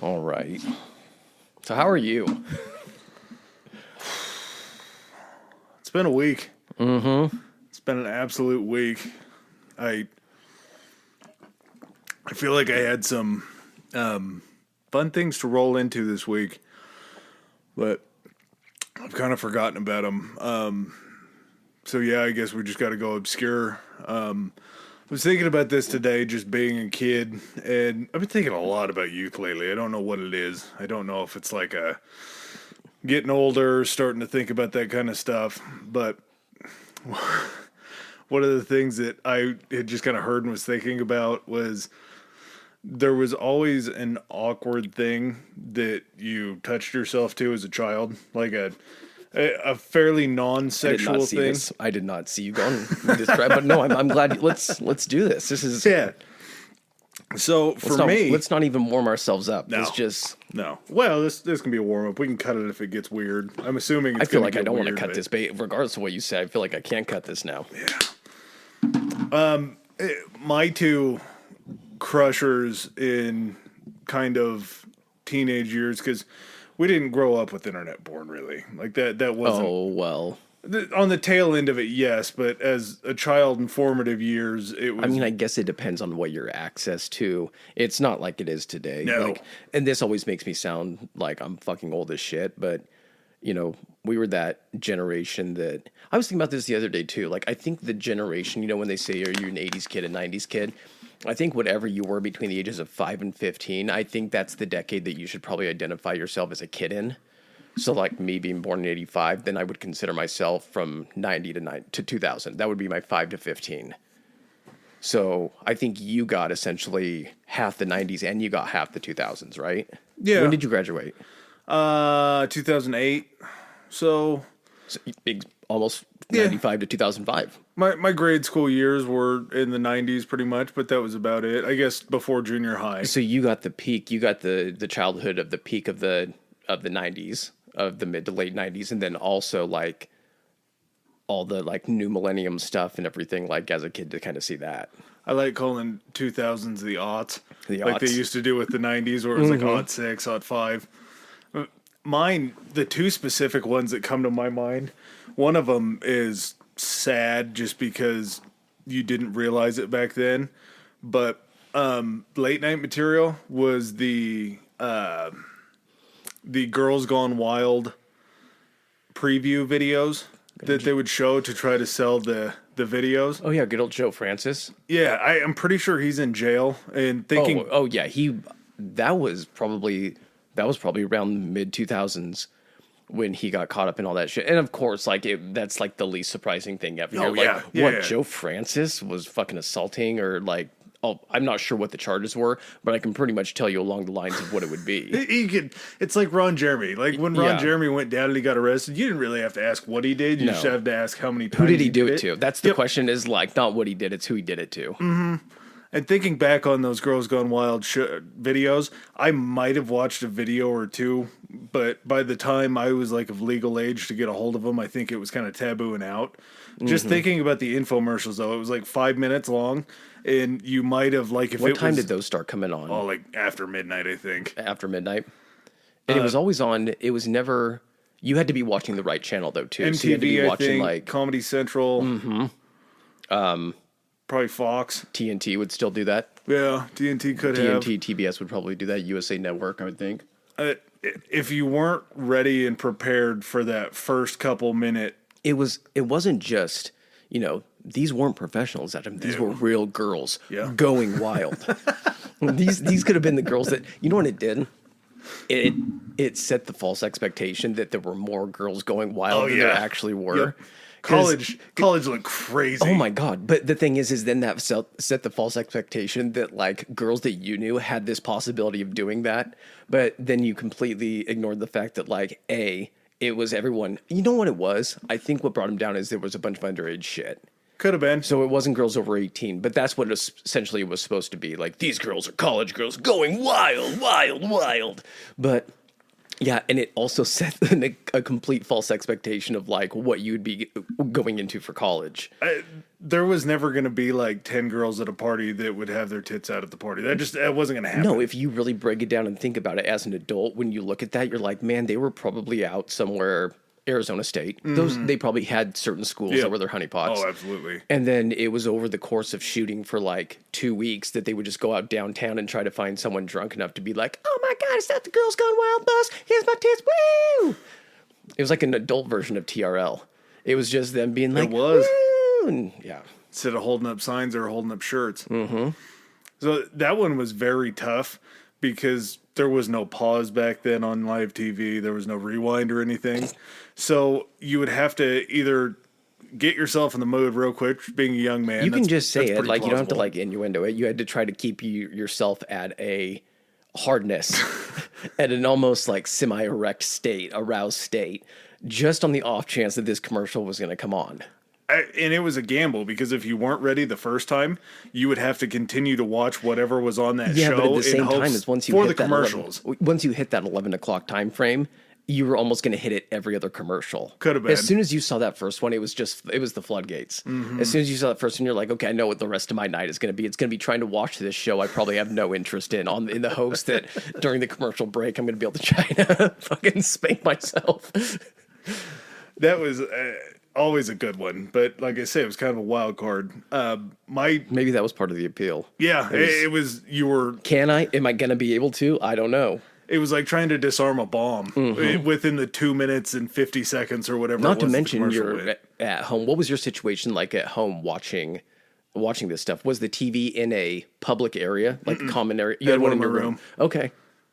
All right. So how are you? It's been a week. Mm-hmm. It's been an absolute week. I feel like I had some fun things to roll into this week, but I've kind of forgotten about them. So yeah, I guess we just got to go obscure. I was thinking about this today, just being a kid, and I've been thinking a lot about youth lately. I don't know what it is. I don't know if it's like a getting older, starting to think about that kind of stuff, but one of the things that I had just kind of heard and was thinking about was there was always an awkward thing that you touched yourself to as a child, like a fairly non-sexual thing. This. I did not see you going describe, but no, I'm glad. Let's do this. This is Yeah. So for me, let's not even warm ourselves up. No. Let's just no. Well, this can be a warm up. We can cut it if it gets weird. I'm assuming. I feel like I don't want to cut this, but regardless of what you say, I feel like I can't cut this now. Yeah. My two crushers in kind of teenage years, because we didn't grow up with internet porn, really. Like that wasn't. Oh well. On the tail end of it, yes, but as a child in formative years, it was. I mean, I guess it depends on what your access to. It's not like it is today. No. And this always makes me sound like I'm fucking old as shit, but we were that generation that I was thinking about this the other day too. Like, I think the generation, when they say, are you an 80s kid, a 90s kid? I think whatever you were between the ages of 5 and 15, I think that's the decade that you should probably identify yourself as a kid in. So like me being born in 85, then I would consider myself from 90 to 2000. That would be my 5 to 15. So I think you got essentially half the 90s and you got half the 2000s, right? Yeah. When did you graduate? 2008. So Almost 95 to 2005. My grade school years were in the 90s pretty much, but that was about it. I guess before junior high. So you got the peak, you got the childhood of the peak of the 90s, of the mid to late 90s, and then also like all the like new millennium stuff and everything, like as a kid to kind of see that. I like calling 2000s the aughts. The like they aughts. used to do with the 90s, where it was like aught 6, aught 5. Mine, the two specific ones that come to my mind, one of them is sad just because you didn't realize it back then, but late night material was the Girls Gone Wild preview videos that they would show to try to sell the videos. Oh yeah, good old Joe Francis. Yeah, I'm pretty sure he's in jail and thinking. Oh yeah, that was probably around the mid 2000s when he got caught up in all that shit. And of course, that's like the least surprising thing ever. Oh, You're yeah. Joe Francis was fucking assaulting or like. Oh, I'm not sure what the charges were, but I can pretty much tell you along the lines of what it would be. It's like Ron Jeremy. Like when Ron Jeremy went down and he got arrested, you didn't really have to ask what he did. You just have to ask how many times. Who did he do it to? That's the question. Is like not what he did; it's who he did it to. Mm-hmm. And thinking back on those Girls Gone Wild videos, I might have watched a video or two, but by the time I was like of legal age to get a hold of them, I think it was kind of taboo and out. Just thinking about the infomercials, though, it was like 5 minutes long, and you might have like if what it time was, did those start coming on? Oh, like after midnight, I think. After midnight, and it was always on. It was never. You had to be watching the right channel though too. MTV, so you had to be watching I think, like Comedy Central. Probably Fox. TNT would still do that. Yeah, TNT could have. TNT, TBS would probably do that. USA Network, I would think. If you weren't ready and prepared for that first couple minute, it wasn't just these weren't professionals at them. These were real girls going wild. These could have been the girls that what it did. It set the false expectation that there were more girls going wild than there actually were. Yep. College looked crazy. Oh my god! But the thing is then that set the false expectation that like girls that you knew had this possibility of doing that. But then you completely ignored the fact that like it was everyone. You know what it was? I think what brought him down is there was a bunch of underage shit. Could have been. So it wasn't girls over 18, but that's what it essentially was supposed to be. Like, these girls are college girls going wild, wild, wild. But Yeah, and it also set a complete false expectation of like what you'd be going into for college. There was never going to be like 10 girls at a party that would have their tits out at the party. That wasn't going to happen. No, if you really break it down and think about it as an adult, when you look at that, you're like, man, they were probably out somewhere, Arizona State. They probably had certain schools that were their honeypots. Oh, absolutely. And then it was over the course of shooting for like 2 weeks that they would just go out downtown and try to find someone drunk enough to be like, oh my God, it's not the Girls Gone Wild bus. Here's my tits. Woo! It was like an adult version of TRL. It was just them being like, It was. Woo! And yeah. Instead of holding up signs, they were holding up shirts. Mm-hmm. So that one was very tough because there was no pause back then on live TV. There was no rewind or anything. So you would have to either get yourself in the mood real quick, being a young man. You can just say it. Like, you don't have to plausible. like innuendo it. You had to try to keep yourself at a hardness, at an almost like semi-erect state, aroused state, just on the off chance that this commercial was going to come on. And it was a gamble because if you weren't ready the first time, you would have to continue to watch whatever was on that show. But at the same time, as once you for hit the that commercials. once you hit that 11 o'clock time frame, you were almost going to hit it every other commercial. Could have been. As soon as you saw that first one, it was the floodgates. Mm-hmm. As soon as you saw that first one, you're like, okay, I know what the rest of my night is going to be. It's going to be trying to watch this show I probably have no interest in the hopes that during the commercial break, I'm going to be able to try to fucking spank myself. That was always a good one. But like I said, it was kind of a wild card. Maybe that was part of the appeal. Yeah, it was, you were... Am I going to be able to? I don't know. It was like trying to disarm a bomb within the 2 minutes and 50 seconds or whatever. Not to mention you're at home. What was your situation like at home watching this stuff? Was the TV in a public area, like common area? You had one in your room. Okay.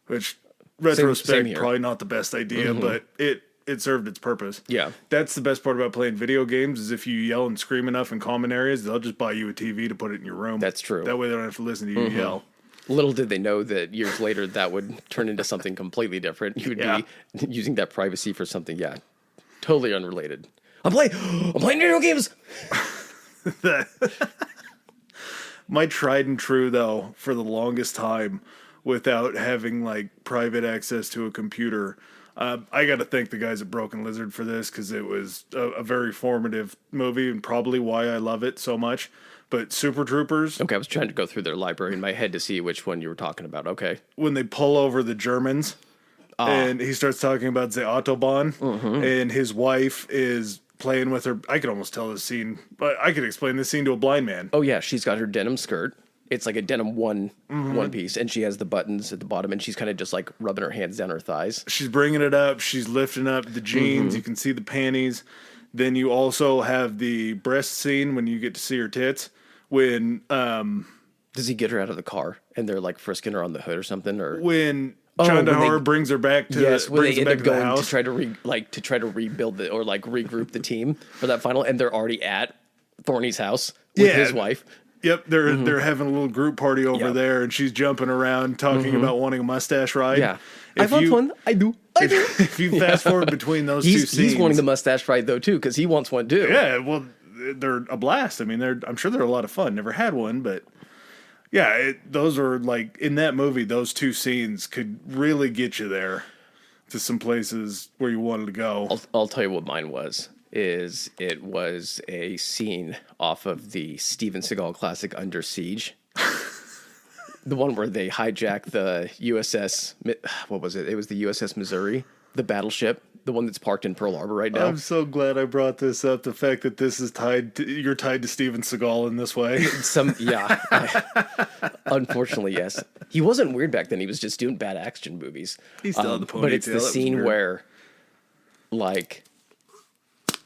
Which, retrospect, same here. probably not the best idea, but it served its purpose. Yeah. That's the best part about playing video games is if you yell and scream enough in common areas, they'll just buy you a TV to put it in your room. That's true. That way they don't have to listen to you yell. Little did they know that years later that would turn into something completely different. You would be using that privacy for something, totally unrelated. I'm playing video games. My tried and true, though, for the longest time, without having like private access to a computer, I got to thank the guys at Broken Lizard for this because it was a very formative movie and probably why I love it so much. But Super Troopers. Okay, I was trying to go through their library in my head to see which one you were talking about. Okay. When they pull over the Germans and he starts talking about the Autobahn and his wife is playing with her. I could almost tell this scene, but I could explain this scene to a blind man. Oh, yeah. She's got her denim skirt. It's like a denim one piece, and she has the buttons at the bottom, and she's kind of just like rubbing her hands down her thighs. She's bringing it up. She's lifting up the jeans. You can see the panties. Then you also have the breast scene when you get to see her tits. When does he get her out of the car and they're like frisking her on the hood or something? Or when Chandahar brings her back to when they end up going house to try to rebuild or like regroup the team for that final, and they're already at Thorny's house with his wife. Yep, they're having a little group party over there, and she's jumping around talking about wanting a mustache ride. Yeah, I want one. I do. If you fast forward between those two scenes, he's wanting the mustache ride though too because he wants one too. Yeah, well, they're a blast. I mean, I'm sure they're a lot of fun. Never had one, but yeah, those are like in that movie. Those two scenes could really get you there to some places where you wanted to go. I'll tell you what mine was. It was a scene off of the Steven Seagal classic Under Siege. The one where they hijack the USS, what was it? It was the USS Missouri, the battleship, the one that's parked in Pearl Harbor right now. I'm so glad I brought this up. The fact that this is you're tied to Steven Seagal in this way. Unfortunately, yes. He wasn't weird back then. He was just doing bad action movies. He still had the ponytail. But it's the scene where, like,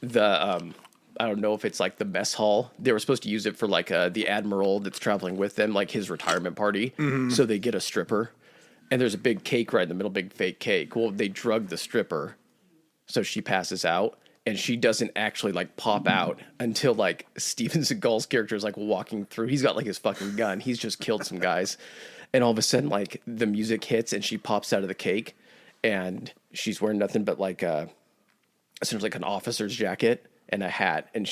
I don't know if it's like the mess hall. They were supposed to use it for like the admiral that's traveling with them, like his retirement party. So they get a stripper, and there's a big cake right in the middle, big fake cake. Well, they drug the stripper, so she passes out, and she doesn't actually like pop out until like Steven Seagal's character is like walking through. He's got like his fucking gun. He's just killed some guys, and all of a sudden like the music hits, and she pops out of the cake, and she's wearing nothing but like essentially like an officer's jacket and a hat, and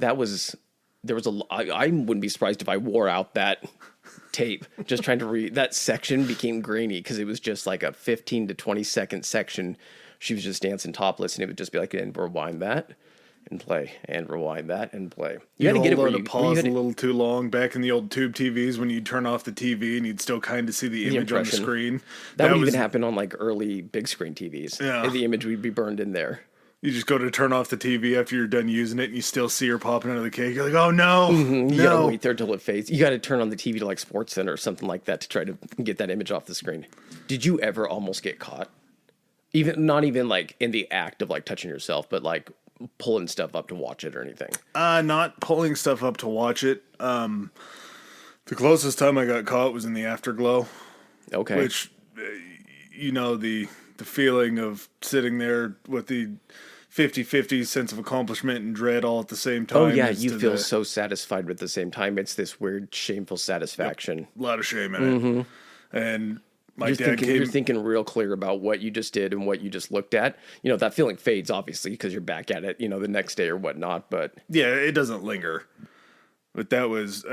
I wouldn't be surprised if I wore out that tape, just trying to read. That section became grainy because it was just like a 15 to 20-second section. She was just dancing topless, and it would just be like, and rewind that and play, and rewind that and play. You had to get it where you pause a little too long. Back in the old tube TVs, when you'd turn off the TV and you'd still kind of see the image on the screen. That would even happen on like early big screen TVs. Yeah. And the image would be burned in there. You just go to turn off the TV after you're done using it, and you still see her popping out of the cake. You're like, oh no, You gotta wait there till it fades. You gotta turn on the TV to like Sports Center or something like that to try to get that image off the screen. Did you ever almost get caught? Not even like in the act of like touching yourself, but like pulling stuff up to watch it or anything? Not pulling stuff up to watch it. The closest time I got caught was in the Afterglow. Okay. Which, the feeling of sitting there with the 50-50 sense of accomplishment and dread all at the same time. Oh, yeah, you feel so satisfied at the same time. It's this weird, shameful satisfaction. Yep. A lot of shame in it. And my dad you're thinking real clear about what you just did and what you just looked at. That feeling fades, obviously, because you're back at it, the next day or whatnot. But yeah, it doesn't linger. But that was...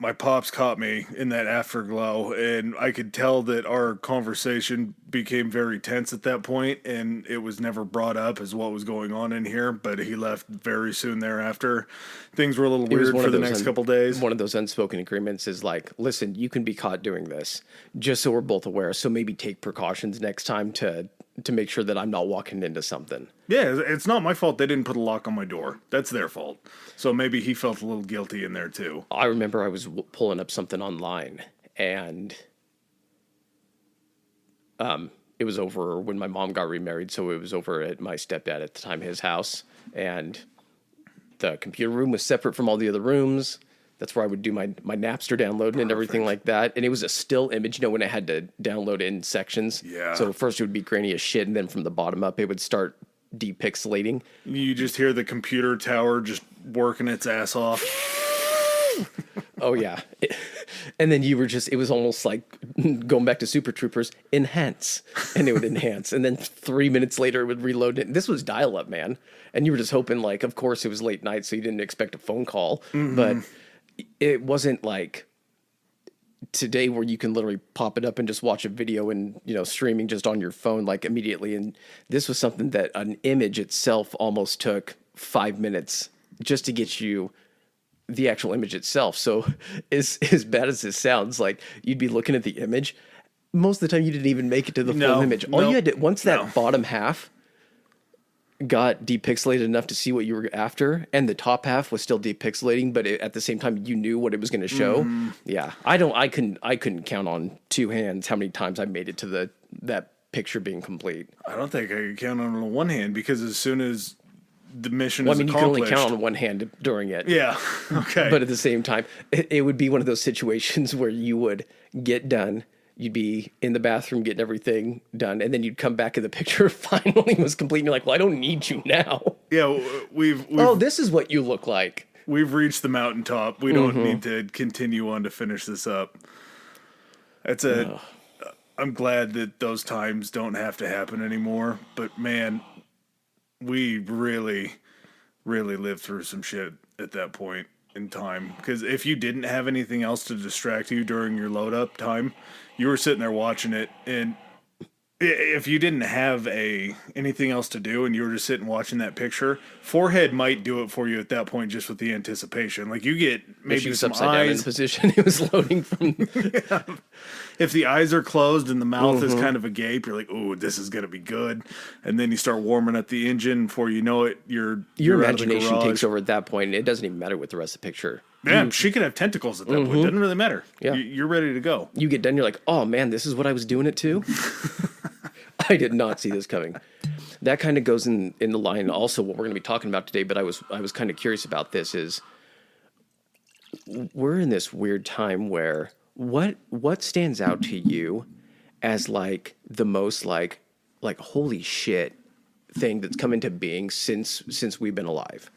my pops caught me in that afterglow, and I could tell that our conversation became very tense at that point, and it was never brought up as what was going on in here, but he left very soon thereafter. Things were a little weird for the next couple days. One of those unspoken agreements is like, listen, you can be caught doing this, just so we're both aware, so maybe take precautions next time to make sure that I'm not walking into something. Yeah, it's not my fault they didn't put a lock on my door. That's their fault. So maybe he felt a little guilty in there too. I remember I was pulling up something online, and it was over when my mom got remarried, so it was over at my stepdad at the time, his house, and the computer room was separate from all the other rooms. That's where I would do my Napster downloading and everything like that. And it was a still image, when I had to download in sections. Yeah. So first it would be grainy as shit, and then from the bottom up, it would start depixelating. You just hear the computer tower just working its ass off. Oh, yeah. And then it was almost like going back to Super Troopers, enhance. And it would enhance. And then 3 minutes later, it would reload it. This was dial-up, man. And you were just hoping, like, of course, it was late night, so you didn't expect a phone call. Mm-hmm. But it wasn't like today where you can literally pop it up and just watch a video and, streaming just on your phone, like, immediately. And this was something that an image itself almost took 5 minutes just to get you the actual image itself. So as bad as this sounds, like, you'd be looking at the image. Most of the time you didn't even make it to the full image. All you had to, once that bottom half got depixelated enough to see what you were after, and the top half was still depixelating, but at the same time you knew what it was going to show. Mm-hmm. Yeah, I couldn't count on two hands how many times I made it to that picture being complete. I don't think I could count on one hand, because as soon as the mission is accomplished, you can only count on one hand during it. Yeah, okay. But at the same time, it would be one of those situations where you would get done. You'd be in the bathroom getting everything done, and then you'd come back and the picture finally was complete. And you're like, well, I don't need you now. Yeah, we've this is what you look like. We've reached the mountaintop. We don't need to continue on to finish this up. I'm glad that those times don't have to happen anymore. But man, we really, really lived through some shit at that point in time. Because if you didn't have anything else to distract you during your load up time, you were sitting there watching it, and if you didn't have anything else to do and you were just sitting watching that picture, forehead might do it for you at that point, just with the anticipation. Like, you get maybe some upside down in position. It was loading from. Yeah. If the eyes are closed and the mouth is kind of agape, you're like, "Ooh, this is gonna be good." And then you start warming up the engine. Before you know it, your imagination takes over at that point, and it doesn't even matter with the rest of the picture. Man, she could have tentacles at that point. Doesn't really matter. Yeah. You're ready to go. You get done, you're like, oh man, this is what I was doing it to? I did not see this coming. That kind of goes in the line also what we're going to be talking about today, but I was kind of curious about this is we're in this weird time where what stands out to you as like the most like holy shit thing that's come into being since we've been alive?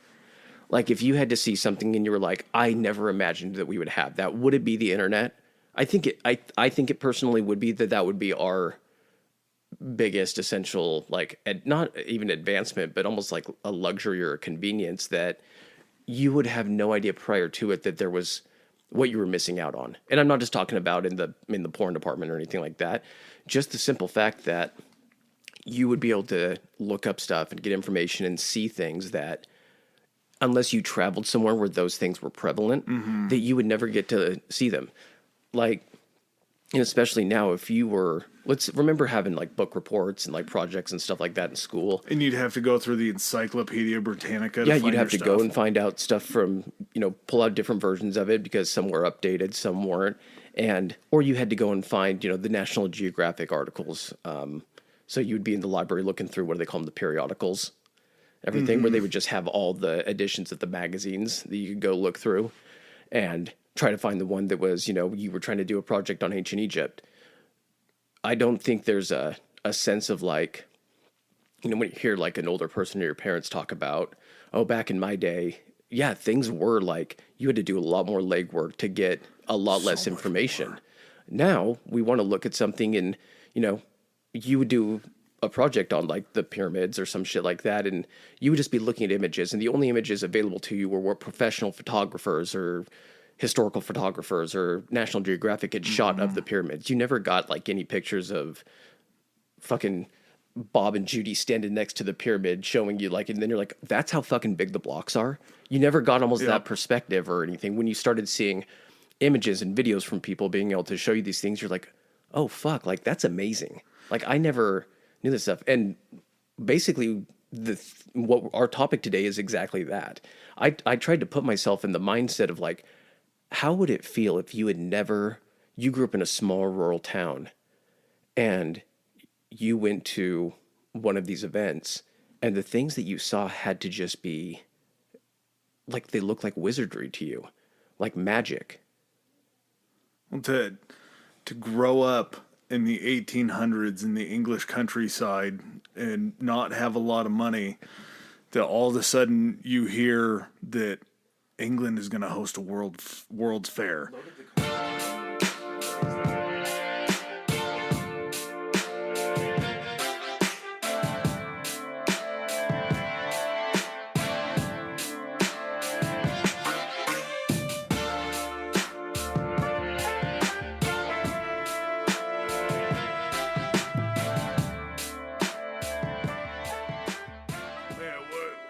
Like, if you had to see something and you were like, I never imagined that we would have that, would it be the internet? I think it personally would be that would be our biggest essential, like, not even advancement, but almost like a luxury or a convenience that you would have no idea prior to it that there was what you were missing out on. And I'm not just talking about in the porn department or anything like that. Just the simple fact that you would be able to look up stuff and get information and see things that, unless you traveled somewhere where those things were prevalent, that you would never get to see them. Like, and especially now, if you were, let's remember having like book reports and like projects and stuff like that in school. And you'd have to go through the Encyclopedia Britannica. Yeah, to find you'd have to your go stuff. and find out stuff from, pull out different versions of it because some were updated, some weren't. Or you had to go and find, the National Geographic articles. So you would be in the library looking through, what do they call them, the periodicals, everything, where they would just have all the editions of the magazines that you could go look through and try to find the one that was, you were trying to do a project on ancient Egypt. I don't think there's a sense of like, when you hear like an older person or your parents talk about, oh, back in my day, yeah, things were like, you had to do a lot more legwork to get a lot less information. Now we want to look at something and, you would do a project on like the pyramids or some shit like that, and you would just be looking at images, and the only images available to you were what professional photographers or historical photographers or National Geographic had shot of the pyramids. You never got like any pictures of fucking Bob and Judy standing next to the pyramid showing you like, and then you're like, that's how fucking big the blocks are. You never got almost that perspective or anything. When you started seeing images and videos from people being able to show you these things, you're like, oh fuck, like that's amazing. Like I never knew this stuff. And basically what our topic today is exactly that. I tried to put myself in the mindset of like, how would it feel if you grew up in a small rural town and you went to one of these events and the things that you saw had to just be like, they look like wizardry to you, like magic. Well, to grow up in the 1800s in the English countryside and not have a lot of money, that all of a sudden you hear that England is going to host a World's Fair.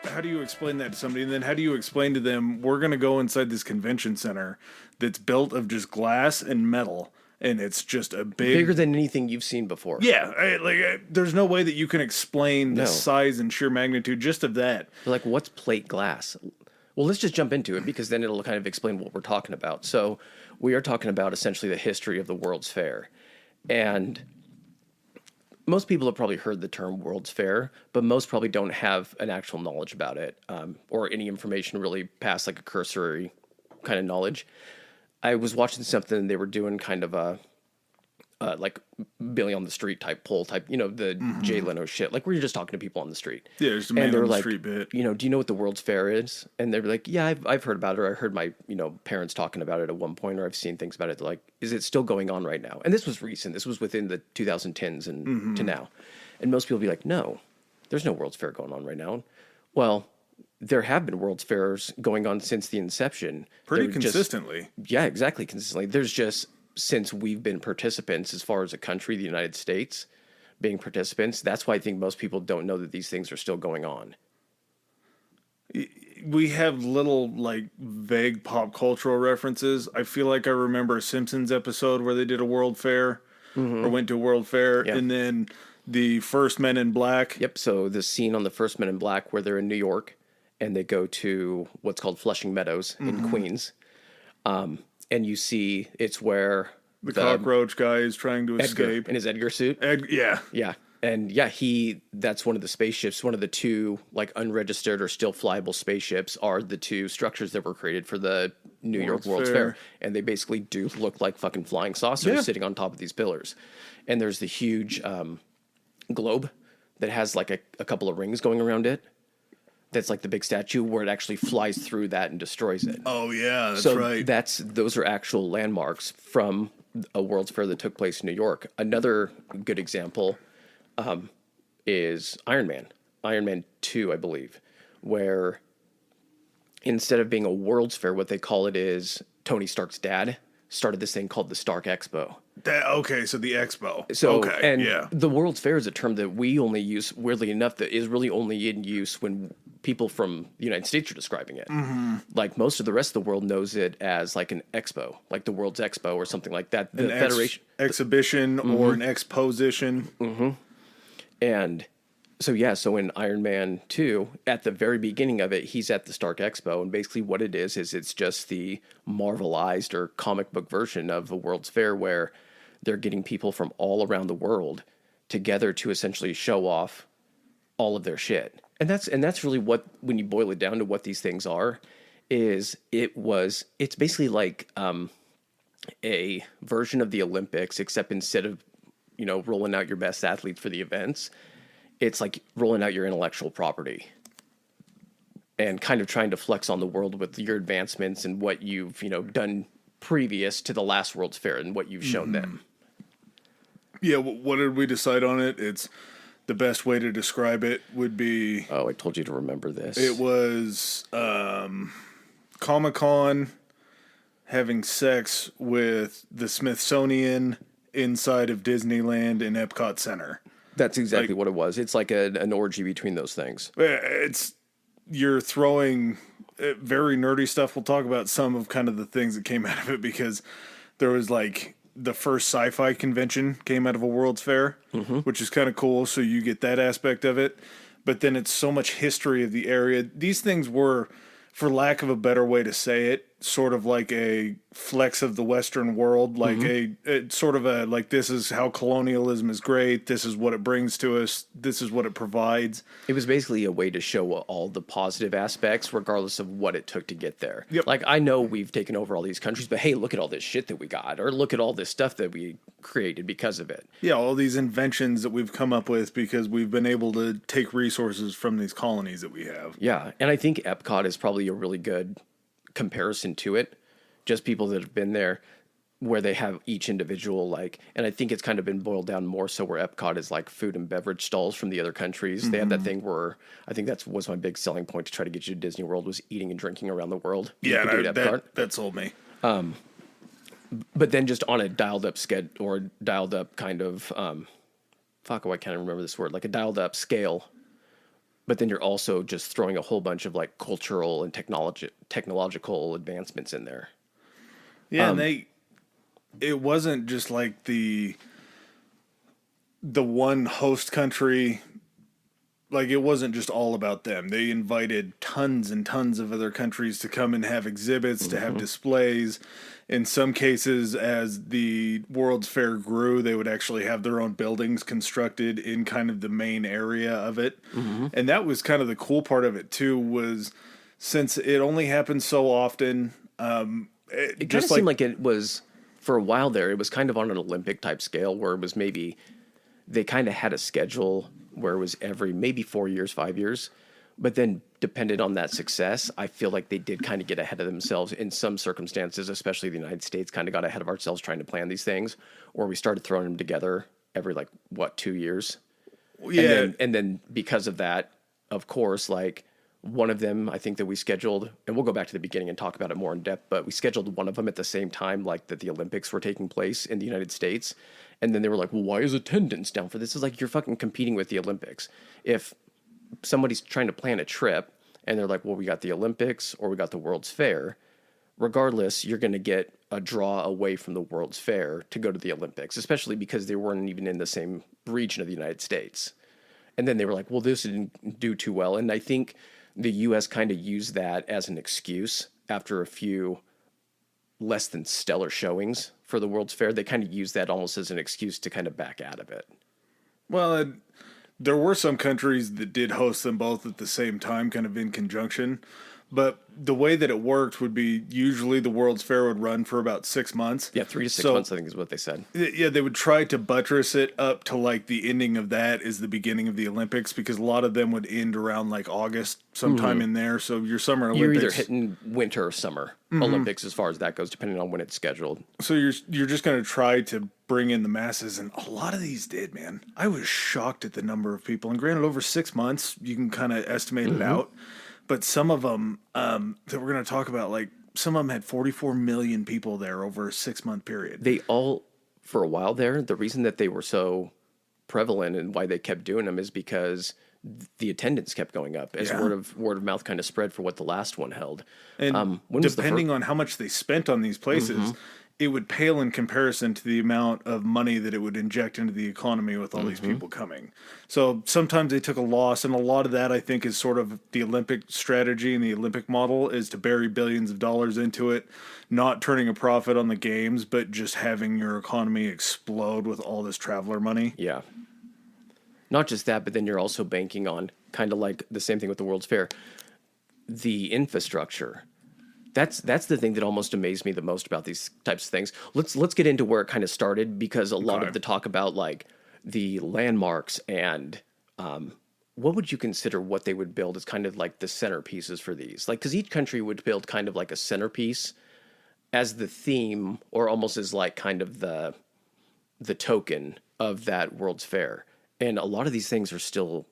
How do you explain that to somebody? And then how do you explain to them, we're going to go inside this convention center that's built of just glass and metal, and it's just a bigger than anything you've seen before. Yeah, there's no way that you can explain the size and sheer magnitude just of that. Like, what's plate glass? Well, let's just jump into it because then it'll kind of explain what we're talking about. So we are talking about essentially the history of the World's Fair. And most people have probably heard the term World's Fair, but most probably don't have an actual knowledge about it, or any information really past like a cursory kind of knowledge. I was watching something and they were doing kind of a like Billy on the Street type poll type, the Jay Leno shit, like where you're just talking to people on the street. Yeah, there's a man on the street bit. Do you know what the World's Fair is? And they're like, yeah, I've heard about it, or I heard my parents talking about it at one point, or I've seen things about it. They're like, is it still going on right now? And this was recent. This was within the 2010s and to now. And most people be like, no, there's no World's Fair going on right now. Well, there have been World's Fairs going on since the inception. Pretty consistently. Yeah, exactly. Consistently. There's just, since we've been participants as far as a country, the United States, being participants, that's why I think most people don't know that these things are still going on. We have little, like, vague pop cultural references. I feel like I remember a Simpsons episode where they did a World Fair, or went to a World Fair, and then the first Men in Black. Yep, so the scene on the first Men in Black where they're in New York, and they go to what's called Flushing Meadows in Queens. And you see it's where the cockroach guy is trying to escape in his Edgar suit. Yeah. And that's one of the spaceships. One of the two like unregistered or still flyable spaceships are the two structures that were created for the New York World's Fair. And they basically do look like fucking flying saucers sitting on top of these pillars. And there's the huge globe that has like a couple of rings going around it. That's like the big statue where it actually flies through that and destroys it. Oh yeah, that's so right. Those are actual landmarks from a World's Fair that took place in New York. Another good example is Iron Man. Iron Man 2, I believe, where instead of being a World's Fair, what they call it is Tony Stark's dad, started this thing called the Stark Expo. Okay, so the expo. So, okay, and yeah. the World's Fair is a term that we only use, weirdly enough, that is really only in use when people from the United States are describing it. Mm-hmm. Like most of the rest of the world knows it as like an expo, like the World's Expo or something like that. The Federation exhibition or an exposition. And so, yeah, so in Iron Man 2, at the very beginning of it, he's at the Stark Expo. And basically what it is it's just the Marvelized or comic book version of the World's Fair where they're getting people from all around the world together to essentially show off all of their shit. And that's really what, when you boil it down to what these things are, it's basically like a version of the Olympics, except instead of, rolling out your best athletes for the events, it's like rolling out your intellectual property and kind of trying to flex on the world with your advancements and what you've, done previous to the last World's Fair and what you've shown them. Yeah, what did we decide on it? It's the best way to describe it would be... Oh, I told you to remember this. It was Comic-Con having sex with the Smithsonian inside of Disneyland and Epcot Center. That's exactly what it was. It's like an orgy between those things. You're throwing very nerdy stuff. We'll talk about some of kind of the things that came out of it because there was like the first sci-fi convention came out of a World's Fair, which is kind of cool. So you get that aspect of it. But then it's so much history of the area. These things were, for lack of a better way to say it, sort of like a flex of the Western world, like like this is how colonialism is great. This is what it brings to us. This is what it provides. It was basically a way to show all the positive aspects, regardless of what it took to get there. Yep. Like, I know we've taken over all these countries, but hey, look at all this shit that we got, or look at all this stuff that we created because of it. Yeah, all these inventions that we've come up with because we've been able to take resources from these colonies that we have. Yeah, and I think Epcot is probably a really good comparison to it. Just people that have been there, where they have each individual, and I think it's kind of been boiled down more so where Epcot is like food and beverage stalls from the other countries. They have that thing where I think was my big selling point to try to get you to Disney World was eating and drinking around the world. Yeah, that sold me. But then just on a dialed up dialed up kind of, I can't remember this word, like a dialed up scale. But then you're also just throwing a whole bunch of like cultural and technological advancements in there. Yeah, and it wasn't just like the one host country. Like, it wasn't just all about them. They invited tons and tons of other countries to come and have exhibits, to have displays. In some cases, as the World's Fair grew, they would actually have their own buildings constructed in kind of the main area of it. And that was kind of the cool part of it, too, was since it only happened so often... it kind of seemed like it was, for a while there, it was kind of on an Olympic-type scale, where it was maybe... They kind of had a schedule where it was every maybe 4 years, 5 years, but then depended on that success, I feel like they did kind of get ahead of themselves in some circumstances, especially the United States kind of got ahead of ourselves trying to plan these things, or we started throwing them together every 2 years. Yeah. And then because of that, of course, like one of them, I think that we scheduled, and we'll go back to the beginning and talk about it more in depth, but we scheduled one of them at the same time, like that the Olympics were taking place in the United States. And then they were like, well, why is attendance down for this? It's like, you're fucking competing with the Olympics. If somebody's trying to plan a trip and they're like, well, we got the Olympics or we got the World's Fair, regardless, you're going to get a draw away from the World's Fair to go to the Olympics, especially because they weren't even in the same region of the United States. And then they were like, well, this didn't do too well. And I think the U.S. kind of used that as an excuse after a few less than stellar showings for the World's Fair. They kind of used that almost as an excuse to kind of back out of it. Well, there were some countries that did host them both at the same time, kind of in conjunction. But the way that it worked would be usually the World's Fair would run for about 6 months. Yeah, 3 to 6 months, I think is what they said. Yeah, they would try to buttress it up to like the ending of that is the beginning of the Olympics, because a lot of them would end around like August, sometime in there. So your Summer Olympics. You're either hitting winter or summer Olympics as far as that goes, depending on when it's scheduled. So you're just going to try to bring in the masses, and a lot of these did, man. I was shocked at the number of people. And granted, over 6 months, you can kind of estimate it out. But some of them that we're going to talk about, like some of them had 44 million people there over a 6-month period. They all, for a while there, the reason that they were so prevalent and why they kept doing them is because the attendance kept going up as word of mouth kind of spread for what the last one held. And depending on how much they spent on these places, it would pale in comparison to the amount of money that it would inject into the economy with all these people coming. So sometimes they took a loss, and a lot of that, I think, is sort of the Olympic strategy and the Olympic model is to bury billions of dollars into it, not turning a profit on the games, but just having your economy explode with all this traveler money. Yeah. Not just that, but then you're also banking on kind of like the same thing with the World's Fair, the infrastructure. That's the thing that almost amazed me the most about these types of things. Let's get into where it kind of started, because a lot of the talk about like the landmarks and what would you consider what they would build as kind of like the centerpieces for these? Like, because each country would build kind of like a centerpiece as the theme, or almost as like kind of the token of that World's Fair. And a lot of these things are still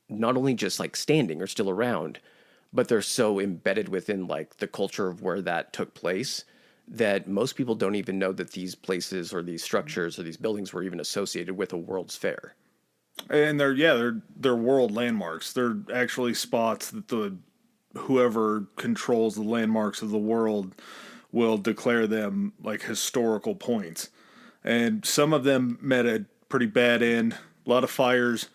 not only just like standing or still around, but they're so embedded within like the culture of where that took place that most people don't even know that these places or these structures or these buildings were even associated with a World's Fair. And they're world landmarks. They're actually spots that whoever controls the landmarks of the world will declare them like historical points. And some of them met a pretty bad end, a lot of fires,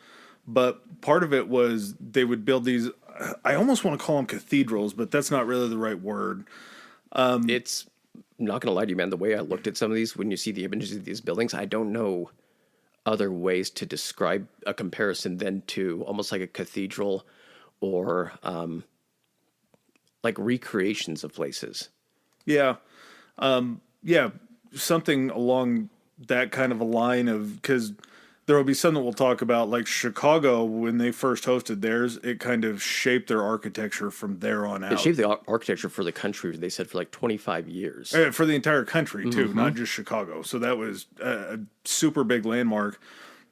but part of it was they would build these, I almost want to call them cathedrals, but that's not really the right word. It's I'm not going to lie to you, man. The way I looked at some of these, when you see the images of these buildings, I don't know other ways to describe a comparison than to almost like a cathedral or like recreations of places. Yeah. Something along that kind of a line of, because there will be some that we'll talk about, like Chicago, when they first hosted theirs, it kind of shaped their architecture from there on out. It shaped the architecture for the country, they said, for like 25 years. For the entire country, too, not just Chicago. So that was a super big landmark.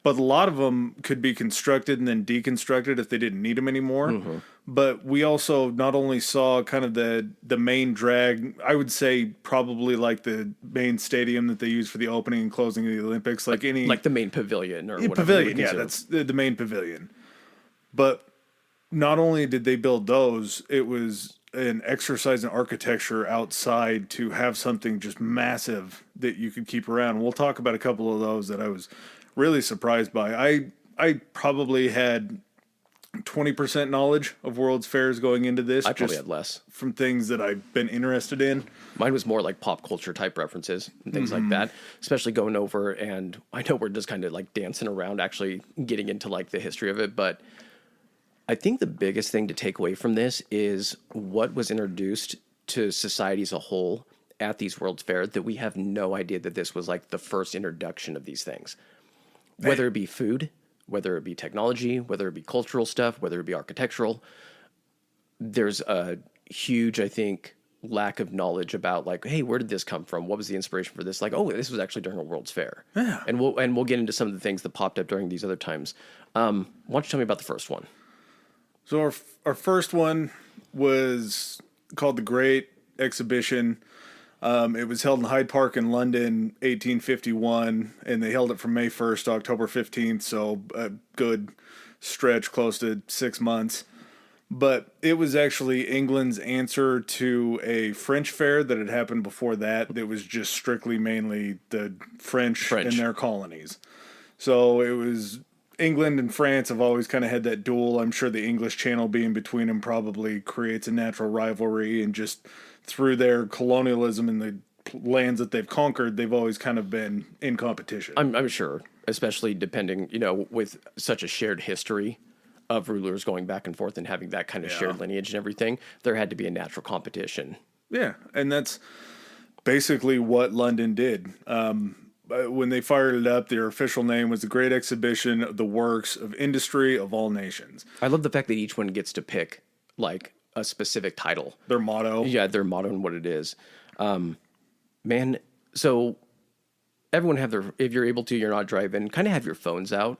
But a lot of them could be constructed and then deconstructed if they didn't need them anymore. But we also not only saw kind of the main drag, I would say probably like the main stadium that they use for the opening and closing of the Olympics, like the main pavilion or whatever. Pavilion, yeah, that's the main pavilion. But not only did they build those, it was an exercise in architecture outside to have something just massive that you could keep around. We'll talk about a couple of those that I was really surprised by. I probably had 20% knowledge of World's Fairs going into this. I probably had less. From things that I've been interested in. Mine was more like pop culture type references and things like that, especially going over, and I know we're just kind of like dancing around actually getting into like the history of it, but I think the biggest thing to take away from this is what was introduced to society as a whole at these World's Fair, that we have no idea that this was like the first introduction of these things. Whether it be food, whether it be technology, whether it be cultural stuff, whether it be architectural, there's a huge, I think, lack of knowledge about like, hey, where did this come from? What was the inspiration for this? Like, oh, this was actually during a World's Fair. Yeah. And we'll get into some of the things that popped up during these other times. Why don't you tell me about the first one? So our first one was called the Great Exhibition. It was held in Hyde Park in London, 1851, and they held it from May 1st to October 15th, so a good stretch, close to 6 months. But it was actually England's answer to a French fair that had happened before that was just strictly mainly the French and their colonies. So it was England and France have always kind of had that duel. I'm sure the English Channel being between them probably creates a natural rivalry, and just through their colonialism and the lands that they've conquered, they've always kind of been in competition. I'm sure, especially depending, with such a shared history of rulers going back and forth and having that kind of shared lineage and everything, there had to be a natural competition. Yeah, and that's basically what London did. When they fired it up, their official name was the Great Exhibition of the Works of Industry of All Nations. I love the fact that each one gets to pick, like, a specific title. Their motto. Yeah, their motto and what it is. Man, so everyone have if you're able to, you're not driving, kind of have your phones out.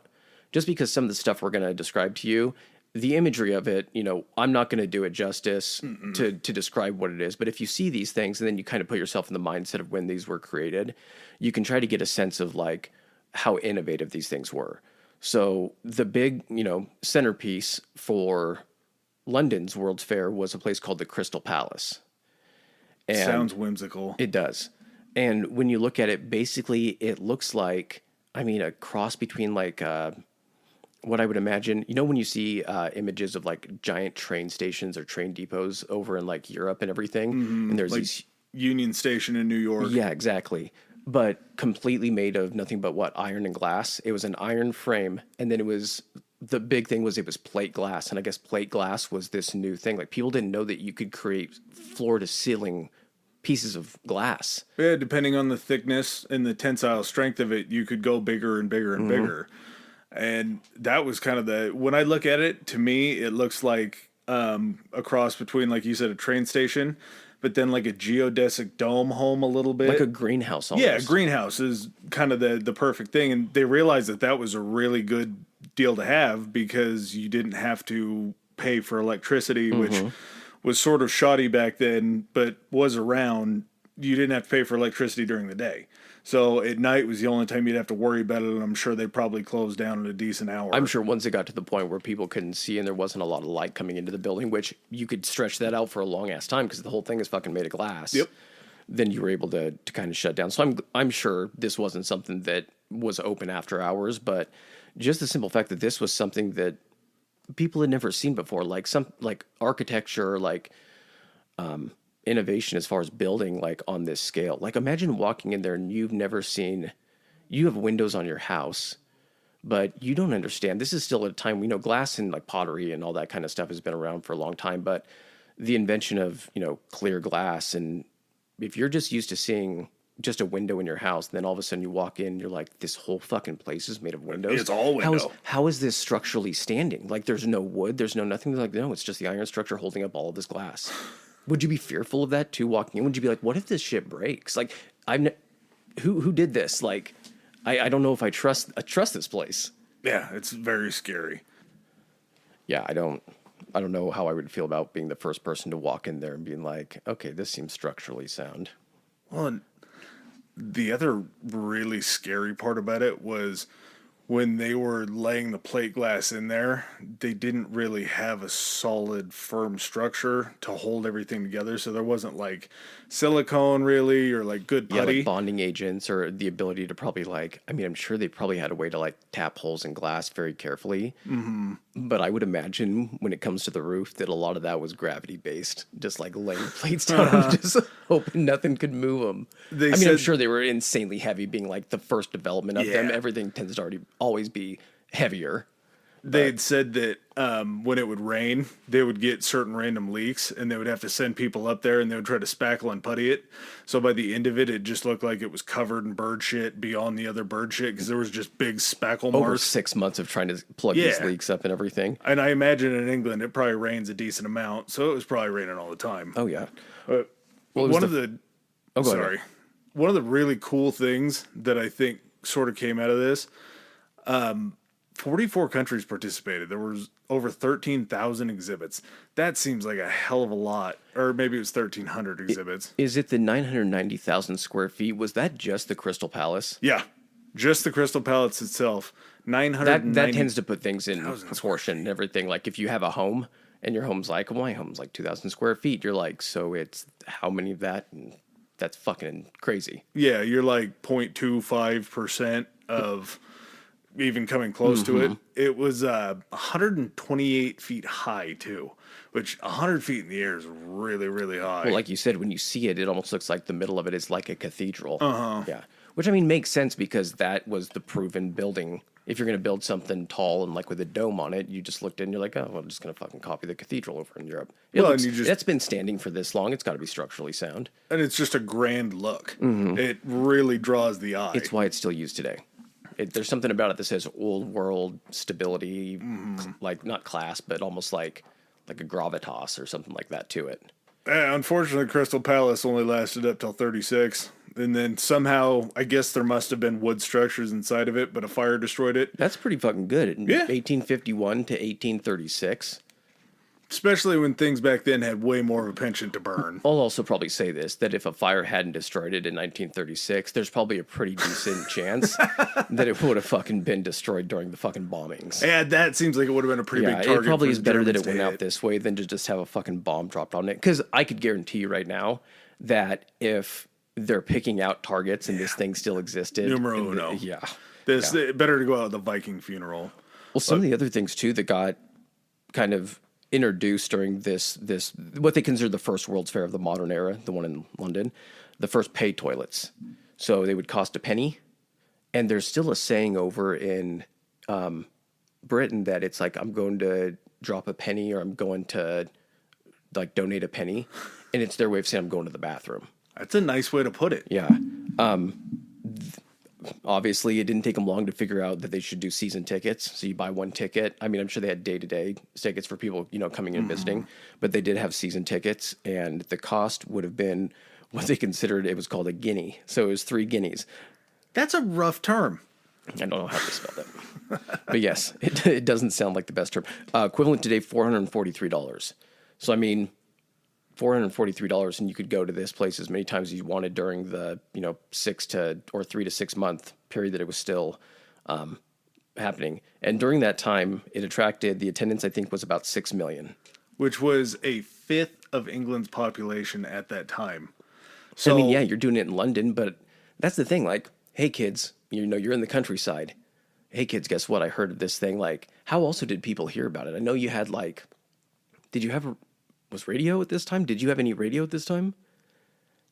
Just because some of the stuff we're going to describe to you, the imagery of it, I'm not going to do it justice to describe what it is. But if you see these things and then you kind of put yourself in the mindset of when these were created, you can try to get a sense of like how innovative these things were. So the big, centerpiece for London's World's Fair was a place called the Crystal Palace. And sounds whimsical. It does. And when you look at it, basically it looks like, a cross between like what I would imagine, when you see images of like giant train stations or train depots over in like Europe and everything, and there's Like these Union Station in New York. Yeah, exactly. But completely made of nothing but what? Iron and glass. It was an iron frame. And then the big thing was it was plate glass. And I guess plate glass was this new thing. Like people didn't know that you could create floor to ceiling pieces of glass. Yeah, depending on the thickness and the tensile strength of it, you could go bigger and bigger and bigger. And that was kind of when I look at it, to me, it looks like a cross between, like you said, a train station, but then like a geodesic dome home a little bit. Like a greenhouse almost. Yeah, a greenhouse is kind of the perfect thing. And they realized that was a really good deal to have because you didn't have to pay for electricity, which was sort of shoddy back then, but was around. You didn't have to pay for electricity during the day. So at night was the only time you'd have to worry about it, and I'm sure they probably closed down at a decent hour. I'm sure once it got to the point where people couldn't see and there wasn't a lot of light coming into the building, which you could stretch that out for a long ass time because the whole thing is fucking made of glass. Yep. Then you were able to kind of shut down. So I'm sure this wasn't something that was open after hours, but just the simple fact that this was something that people had never seen before, like architecture, like innovation as far as building, like on this scale. Like imagine walking in there and you have windows on your house, but you don't understand. This is still at a time, we know glass and like pottery and all that kind of stuff has been around for a long time, but the invention of, clear glass, and if you're just used to seeing just a window in your house, and then all of a sudden you walk in, you're like, this whole fucking place is made of windows. It's all window. How is this structurally standing? Like there's no wood, there's no nothing. They're like, no, it's just the iron structure holding up all of this glass. Would you be fearful of that too walking in? Would you be like, what if this shit breaks? Like who did this? Like I don't know if I trust this place. Yeah, it's very scary. Yeah, I don't know how I would feel about being the first person to walk in there and being like, okay, this seems structurally sound. Well, and the other really scary part about it was when they were laying the plate glass in there, they didn't really have a solid, firm structure to hold everything together. So there wasn't like silicone really, or like good putty. Yeah, like bonding agents, or the ability to probably I'm sure they probably had a way to like tap holes in glass very carefully. Mm-hmm. But I would imagine when it comes to the roof that a lot of that was gravity based, just like laying plates down and just hoping nothing could move them. I'm sure they were insanely heavy, being like the first development of them. Everything tends to always be heavier. They'd said that when it would rain, they would get certain random leaks, and they would have to send people up there, and they would try to spackle and putty it. So by the end of it, it just looked like it was covered in bird shit beyond the other bird shit, because there was just big spackle marks. Over 6 months of trying to plug these leaks up and everything. And I imagine in England, it probably rains a decent amount, so it was probably raining all the time. Oh, yeah. One of the really cool things that I think sort of came out of this, 44 countries participated. There was over 13,000 exhibits. That seems like a hell of a lot. Or maybe it was 1,300 exhibits. Is it the 990,000 square feet? Was that just the Crystal Palace? Yeah. Just the Crystal Palace itself. 990. That tends to put things in proportion and everything. Like if you have a home and your home's like, well, my home's like 2,000 square feet. You're like, so it's how many of that? And that's fucking crazy. Yeah, you're like 0.25% of even coming close to it. It was 128 feet high too, which 100 feet in the air is really, really high. Well, like you said, when you see it, it almost looks like the middle of it is like a cathedral. Yeah, which makes sense because that was the proven building. If you're going to build something tall and like with a dome on it, you just looked in and you're like, oh, well, I'm just going to fucking copy the cathedral over in Europe. That's been standing for this long. It's got to be structurally sound. And it's just a grand look. It really draws the eye. It's why it's still used today. There's something about it that says old world stability, like not class, but almost like a gravitas or something like that to it. Unfortunately, Crystal Palace only lasted up till 36. And then somehow, I guess there must have been wood structures inside of it, but a fire destroyed it. That's pretty fucking good. In Yeah. 1851 to 1836. Especially when things back then had way more of a penchant to burn. I'll also probably say this, that if a fire hadn't destroyed it in 1936, there's probably a pretty decent chance that it would have fucking been destroyed during the fucking bombings. Yeah, that seems like it would have been a pretty big target. It probably for is the better that Germans it went to out hit. this way than to just have a fucking bomb dropped on it. Because I could guarantee you right now that if they're picking out targets and this thing still existed. Numero uno. Yeah. This better to go out with the Viking funeral. Well, some of the other things too that got kind of introduced during this what they consider the first World's Fair of the modern era, the one in London, the first pay toilets. So they would cost a penny, and there's still a saying over in Britain that it's like, I'm going to drop a penny or I'm going to like donate a penny, and it's their way of saying I'm going to the bathroom. That's a nice way to put it. Yeah. Obviously, it didn't take them long to figure out that they should do season tickets. So you buy one ticket. I mean, I'm sure they had day-to-day tickets for people, coming in and visiting, but they did have season tickets, and the cost would have been what they considered, it was called a guinea. So it was 3 guineas. That's a rough term. I don't know how to spell that. But yes, it doesn't sound like the best term. Equivalent today, $443. So, I mean, $443, and you could go to this place as many times as you wanted during the 3 to 6 month period that it was still happening. And during that time, it attracted, the attendance I think was about 6 million. Which was a fifth of England's population at that time. So I mean, yeah, you're doing it in London, but that's the thing. Like, hey kids, you're in the countryside. Hey kids, guess what? I heard of this thing. Like, how also did people hear about it? I know you had was radio at this time? Did you have any radio at this time?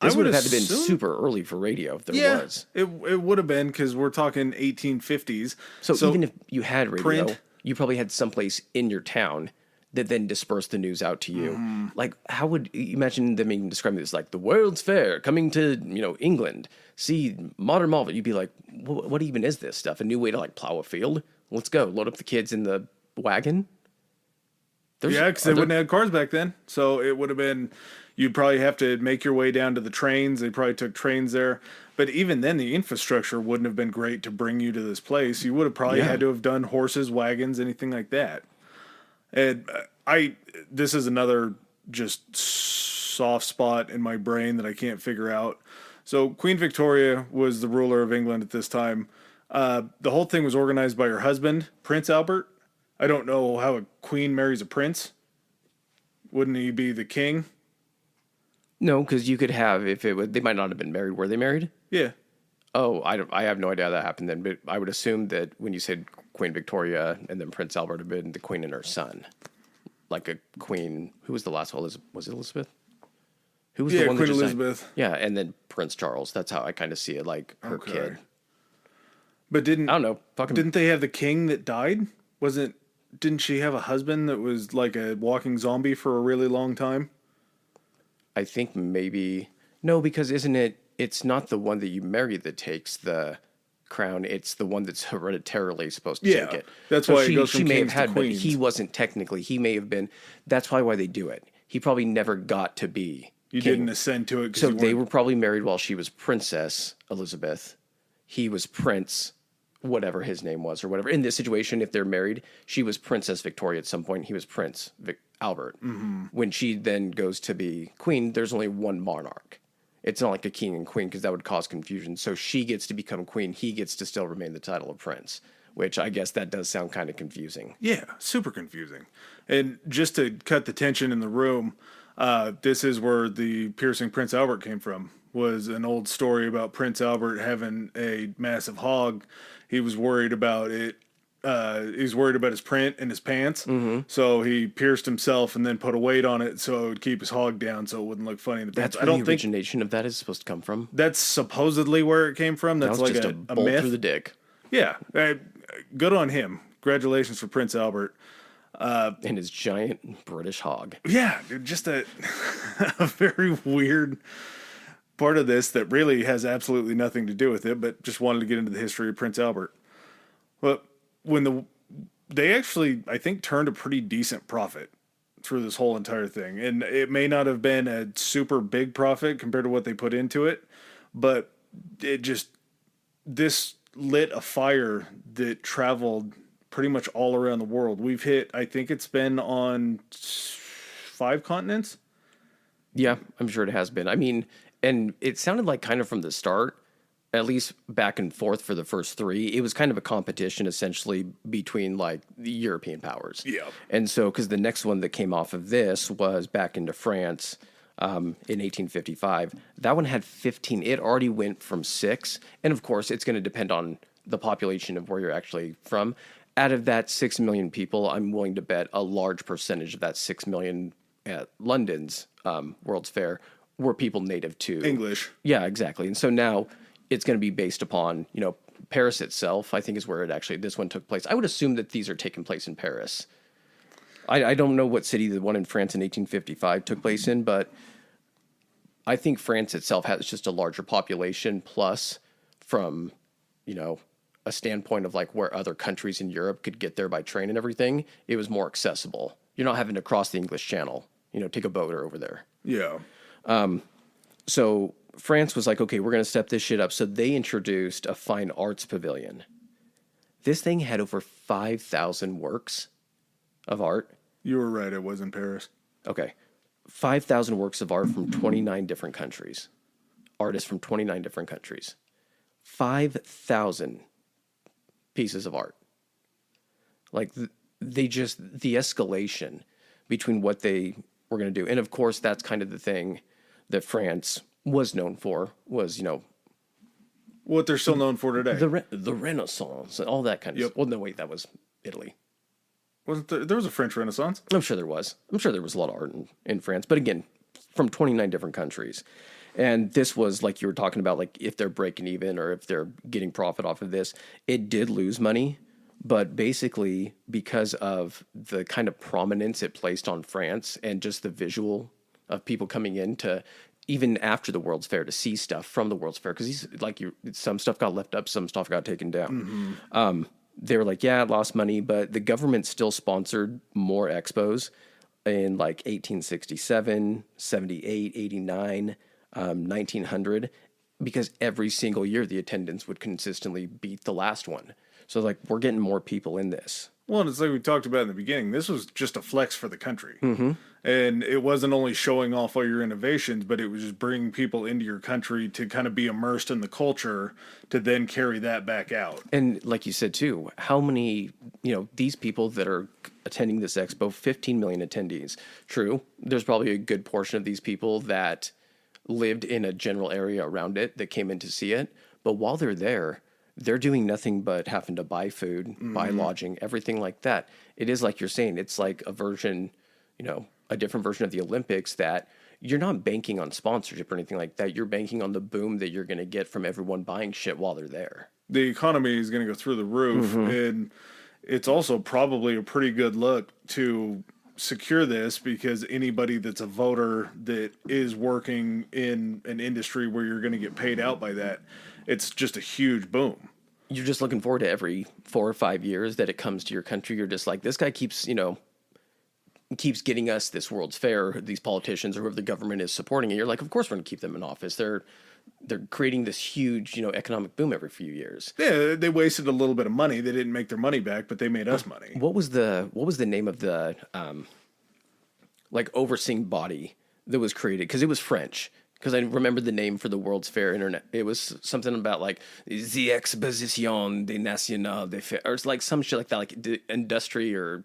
This would have had to been super early for radio if there was. It would have been, because we're talking 1850s. So even if you had radio, print, you probably had someplace in your town that then dispersed the news out to you. Like, how would you imagine them even describing this? Like, the World's Fair coming to, England. See modern Marvel. You'd be like, what even is this stuff? A new way to like plow a field? Let's go. Load up the kids in the wagon. Because they wouldn't have cars back then. So it would have been, you'd probably have to make your way down to the trains. They probably took trains there. But even then, the infrastructure wouldn't have been great to bring you to this place. You would have probably had to have done horses, wagons, anything like that. And this is another just soft spot in my brain that I can't figure out. So Queen Victoria was the ruler of England at this time. The whole thing was organized by her husband, Prince Albert. I don't know how a queen marries a prince. Wouldn't he be the king? No, because you could have, they might not have been married. Were they married? Yeah. Oh, I have no idea how that happened then, but I would assume that when you said Queen Victoria and then Prince Albert had been the queen and her son. Like a queen, who was the last one? Was it Elizabeth? Who was the one Queen that Elizabeth. Yeah, and then Prince Charles. That's how I kind of see it, like her kid. But I don't know. Didn't they have the king that died? Didn't she have a husband that was like a walking zombie for a really long time? I think maybe. No, because it's not the one that you marry that takes the crown. It's the one that's hereditarily supposed to take it. That's why it goes from kings to queens. But he wasn't technically. He may have been. That's probably why they do it. He probably never got to be You king. didn't ascend to it. So they were probably married while she was Princess Elizabeth. He was Prince, whatever his name was or whatever. In this situation, if they're married, she was Princess Victoria at some point. He was Prince Albert. Mm-hmm. When she then goes to be queen, there's only one monarch. It's not like a king and queen, because that would cause confusion. So she gets to become queen. He gets to still remain the title of prince, which I guess that does sound kind of confusing. Yeah, super confusing. And just to cut the tension in the room, this is where the piercing Prince Albert came from. Was an old story about Prince Albert having a massive hog. He was worried about it. He's worried about his print in his pants. Mm-hmm. So he pierced himself and then put a weight on it so it would keep his hog down so it wouldn't look funny in the pants. That's where the origination of that is supposed to come from. That's supposely where it came from. That's like just a bolt myth. through the dick. Yeah. Good on him. Congratulations for Prince Albert. And his giant British hog. Yeah, just a very weird part of this that really has absolutely nothing to do with it, but just wanted to get into the history of Prince Albert. But when they actually, I think, turned a pretty decent profit through this whole entire thing. And it may not have been a super big profit compared to what they put into it, but it just, this lit a fire that traveled pretty much all around the world. We've hit, I think it's been on 5 continents. Yeah, I'm sure it has been. I mean, and it sounded like kind of from the start, at least back and forth for the first three, it was kind of a competition essentially between like the European powers. Yeah. And so, because the next one that came off of this was back into France in 1855, that one had 15. It already went from 6. And of course, it's going to depend on the population of where you're actually from. Out of that 6 million people, I'm willing to bet a large percentage of that 6 million at London's World's Fair were people native to English. Yeah, exactly. And so now it's going to be based upon, Paris itself, I think is where this one took place. I would assume that these are taking place in Paris. I don't know what city the one in France in 1855 took place in, but I think France itself has just a larger population. Plus, from, a standpoint of like where other countries in Europe could get there by train and everything, it was more accessible. You're not having to cross the English Channel, take a boat or over there. Yeah. So France was like, okay, we're going to step this shit up. So they introduced a fine arts pavilion. This thing had over 5,000 works of art. You were right. It was in Paris. Okay. 5,000 works of art from 29 different countries. Artists from 29 different countries. 5,000 pieces of art. Like, the escalation between what they were going to do. And of course, that's kind of the thing that France was known for, was, what they're still known for today. The Renaissance, all that kind of stuff. Well, no, wait, that was Italy. Wasn't there was a French Renaissance? I'm sure there was. I'm sure there was a lot of art in France. But again, from 29 different countries. And this was, like you were talking about, like if they're breaking even or if they're getting profit off of this, it did lose money. But basically, because of the kind of prominence it placed on France and just the visual of people coming in to, even after the World's Fair, to see stuff from the World's Fair, because some stuff got left up, some stuff got taken down. Mm-hmm. They were like, yeah, it lost money, but the government still sponsored more expos in like 1867, 78, 89, 1900, because every single year the attendance would consistently beat the last one. So like, we're getting more people in this. Well, and it's like we talked about in the beginning. This was just a flex for the country. Mm-hmm. And it wasn't only showing off all your innovations, but it was just bringing people into your country to kind of be immersed in the culture to then carry that back out. And like you said, too, how many, these people that are attending this expo, 15 million attendees. True, there's probably a good portion of these people that lived in a general area around it that came in to see it. But while they're there, they're doing nothing but having to buy food, buy lodging, everything like that. It is like you're saying, it's like a version, a different version of the Olympics that you're not banking on sponsorship or anything like that. You're banking on the boom that you're going to get from everyone buying shit while they're there. The economy is going to go through the roof. Mm-hmm. And it's also probably a pretty good look to secure this, because anybody that's a voter that is working in an industry where you're going to get paid out by that, it's just a huge boom. You're just looking forward to every 4 or 5 years that it comes to your country. You're just like, this guy keeps getting us this World's Fair, these politicians or whoever the government is supporting it. You're like, of course we're going to keep them in office. They're creating this huge, economic boom every few years. Yeah, they wasted a little bit of money. They didn't make their money back, but they made us money. What was the name of the overseeing body that was created? Because it was French. Because I remember the name for the World's Fair internet. It was something about like the Exposition des Nationales des Faits, or it's like some shit like that, like the industry or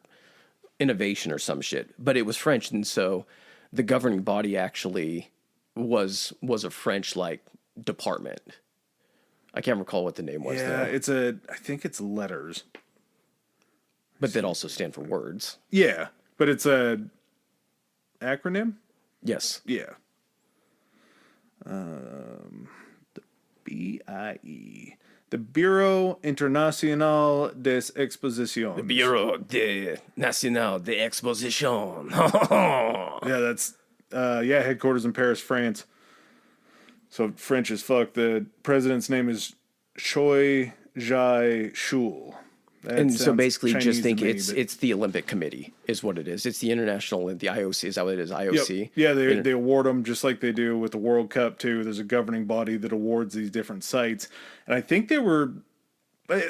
innovation or some shit. But it was French, and so the governing body actually was a French like department. I can't recall what the name was. Yeah, I think it's letters, but that also stand for words. Yeah, but it's a acronym. Yes. Yeah. The BIE, the Bureau International des Expositions. The Bureau National des Expositions. Yeah, that's headquarters in Paris, France. So French as fuck. The president's name is Choi Jae-chul. That And so sounds basically, Chinese just to think me, it's but- it's the Olympic Committee is what it is. It's the international, the IOC. Is that what it is? Yep. IOC. Yeah, they award them just like they do with the World Cup too. There's a governing body that awards these different sites, and I think they were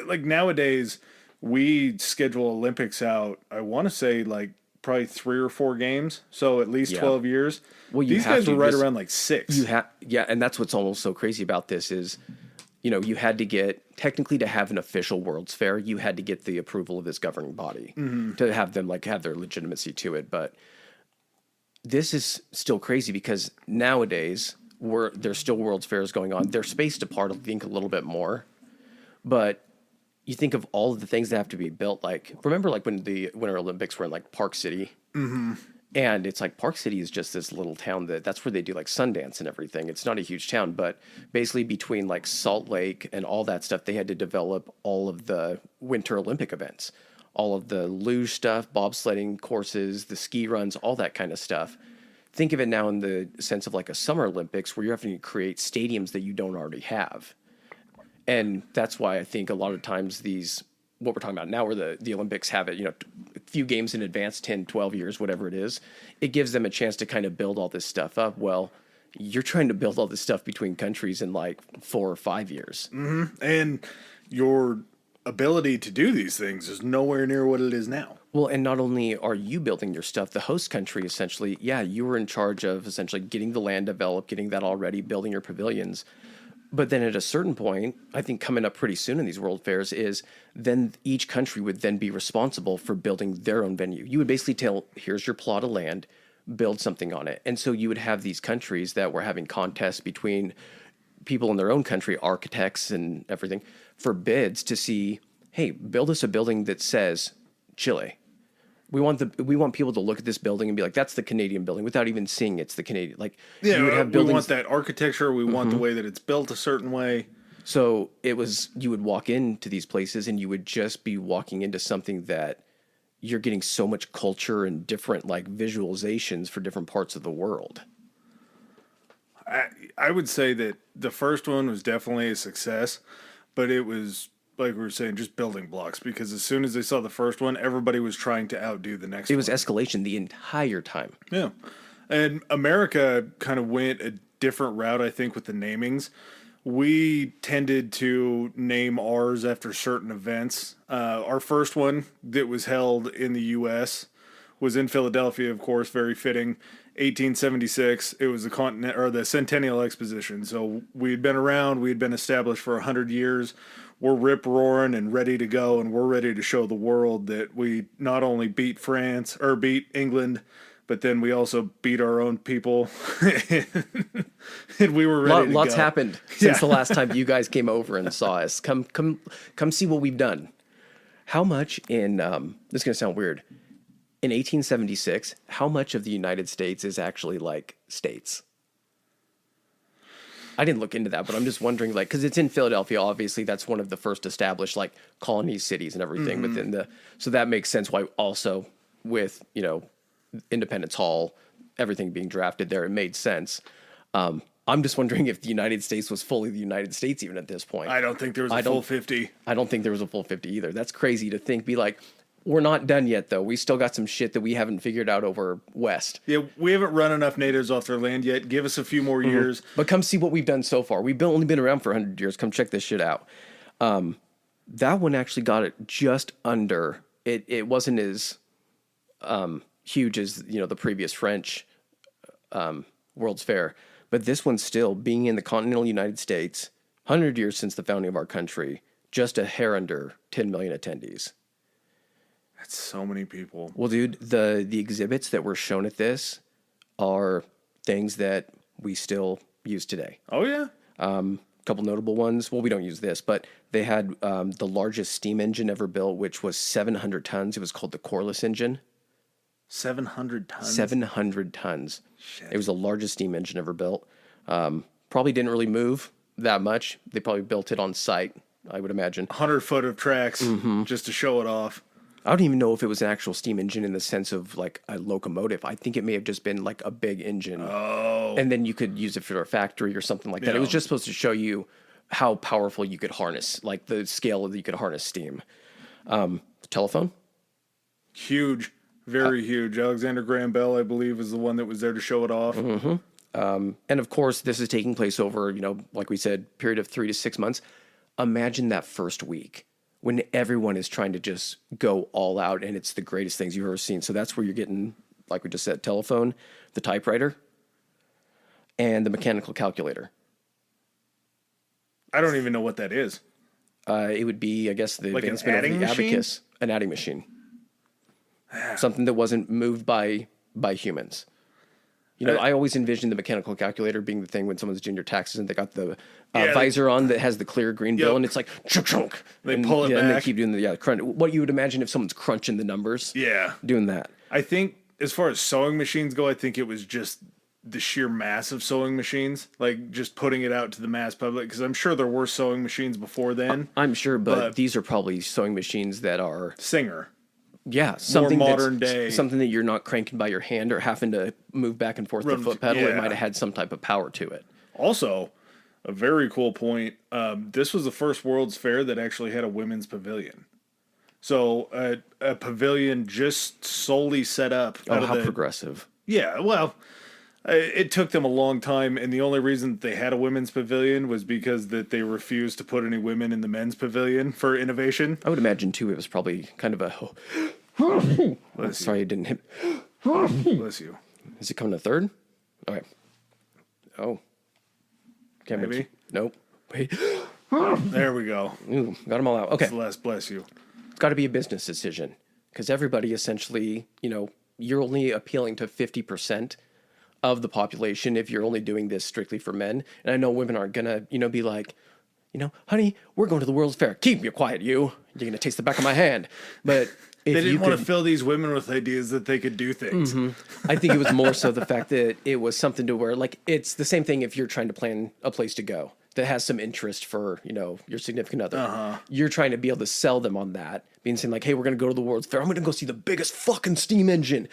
like nowadays we schedule Olympics out. I want to say like probably 3 or 4 games, so at least Yeah. 12 years. Well, you these have guys to were right just- around like 6. Yeah, and that's what's almost so crazy about this is, you had to get technically to have an official World's Fair, you had to get the approval of this governing body to have them have their legitimacy to it. But this is still crazy because nowadays there's still World's Fairs going on. They're spaced apart, I think, a little bit more, but you think of all of the things that have to be built. Like, remember, like when the Winter Olympics were in like Park City. And it's like Park City is just this little town that's where they do like Sundance and everything. It's not a huge town, but basically between like Salt Lake and all that stuff, they had to develop all of the Winter Olympic events, all of the luge stuff, bobsledding courses, the ski runs, all that kind of stuff. Think of it now in the sense of like a Summer Olympics where you're having to create stadiums that you don't already have. And that's why I think a lot of times what we're talking about now, where the Olympics have it, a few games in advance, 10, 12 years, whatever it is, it gives them a chance to kind of build all this stuff up. Well, you're trying to build all this stuff between countries in like 4 or 5 years. And your ability to do these things is nowhere near what it is now. Well, and not only are you building your stuff, the host country essentially, you were in charge of essentially getting the land developed, getting that all ready, building your pavilions. But then at a certain point, I think coming up pretty soon in these world fairs is then each country would then be responsible for building their own venue. You would basically tell, here's your plot of land, build something on it. And so you would have these countries that were having contests between people in their own country, architects and everything, for bids to see, hey, build us a building that says Chile. We want people to look at this building and be like, that's the Canadian building, without even seeing it's the Canadian. Like, you would have we buildings. want that architecture. We want the way that it's built a certain way. So you would walk into these places and you would just be walking into something that you're getting so much culture and different like visualizations for different parts of the world. I would say that the first one was definitely a success, but it was, like we were saying, just building blocks, because as soon as they saw the first one, everybody was trying to outdo the next one. It was escalation the entire time. Yeah. And America kind of went a different route, I think, with the namings. We tended to name ours after certain events. Our first one that was held in the U.S. was in Philadelphia, of course, very fitting. 1876. It was the Centennial Exposition. So we had been around. We had been established for 100 years. We're rip roaring and ready to go, and we're ready to show the world that we not only beat England, but then we also beat our own people, and we were ready to go. Lots happened since the last time you guys came over and saw us. Come see what we've done. How much in this is going to sound weird. In 1876, how much of the United States is actually like states? I didn't look into that, but I'm just wondering, like, because it's in Philadelphia, obviously that's one of the first established like colony cities and everything within so that makes sense why also with, Independence Hall, everything being drafted there, it made sense. I'm just wondering if the United States was fully the United States even at this point. I don't think there was a full 50. I don't think there was a full 50 either. That's crazy to think, be like, we're not done yet, though. We still got some shit that we haven't figured out over west. Yeah, we haven't run enough natives off their land yet. Give us a few more years. But come see what we've done so far. We've only been around for 100 years. Come check this shit out. That one actually got it just under. It wasn't as huge as the previous French World's Fair, but this one's still, being in the continental United States, 100 years since the founding of our country, just a hair under 10 million attendees. That's so many people. Well, dude, the exhibits that were shown at this are things that we still use today. Oh, yeah? A couple notable ones. Well, we don't use this, but they had the largest steam engine ever built, which was 700 tons. It was called the Corliss engine. 700 tons? 700 tons. Shit. It was the largest steam engine ever built. Probably didn't really move that much. They probably built it on site, I would imagine. 100 foot of tracks just to show it off. I don't even know if it was an actual steam engine in the sense of like a locomotive. I think it may have just been like a big engine. Oh. And then you could use it for a factory or something like that. It was just supposed to show you how powerful you could harness, like the scale that you could harness steam. Telephone. Huge, very huge. Alexander Graham Bell, I believe, is the one that was there to show it off. And of course, this is taking place over, like we said, period of 3 to 6 months. Imagine that first week when everyone is trying to just go all out and it's the greatest things you've ever seen. So that's where you're getting, like we just said, telephone, the typewriter, and the mechanical calculator. I don't even know what that is. It would be, I guess, the Like an advancement of adding the machine? abacus, an adding machine. Something that wasn't moved by humans. I always envisioned the mechanical calculator being the thing when someone's doing your taxes and they got the visor on that has the clear green bill, and it's like chunk chunk. They pull it and they back. keep doing the crunch. What you would imagine if someone's crunching the numbers. Yeah. Doing that. I think as far as sewing machines go, I think it was just the sheer mass of sewing machines, like just putting it out to the mass public. Because I'm sure there were sewing machines before then. I'm sure, but these are probably sewing machines that are Singer. something more modern day. something that you're not cranking by your hand or having to move back and forth the foot pedal. It yeah. might have had some type of power to it. Also, a very cool point. This was the first World's Fair that actually had a women's pavilion. So a pavilion just solely set up. Oh, how progressive! Yeah, well, it took them a long time, and the only reason that they had a women's pavilion was because that they refused to put any women in the men's pavilion for innovation. I would imagine too. It was probably kind of a. Sorry, it didn't hit. Bless you. Is it coming to third? Okay. Oh. Can't Maybe. Nope. Wait. There we go. Ooh, got them all out. Okay. Celeste, bless you. It's got to be a business decision because everybody essentially, you're only appealing to 50% of the population if you're only doing this strictly for men. And I know women aren't going to, be like, honey, we're going to the World's Fair. Keep you quiet, you. You're going to taste the back of my hand. But if They didn't want to fill these women with ideas that they could do things. I think it was more so the fact that it was something to where, like, it's the same thing if you're trying to plan a place to go that has some interest for, your significant other. You're trying to be able to sell them on that, being saying like, hey, we're going to go to the World's Fair. I'm going to go see the biggest fucking steam engine.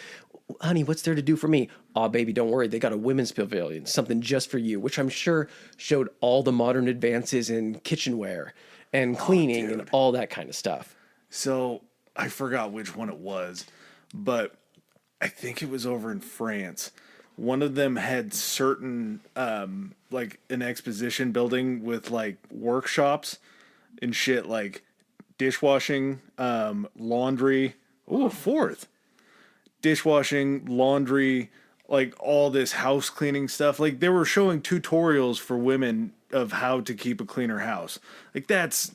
Honey, what's there to do for me? Aw, baby, don't worry. They got a women's pavilion, something just for you, which I'm sure showed all the modern advances in kitchenware and cleaning and all that kind of stuff. So I forgot which one it was, but I think it was over in France. One of them had certain, like an exposition building with like workshops and shit, like dishwashing, laundry. Ooh, a fourth. Dishwashing, laundry, like all this house cleaning stuff. Like they were showing tutorials for women of how to keep a cleaner house. Like that's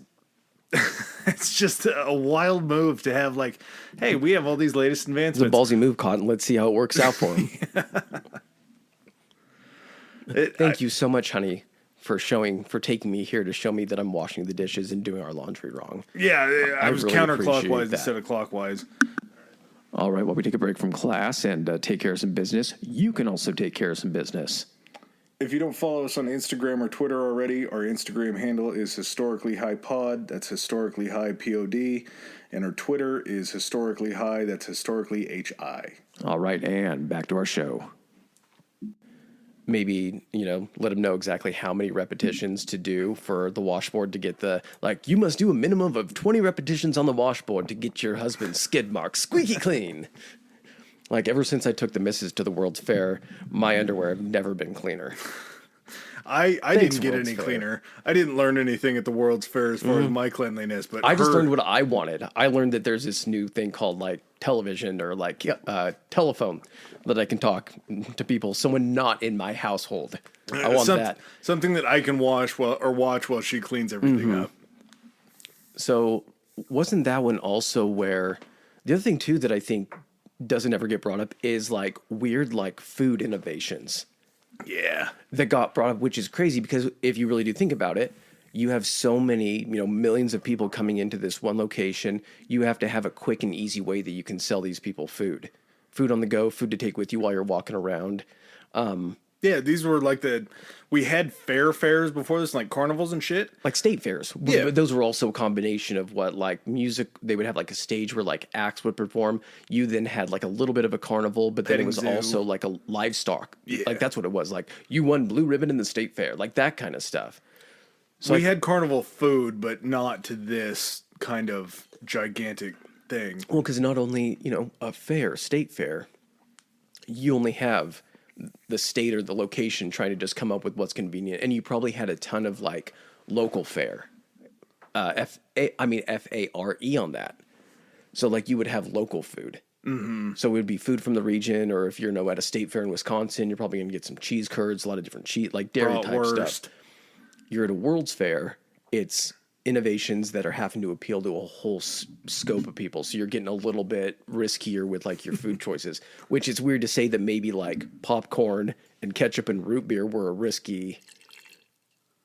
it's just a wild move to have like, hey, we have all these latest It's a advancements. ballsy move, Cotton. Let's see how it works out for him. Thank you so much, honey, for taking me here to show me that I'm washing the dishes and doing our laundry wrong. Yeah, I was really appreciate counterclockwise that. instead of clockwise. All right, while we take a break from class and take care of some business, you can also take care of some business. If you don't follow us on Instagram or Twitter already, our Instagram handle is Historically High Pod. That's Historically High POD. And our Twitter is Historically High. That's Historically HI. All right, and back to our show. Maybe, let them know exactly how many repetitions to do for the washboard to get you must do a minimum of 20 repetitions on the washboard to get your husband's skid mark squeaky clean. Like, ever since I took the missus to the World's Fair, my underwear have never been cleaner. I Thanks, didn't get World's any Fair. cleaner. I didn't learn anything at the World's Fair as far as my cleanliness, but I just learned what I wanted. I learned that there's this new thing called television or telephone that I can talk to people, someone not in my household. I want that. Something that I can watch while she cleans everything up. So wasn't that one also where the other thing too that I think doesn't ever get brought up is weird food innovations. Yeah. That got brought up, which is crazy because if you really do think about it, you have so many, millions of people coming into this one location. You have to have a quick and easy way that you can sell these people food on the go, food to take with you while you're walking around. Yeah, these were we had fairs before this, like carnivals and shit. Like state fairs. Yeah. Those were also a combination of music. They would have a stage where acts would perform. You then had a little bit of a carnival, but then it was Petting zoo. also a livestock. Yeah. That's what it was. You won blue ribbon in the state fair, that kind of stuff. So we had carnival food, but not to this kind of gigantic thing. Well, because not only, a fair, state fair, you only have the state or the location trying to just come up with what's convenient. And you probably had a ton of like local fare, FARE on that. So like you would have local food. Mm-hmm. So it would be food from the region, or if you're at a state fair in Wisconsin, you're probably going to get some cheese curds, a lot of different like dairy type stuff. You're at a World's Fair, it's innovations that are having to appeal to a whole scope of people. So you're getting a little bit riskier with like your food choices, which is weird to say that maybe like popcorn and ketchup and root beer were risky,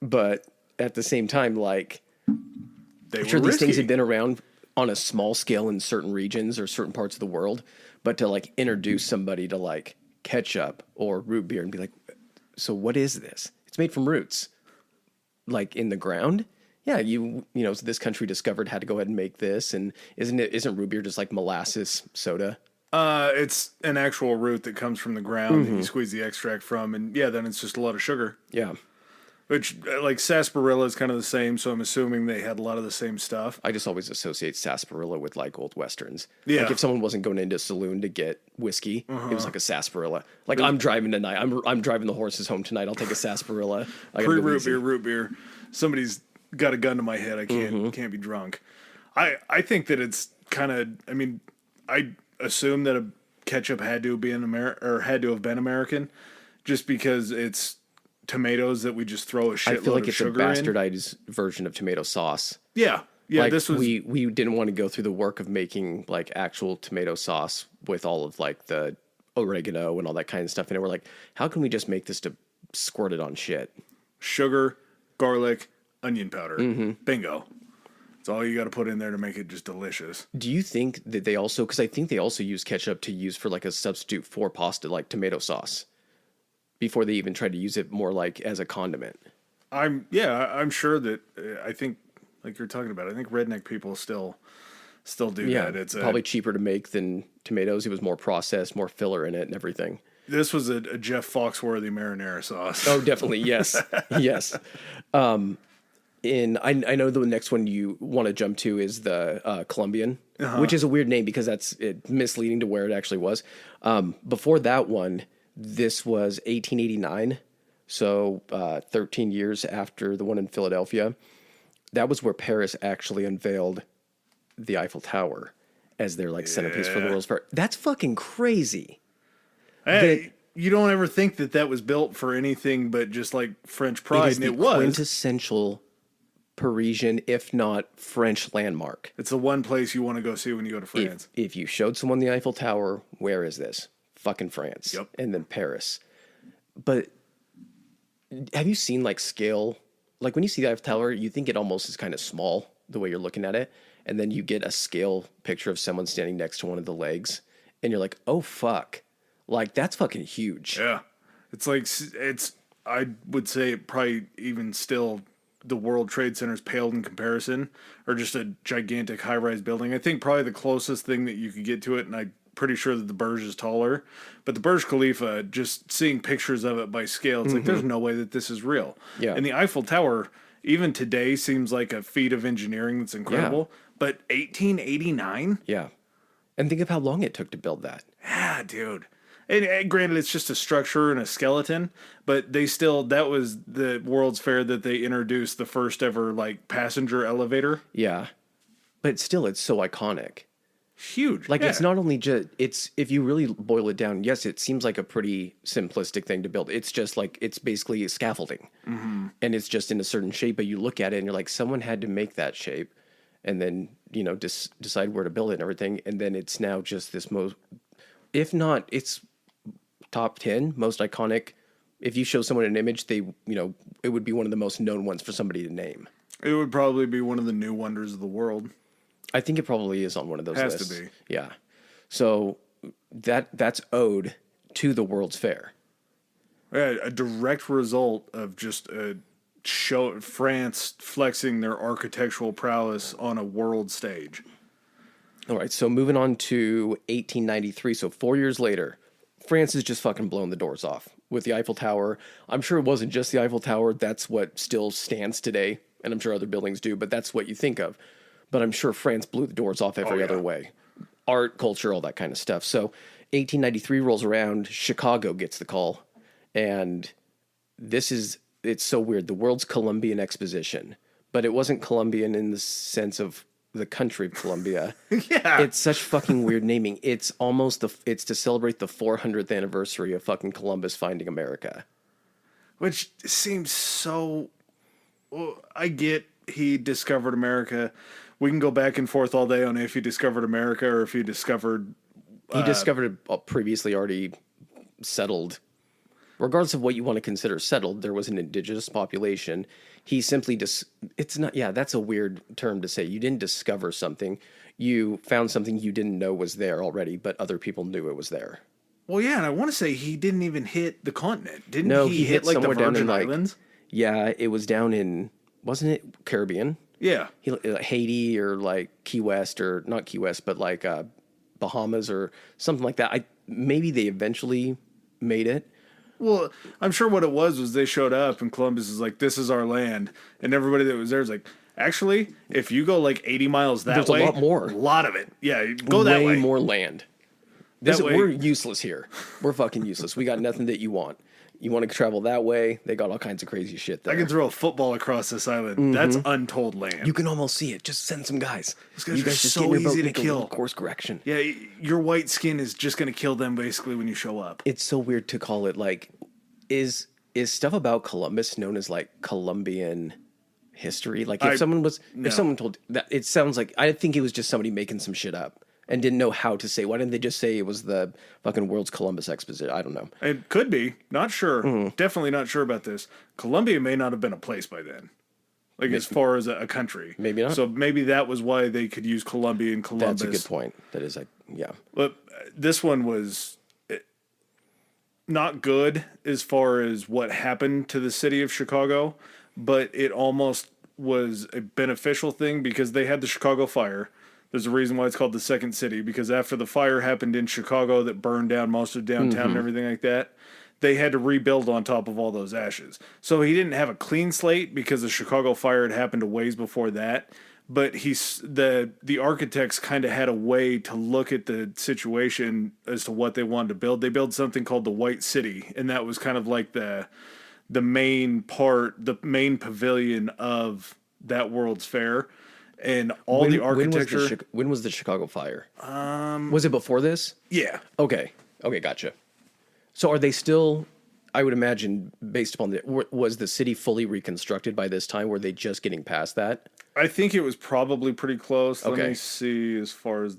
but at the same time, like I'm sure these things have been around on a small scale in certain regions or certain parts of the world, but to like introduce somebody to like ketchup or root beer and be like, so what is this? It's made from roots, like in the ground. Yeah, so this country discovered how to go ahead and make this, and isn't root beer just like molasses soda? It's an actual root that comes from the ground that you squeeze the extract from, and then it's just a lot of sugar. Yeah. Which, like, sarsaparilla is kind of the same, so I'm assuming they had a lot of the same stuff. I just always associate sarsaparilla with, like, old Westerns. Yeah. Like, if someone wasn't going into a saloon to get whiskey, it was like a sarsaparilla. Like, I'm driving tonight. I'm driving the horses home tonight. I'll take a sarsaparilla. Root beer. Somebody's got a gun to my head. I can't be drunk. I think that it's kind of, I assume that a ketchup had to have been American, just because it's tomatoes that we just throw a shitload of sugar in. I feel like it's a bastardized version of tomato sauce. Yeah. Like, this was we didn't want to go through the work of making like actual tomato sauce with all of like the oregano and all that kind of stuff. And we're like, how can we just make this to squirt it on shit? Sugar, garlic, onion powder. Bingo. That's all you got to put in there to make it just delicious. Do you think that they also, because I think they also use ketchup to use for like a substitute for pasta, like tomato sauce, before they even tried to use it more like as a condiment? I'm sure that I think, like you're talking about, I think redneck people still do that. It's probably cheaper to make than tomatoes. It was more processed, more filler in it and everything. This was a Jeff Foxworthy marinara sauce. Oh, definitely. Yes. Yes. I know the next one you want to jump to is the Colombian, which is a weird name because that's misleading to where it actually was. Before that one, this was 1889, so 13 years after the one in Philadelphia. That was where Paris actually unveiled the Eiffel Tower as their like centerpiece for the World's Fair. That's fucking crazy. Hey, you don't ever think that was built for anything but just like French pride, and it was quintessential Parisian, if not French landmark. It's the one place you want to go see when you go to France. If you showed someone the Eiffel Tower, where is this? Fucking France. Yep. And then Paris. But have you seen like scale? Like when you see the Eiffel Tower, you think it almost is kind of small the way you're looking at it. And then you get a scale picture of someone standing next to one of the legs. And you're like, oh, fuck. Like, that's fucking huge. Yeah. I would say probably even still the World Trade Center's paled in comparison, or just a gigantic high-rise building. I think probably the closest thing that you could get to it, and I'm pretty sure that the Burj is taller, but the Burj Khalifa, just seeing pictures of it by scale, it's like, there's no way that this is real. Yeah. And the Eiffel Tower, even today, seems like a feat of engineering that's incredible, but 1889? Yeah. And think of how long it took to build that. Yeah, dude. And granted, it's just a structure and a skeleton, but that was the World's Fair that they introduced the first ever, like, passenger elevator. Yeah. But still, it's so iconic. Huge. Like, it's not only just, if you really boil it down, yes, it seems like a pretty simplistic thing to build. It's just like, it's basically scaffolding. And it's just in a certain shape, but you look at it and you're like, someone had to make that shape and then, decide where to build it and everything. And then it's now just this if not, it's top 10 most iconic. If you show someone an image, it would be one of the most known ones for somebody to name. It would probably be one of the new wonders of the world. I think it probably is on one of those lists. Has to be. Yeah. So that's owed to the World's Fair. Yeah, a direct result of just France flexing their architectural prowess on a world stage. All right, so moving on to 1893. So 4 years later, France has just fucking blown the doors off with the Eiffel Tower. I'm sure it wasn't just the Eiffel Tower. That's what still stands today, and I'm sure other buildings do, but that's what you think of. but I'm sure France blew the doors off every other way. Art, culture, all that kind of stuff. So 1893 rolls around, Chicago gets the call, and it's so weird. The World's Columbian Exposition, but it wasn't Columbian in the sense of the country of Colombia. Yeah. It's such fucking weird naming. It's it's to celebrate the 400th anniversary of fucking Columbus finding America. Which seems so... Well, I get he discovered America. We can go back and forth all day on if he discovered America or if he discovered... He discovered a previously already settled. Regardless of what you want to consider settled, there was an indigenous population. He simply it's not, yeah, that's a weird term to say. You didn't discover something. You found something you didn't know was there already, but other people knew it was there. Well, yeah, and I want to say he didn't even hit the continent. Didn't No, he hit like the somewhere down in Virgin Islands? Yeah, it was down in, wasn't it Caribbean? Yeah. Haiti or like Key West, or not Key West, but like Bahamas or something like that. Maybe they eventually made it. Well, I'm sure what it was they showed up and Columbus is like, this is our land. And everybody that was there is like, actually, if you go like 80 miles that way. There's a lot more. A lot of it. Yeah, go that way. Way more land. We're useless here. We're fucking useless. We got nothing that you want. You want to travel that way? They got all kinds of crazy shit there. I can throw a football across this island. Mm-hmm. That's untold land. You can almost see it. Just send some guys. You guys just so easy to kill. Course correction. Yeah, your white skin is just going to kill them basically when you show up. It's so weird to call it like, is stuff about Columbus known as like Columbian history? Like if someone told that, it sounds like, I think it was just somebody making some shit up and didn't know how to say. Why didn't they just say it was the fucking World's Columbus Exposition? I don't know. It could be. Not sure. Definitely not sure about this. Columbia may not have been a place by then. Like as far as a country. Maybe not. So maybe that was why they could use Columbia and Columbus. That's a good point. That is like, yeah. But this one was not good as far as what happened to the city of Chicago, but it almost was a beneficial thing because they had the Chicago fire. There's a reason why it's called the Second City, because after the fire happened in Chicago that burned down most of downtown and everything like that, they had to rebuild on top of all those ashes. So he didn't have a clean slate because the Chicago fire had happened a ways before that. But the architects kind of had a way to look at the situation as to what they wanted to build. They built something called the White City, and that was kind of like the main pavilion of that World's Fair. And the architecture. When was the Chicago fire? Was it before this? Yeah. Okay, gotcha. So are they still? I would imagine, based upon was the city fully reconstructed by this time? Were they just getting past that? I think it was probably pretty close. Okay. Let me see as far as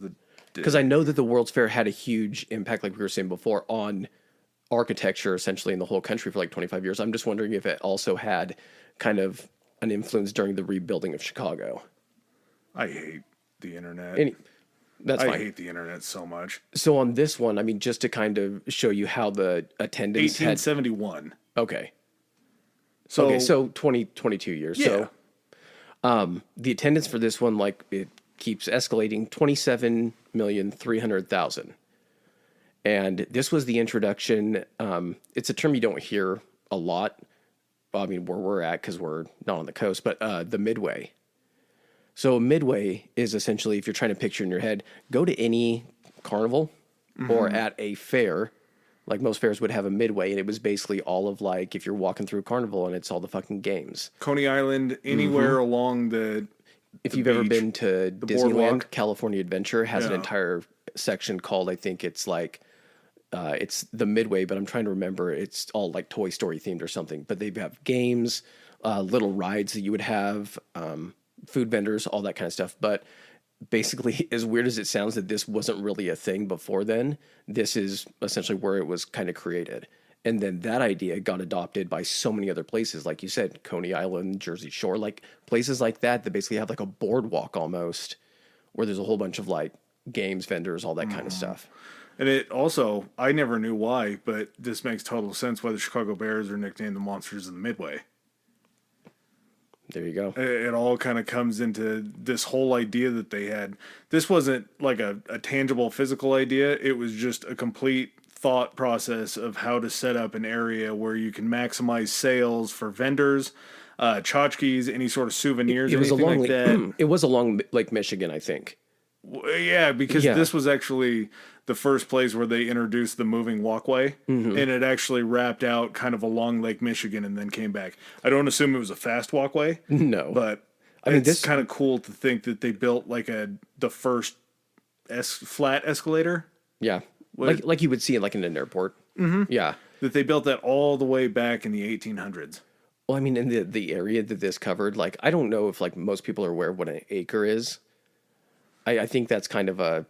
because I know that the World's Fair had a huge impact, like we were saying before, on architecture essentially in the whole country for like 25 years. I'm just wondering if it also had kind of an influence during the rebuilding of Chicago. I hate the internet. That's fine. I hate the internet so much. So on this one, I mean, just to kind of show you how the attendance 1871. Okay. So 22 years. Yeah. So the attendance for this one, like, it keeps escalating, 27,300,000. And this was the introduction. It's a term you don't hear a lot. I mean, where we're at, because we're not on the coast, but the Midway. So Midway is essentially, if you're trying to picture in your head, go to any carnival or at a fair, like most fairs would have a Midway, and it was basically all of like, if you're walking through a carnival and it's all the fucking games. Coney Island, anywhere along if you've ever been to Disneyland, boardwalk. California Adventure has an entire section called, I think it's like, it's the Midway, but I'm trying to remember. It's all like Toy Story themed or something, but they have games, little rides that you would have, food vendors, all that kind of stuff. But basically, as weird as it sounds that this wasn't really a thing before then, this is essentially where it was kind of created. And then that idea got adopted by so many other places, like you said, Coney Island, Jersey Shore, like places like that basically have like a boardwalk almost, where there's a whole bunch of like games vendors, all that kind of stuff. And it also, I never knew why, but this makes total sense why the Chicago Bears are nicknamed the Monsters of the Midway. There you go. It all kind of comes into this whole idea that they had. This wasn't like a tangible physical idea. It was just a complete thought process of how to set up an area where you can maximize sales for vendors, tchotchkes, any sort of souvenirs, It was anything along like that. it was along Lake Michigan, I think. Yeah, because Yeah. this was actually the first place where they introduced the moving walkway, and it actually wrapped out kind of along Lake Michigan and then came back. I don't assume it was a fast walkway, No. but I mean, it's this kind of cool to think that they built like the first flat escalator, yeah. Like you would see it like in an airport. Yeah. that they built that all the way back in the 1800s. Well, I mean, in the area that this covered, like, I don't know if like most people are aware of what an acre is. I think that's kind of a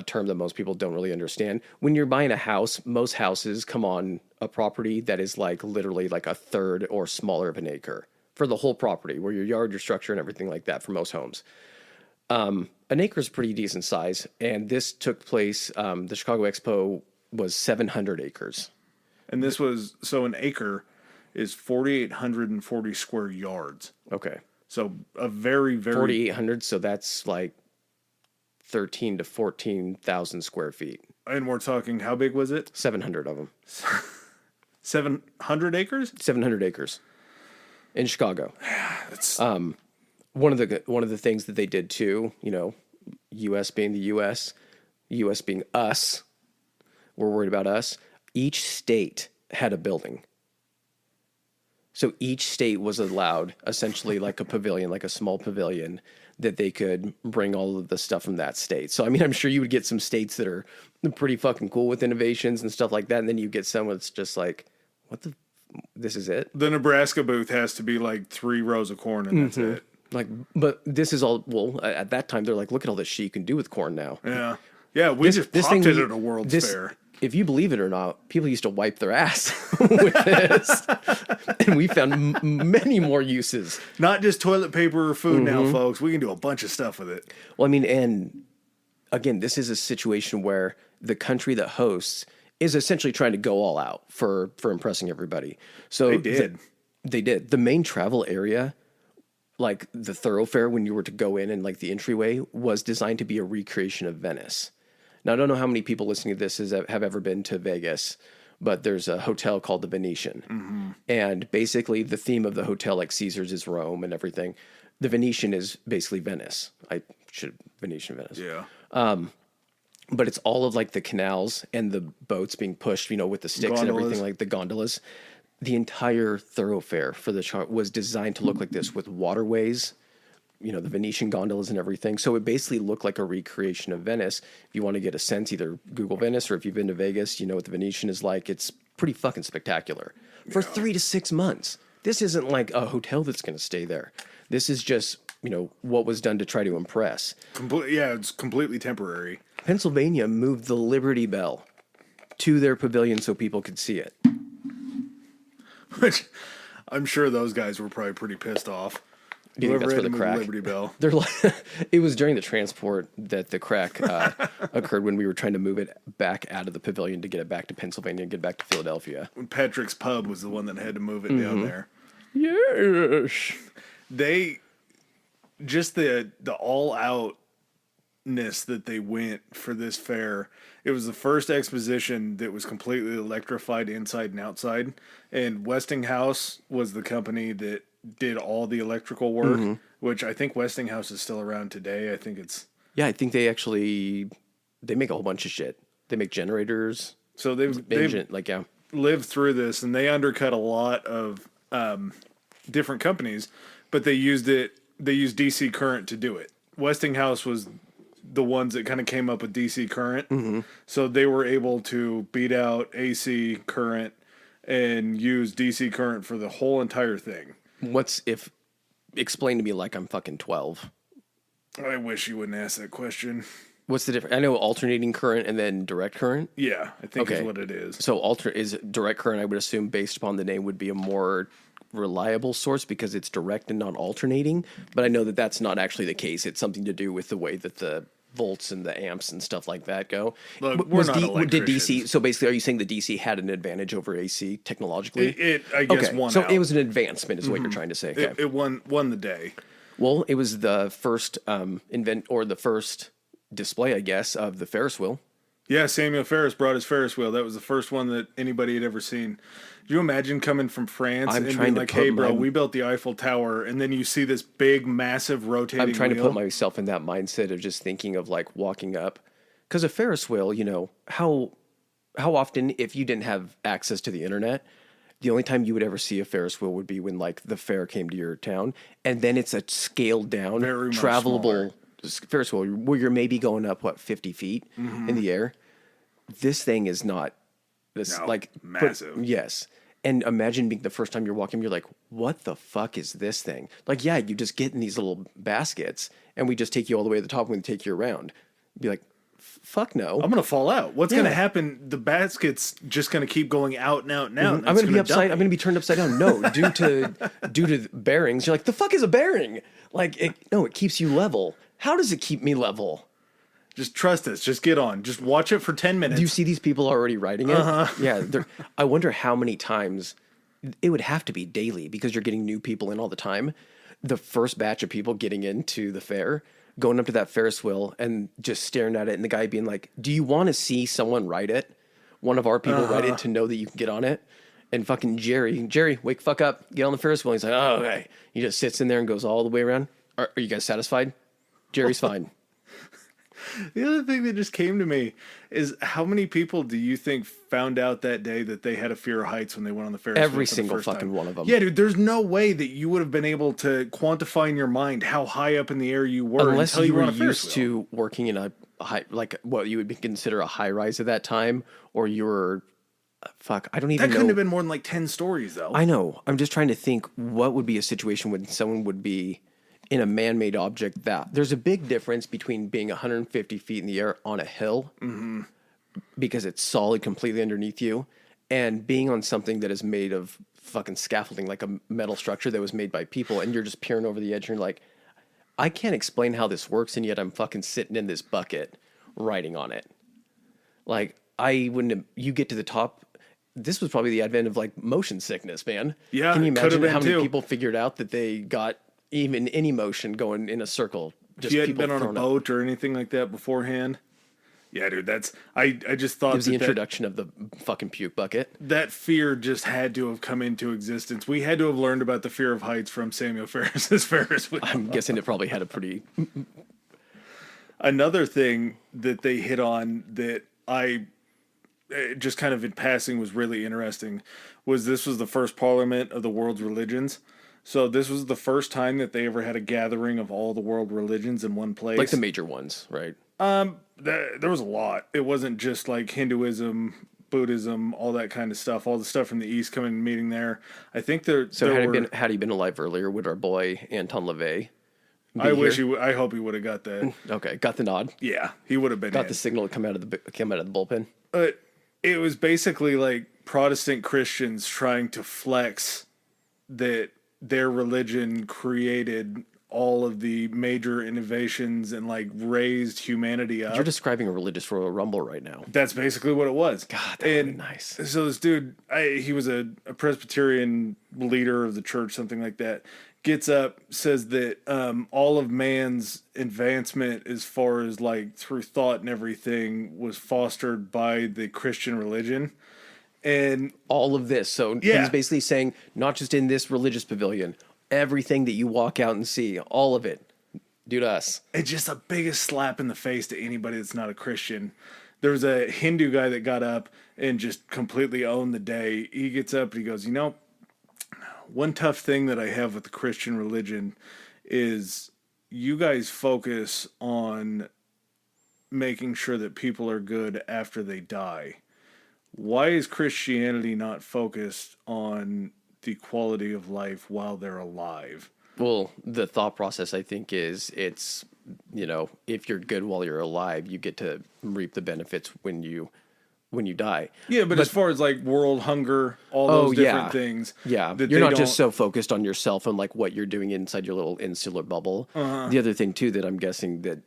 term that most people don't really understand. When you're buying a house, most houses come on a property that is like literally like a third or smaller of an acre for the whole property, where your yard, your structure, and everything like that for most homes. An acre is pretty decent size, and this took place. The Chicago Expo was 700 acres. And this was so an acre is 4,840 square yards. Okay, So a very 4,800. So that's like 13 to 14,000 square feet. and we're talking how big was it? 700 of them. 700 acres? 700 acres in Chicago. That's One of the things that they did too, you know, U.S. being the U.S., U.S. being us, we're worried about us. Each state had a building. So each state was allowed essentially like a pavilion, like a small pavilion that they could bring all of the stuff from that state. So, I mean, I'm sure you would get some states that are pretty fucking cool with innovations and stuff like that. And then you get some that's just like, this is it? the Nebraska booth has to be like 3 rows of corn and that's it. Like, but this is all, well, at that time, they're like, look at all this shit you can do with corn now. Yeah. Yeah, we just popped it at a World's Fair. If you believe it or not, people used to wipe their ass with this. And we found many more uses. Not just toilet paper or food now, folks. We can do a bunch of stuff with it. Well, I mean, and again, this is a situation where the country that hosts is essentially trying to go all out for impressing everybody. So They did. They did. The main travel area, like the thoroughfare when you were to go in and like the entryway, was designed to be a recreation of Venice. Now, I don't know how many people listening to this have ever been to Vegas, but there's a hotel called the Venetian. And basically the theme of the hotel, like Caesar's is Rome and everything. The Venetian is basically Venice. Venetian Venice. Yeah. But it's all of like the canals and the boats being pushed, you know, with the sticks and Gondolas. everything, like the gondolas. The entire thoroughfare for the chart was designed to look like this with waterways, you know, the Venetian gondolas and everything. So it basically looked like a recreation of Venice. If you want to get a sense, either Google Venice or if you've been to Vegas, you know what the Venetian is like. It's pretty fucking spectacular. For 3 to 6 months. This isn't like a hotel that's going to stay there. This is just, you know, what was done to try to impress. Yeah, it's completely temporary. Pennsylvania moved the Liberty Bell to their pavilion so people could see it. Which I'm sure those guys were probably pretty pissed off. Do you think that's Whoever for had the to move crack? Liberty Bell. They're like, it was during the transport that the crack occurred when we were trying to move it back out of the pavilion to get it back to Pennsylvania and get it back to Philadelphia. When Patrick's Pub was the one that had to move it down there. Yes. They just the all outness that they went for this fair. It was the first exposition that was completely electrified inside and outside. And Westinghouse was the company that did all the electrical work, which I think Westinghouse is still around today. I think it's Yeah, I think they make a whole bunch of shit. They make generators. so they've Yeah. lived through this, and they undercut a lot of different companies, but they used DC current to do it. Westinghouse was the ones that kind of came up with DC current, so they were able to beat out AC current and use DC current for the whole entire thing. Explain to me like I'm fucking 12. I wish you wouldn't ask that question. What's the difference? I know alternating current and then direct current. Yeah, I think is Okay. what it is. So is direct current, I would assume, based upon the name, would be a more reliable source because it's direct and not alternating. But I know that that's not actually the case. It's something to do with the way that the volts and the amps and stuff like that go. Look, we're not did electricians. DC? So basically, are you saying the DC had an advantage over AC technologically? It I guess okay, won so out. it was an advancement, is what you're trying to say. Okay. It won the day. Well, it was the first the first display, I guess, of the Ferris wheel. Yeah, Samuel Ferris brought his Ferris wheel. That was the first one that anybody had ever seen. Do you imagine coming from France I'm and trying being to like, put hey, bro, my- we built the Eiffel Tower, and then you see this big, massive rotating I'm trying wheel? to put myself in that mindset of just thinking of like walking up, because a Ferris wheel, how often, if you didn't have access to the internet, the only time you would ever see a Ferris wheel would be when like the fair came to your town, and then it's a scaled down, Very much travelable Ferris wheel where you're maybe going up 50 feet in the air. This thing is not this No, like massive. yes. And imagine being the first time you're walking, you're like, what the fuck is this thing? Like, yeah, you just get in these little baskets and we just take you all the way to the top and we take you around. Be like, fuck no. I'm going to fall out. What's going to Yeah. happen? The basket's just going to keep going out and out and out. and I'm it's gonna be die. upside. I'm gonna be turned upside down. No, due to the bearings. You're like, the fuck is a bearing? Like, it keeps you level. How does it keep me level? Just trust us. Just get on. Just watch it for 10 minutes. Do you see these people already riding it? Yeah. I wonder how many times it would have to be daily because you're getting new people in all the time. The first batch of people getting into the fair, going up to that Ferris wheel and just staring at it, and the guy being like, "Do you want to see someone ride it? One of our people ride it to know that you can get on it." And fucking Jerry, wake fuck up, get on the Ferris wheel. He's like, "Oh, okay." He just sits in there and goes all the way around. Are you guys satisfied? Jerry's fine. The other thing that just came to me is how many people do you think found out that day that they had a fear of heights when they went on the Ferris wheel? Every for the single first fucking time? one of them. Yeah, dude, there's no way that you would have been able to quantify in your mind how high up in the air you were Unless until you you were were on a Ferris used wheel. to working in a high, like what you would consider a high rise at that time, or you were, fuck, I don't even That know. couldn't have been more than like 10 stories, though. I know. I'm just trying to think what would be a situation when someone would be in a man-made object that there's a big difference between being 150 feet in the air on a hill because it's solid completely underneath you and being on something that is made of fucking scaffolding, like a metal structure that was made by people, and you're just peering over the edge and you're like, I can't explain how this works, and yet I'm fucking sitting in this bucket riding on it. Like, I wouldn't have, you get to the top. This was probably the advent of like motion sickness, man. Yeah, Can you it could have imagine been, how many too. people figured out that they got even any motion going in a circle? If you hadn't people been on a thrown up. boat or anything like that beforehand. Yeah, dude, that's... I just thought It was the that introduction of the fucking puke bucket. that fear just had to have come into existence. We had to have learned about the fear of heights from Samuel Ferris's Ferris wheel. I'm guessing it probably had a pretty. Another thing that they hit on that I just kind of in passing was really interesting was this was the first parliament of the world's religions. So this was the first time that they ever had a gathering of all the world religions in one place. Like the major ones, right? There was a lot. It wasn't just like Hinduism, Buddhism, all that kind of stuff. All the stuff from the East coming and meeting there. I think So there had he been alive earlier, would our boy Anton LaVey be I wish here? I hope he would have got that. Okay, got the nod. Yeah, he would have been Got in. the signal to come out of the bullpen. But it was basically like Protestant Christians trying to flex that their religion created all of the major innovations and like raised humanity up. You're describing a religious Royal Rumble right now. That's basically what it was. God, that would be nice. So this dude, he was a Presbyterian leader of the church, something like that. Gets up, says that all of man's advancement, as far as like through thought and everything, was fostered by the Christian religion. And All of this. So Yeah. he's basically saying, not just in this religious pavilion, everything that you walk out and see, all of it, due to us. it's just the biggest slap in the face to anybody that's not a Christian. There was a Hindu guy that got up and just completely owned the day. He gets up and he goes, one tough thing that I have with the Christian religion is you guys focus on making sure that people are good after they die. Why is Christianity not focused on the quality of life while they're alive? Well, the thought process, I think, is it's, if you're good while you're alive, you get to reap the benefits when you die. Yeah, but as far as like world hunger, all those different things. Yeah, that you're they not just don't- so focused on yourself and like what you're doing inside your little insular bubble. The other thing too that I'm guessing that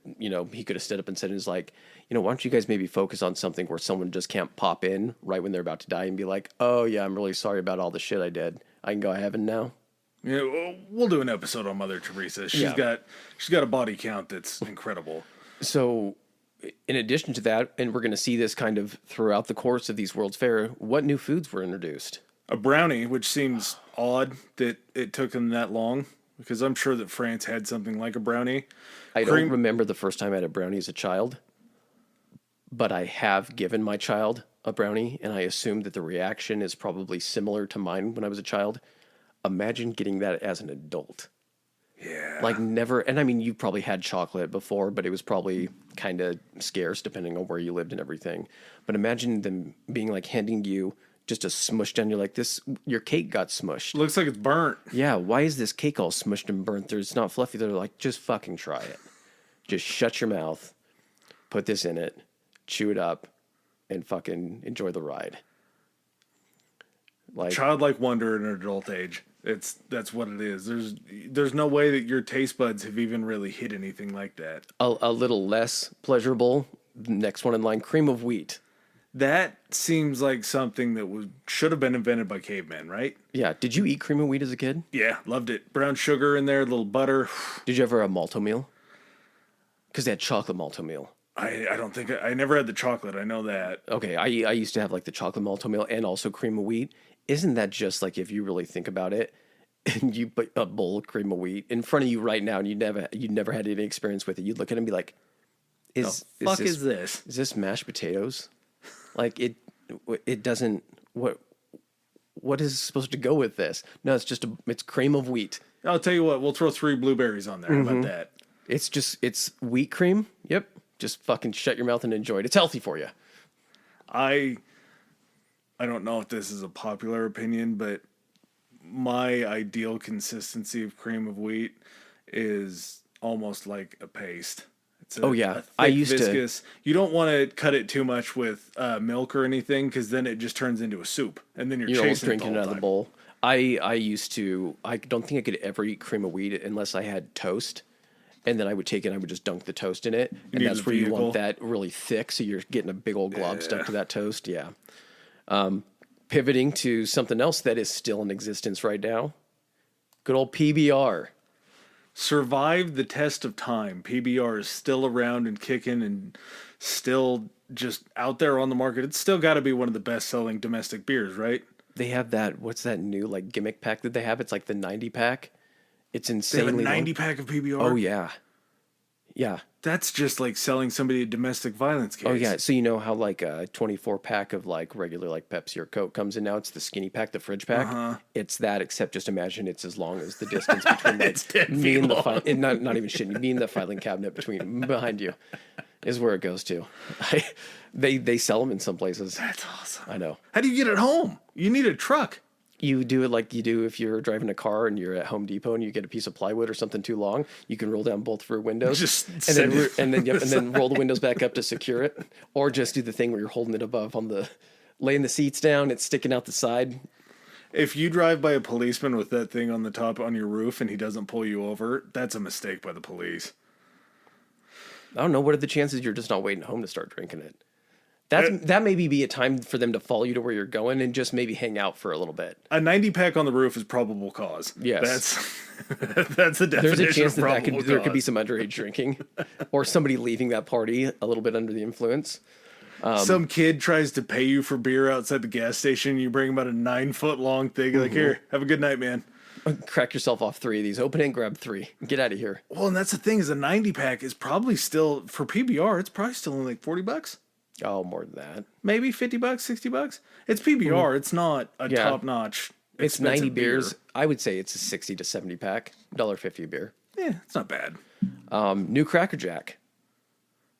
he could have stood up and said is like, why don't you guys maybe focus on something where someone just can't pop in right when they're about to die and be like, oh yeah, I'm really sorry about all the shit I did. I can go to heaven now. Yeah, we'll do an episode on Mother Teresa. She's Yeah. got a body count that's incredible. So in addition to that, and we're going to see this kind of throughout the course of these World's Fair, what new foods were introduced? A brownie, which seems odd that it took them that long, because I'm sure that France had something like a brownie. I don't remember the first time I had a brownie as a child, but I have given my child a brownie, and I assume that the reaction is probably similar to mine when I was a child. Imagine getting that as an adult. Yeah. Like never, and I mean, you probably had chocolate before, but it was probably kind of scarce depending on where you lived and everything. But imagine them being like handing you just a smush down. You're like, this, your cake got smushed. Looks like it's burnt. Yeah, why is this cake all smushed and burnt? It's not fluffy. They're like, just fucking try it. Just shut your mouth, put this in it, chew it up, and fucking enjoy the ride. Like Childlike wonder in an adult age. That's what it is. There's no way that your taste buds have even really hit anything like that. a little less pleasurable. Next one in line, cream of wheat. That seems like something that should have been invented by cavemen, right? Yeah. Did you eat cream of wheat as a kid? Yeah, loved it. Brown sugar in there, a little butter. Did you ever have malto meal? Because they had chocolate malto meal. I don't think I never had the chocolate. I know that. Okay, I used to have like the chocolate malto meal and also cream of wheat. Isn't that just like, if you really think about it, and you put a bowl of cream of wheat in front of you right now, and you never had any experience with it, you'd look at it and be like, Is this? Is this mashed potatoes? Like it doesn't, what is supposed to go with this? No, it's cream of wheat. I'll tell you what, we'll throw 3 blueberries on there. How about that? It's wheat cream. Yep. Just fucking shut your mouth and enjoy it. It's healthy for you. I don't know if this is a popular opinion, but my ideal consistency of cream of wheat is almost like a paste. It's a thick, I used viscous. You don't want to cut it too much with milk or anything, because then it just turns into a soup, and then you're almost chasing drinking it it out of the bowl. I don't think I could ever eat cream of wheat unless I had toast. And then I would take it and I would just dunk the toast in it. And that's where you want that really thick, so you're getting a big old glob stuck to that toast. Yeah. Pivoting to something else that is still in existence right now. Good old PBR. Survived the test of time. PBR is still around and kicking and still just out there on the market. It's still got to be one of the best-selling domestic beers, right? They have that, what's that new like gimmick pack that they have? It's like the 90 pack. It's They insanely have a 90 pack of PBR. Oh yeah. Yeah. That's just like selling somebody a domestic violence case. Oh yeah. So you know how like a 24 pack of like regular like Pepsi or Coke comes in now? It's the skinny pack, the fridge pack. It's that, except just imagine it's as long as the distance between like me and the not even shitting, me and the filing cabinet behind you is where it goes to. They sell them in some places. That's awesome. I know. How do you get it home? You need a truck. You do it like you do if you're driving a car and you're at Home Depot and you get a piece of plywood or something too long. You can roll down both rear windows, and then roll the windows back up to secure it, or just do the thing where you're holding it above laying the seats down. It's sticking out the side. If you drive by a policeman with that thing on the top on your roof and he doesn't pull you over, that's a mistake by the police. I don't know. What are the chances you're just not waiting home to start drinking it? That maybe be a time for them to follow you to where you're going and just maybe hang out for a little bit. A 90 pack on the roof is probable cause. Yes. That's a definition. There's a chance of there could be some underage drinking or somebody leaving that party a little bit under the influence. Some kid tries to pay you for beer outside the gas station. You bring about a 9-foot long thing. Like, here, have a good night, man. Crack yourself off 3 of these. Open it and grab 3. Get out of here. Well, and that's the thing, is a 90 pack is probably still, for PBR, it's probably still only like $40. Oh, more than that. Maybe $50, $60. It's PBR. It's not a top-notch. It's 90 beers. Beer. I would say it's a 60 to 70 pack. $1.50 a beer. Yeah, it's not bad. New Cracker Jack.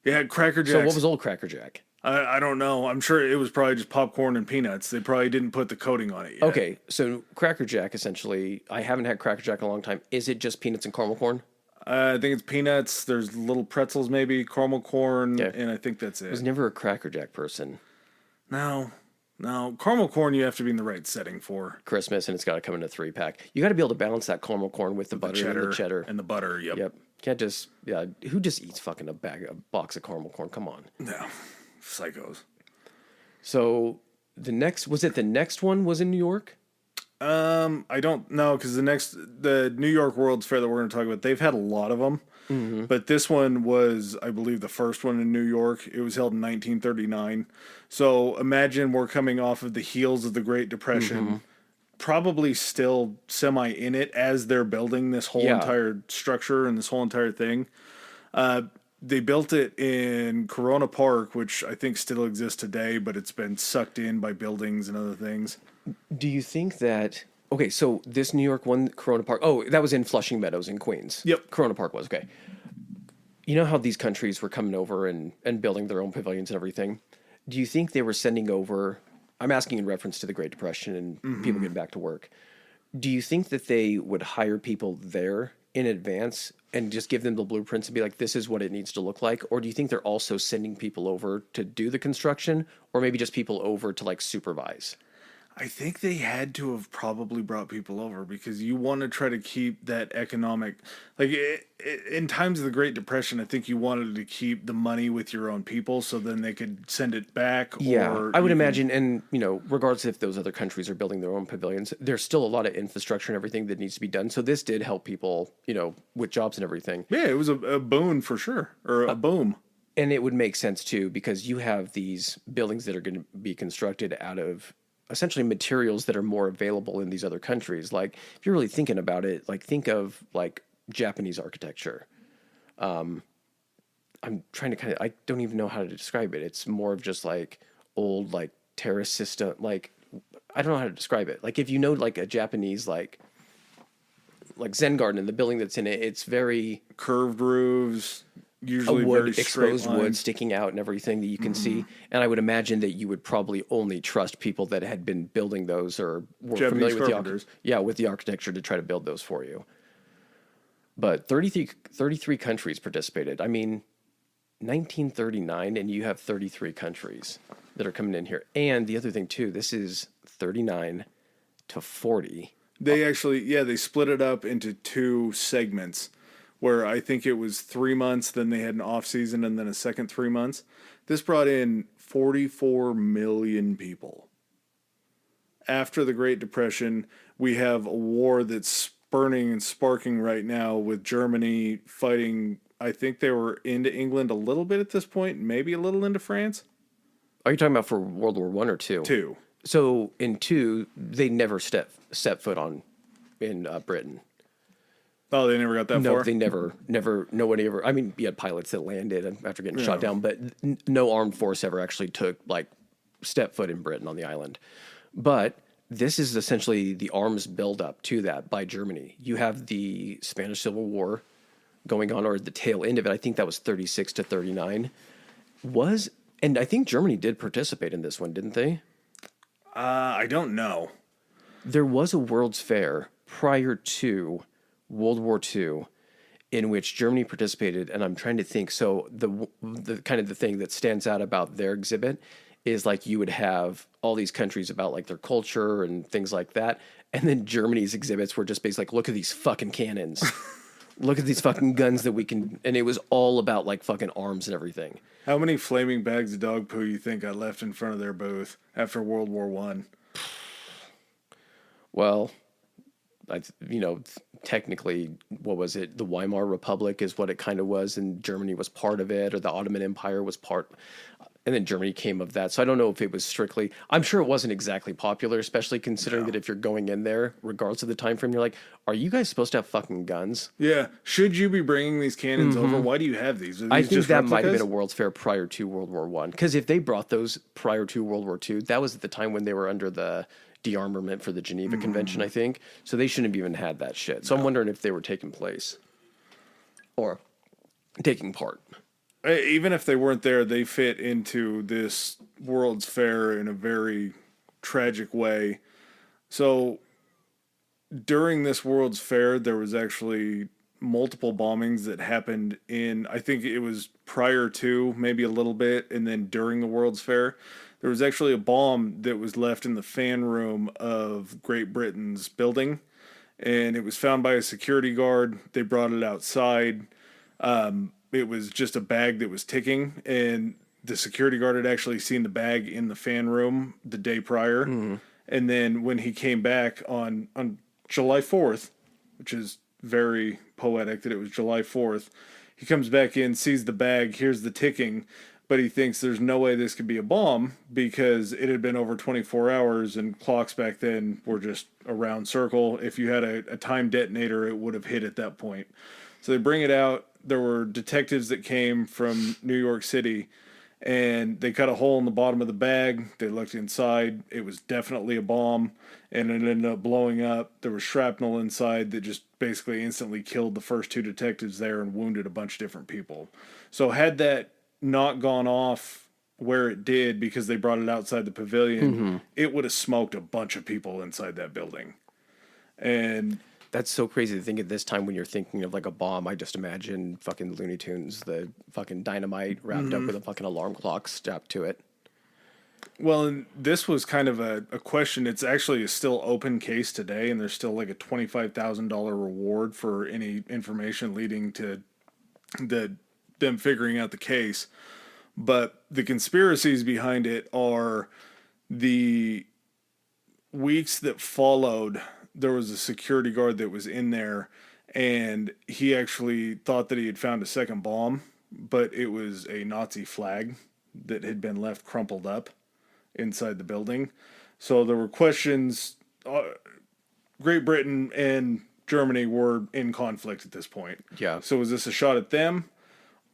Yeah, Cracker Jack. So what was old Cracker Jack? I don't know. I'm sure it was probably just popcorn and peanuts. They probably didn't put the coating on it yet. Okay, so Cracker Jack, essentially, I haven't had Cracker Jack in a long time. Is it just peanuts and caramel corn? I think it's peanuts. There's little pretzels, maybe caramel corn, and I think that's it. I was never a Cracker Jack person. No, caramel corn you have to be in the right setting for Christmas, and it's got to come in a 3-pack. You got to be able to balance that caramel corn with the butter and the cheddar and the butter. Yep. Can't just who just eats fucking a box of caramel corn? Come on. No, psychos. So the next one was in New York. I don't know because the New York World's Fair that we're going to talk about, they've had a lot of them, but this one was, I believe, the first one in New York. It was held in 1939. So imagine we're coming off of the heels of the Great Depression, probably still semi in it as they're building this whole Yeah. entire structure and this whole entire thing. They built it in Corona Park, which I think still exists today, but it's been sucked in by buildings and other things. Do you think that? Okay, so this New York one, Corona Park. Oh, that was in Flushing Meadows in Queens. Yep. Corona Park was okay. You know how these countries were coming over and building their own pavilions and everything? Do you think they were sending over? I'm asking in reference to the Great Depression and people getting back to work. Do you think that they would hire people there in advance and just give them the blueprints and be like, this is what it needs to look like? Or do you think they're also sending people over to do the construction, or maybe just people over to like supervise? I think they had to have probably brought people over because you want to try to keep that economic, like in times of the Great Depression, I think you wanted to keep the money with your own people so then they could send it back. Yeah, or I would you can- imagine, and regardless if those other countries are building their own pavilions, there's still a lot of infrastructure and everything that needs to be done. So this did help people, with jobs and everything. Yeah, it was a boon for sure, or a boom. And it would make sense too, because you have these buildings that are going to be constructed out of essentially materials that are more available in these other countries. Like, if you're really thinking about it, like think of like Japanese architecture. I'm trying to I don't even know how to describe it. It's more of just like old, like terrace system. Like, I don't know how to describe it. Like if you know, like a Japanese, like Zen garden and the building that's in it, it's very Curved roofs, usually wood, very straight exposed wood lines. sticking out and everything that you can see. And I would imagine that you would probably only trust people that had been building those or were Japanese familiar with carpenters. with the architecture to try to build those for you. But 33 countries participated. I mean, 1939, and you have 33 countries that are coming in here. And the other thing too, this is 39 to 40. They actually, they split it up into two segments where I think it was 3 months, then they had an off season, and then a second 3 months. This brought in 44 million people. After the Great Depression, we have a war that's burning and sparking right now with Germany fighting. I think they were into England a little bit at this point, maybe a little into France. Are you talking about for World War One or two? Two. So in two, they never set foot in Britain. Oh, they never got that No, far? they never, nobody ever. I mean, you had pilots that landed after getting shot down, but no armed force ever actually took step foot in Britain on the island. But this is essentially the arms buildup to that by Germany. You have the Spanish Civil War going on, or the tail end of it. I think that was 36 to 39. And I think Germany did participate in this one, didn't they? I don't know. There was a World's Fair prior to World War II in which Germany participated, and I'm trying to think. So the kind of the thing that stands out about their exhibit is like you would have all these countries about like their culture and things like that, and then Germany's exhibits were just basically like, look at these fucking cannons, look at these fucking guns that we can, and it was all about like fucking arms and everything. How many flaming bags of dog poo you think got left in front of their booth after World War One? Well, technically, what was it? The Weimar Republic is what it kind of was, and Germany was part of it, or the Ottoman Empire was part, and then Germany came of that. So I don't know if it was strictly. I'm sure it wasn't exactly popular, especially considering that if you're going in there, regardless of the time frame, you're like, are you guys supposed to have fucking guns? Yeah. Should you be bringing these cannons over? Why do you have these? Are these I think just that might have replicas? been a World's Fair prior to World War One, because if they brought those prior to World War II, that was at the time when they were under the de-armament for the Geneva Convention, I think. So they shouldn't have even had that shit. So I'm wondering if they were taking place or taking part. Even if they weren't there, they fit into this World's Fair in a very tragic way. So during this World's Fair, there was actually multiple bombings that happened I think it was prior to, maybe a little bit, and then during the World's Fair. There was actually a bomb that was left in the fan room of Great Britain's building, and it was found by a security guard. They brought it outside. It was just a bag that was ticking, and the security guard had actually seen the bag in the fan room the day prior, And then when he came back on July 4th, which is very poetic that it was July 4th, he comes back in, sees the bag, hears the ticking, but he thinks there's no way this could be a bomb because it had been over 24 hours and clocks back then were just a round circle. If you had a time detonator, it would have hit at that point. So they bring it out. There were detectives that came from New York City, and they cut a hole in the bottom of the bag. They looked inside. It was definitely a bomb, and it ended up blowing up. There was shrapnel inside that just basically instantly killed the first two detectives there and wounded a bunch of different people. So had that not gone off where it did because they brought it outside the pavilion, it would have smoked a bunch of people inside that building. And That's so crazy to think at this time when you're thinking of like a bomb. I just imagine fucking Looney Tunes, the fucking dynamite wrapped up with a fucking alarm clock strapped to it. well, and this was kind of a question. It's actually a still open case today, and there's still like a $25,000 reward for any information leading to them figuring out the case. But the conspiracies behind it are the weeks that followed. There was a security guard that was in there, and he actually thought that he had found a second bomb, but it was a Nazi flag that had been left crumpled up inside the building. So there were questions. Great Britain and Germany were in conflict at this point. Yeah. So was this a shot at them?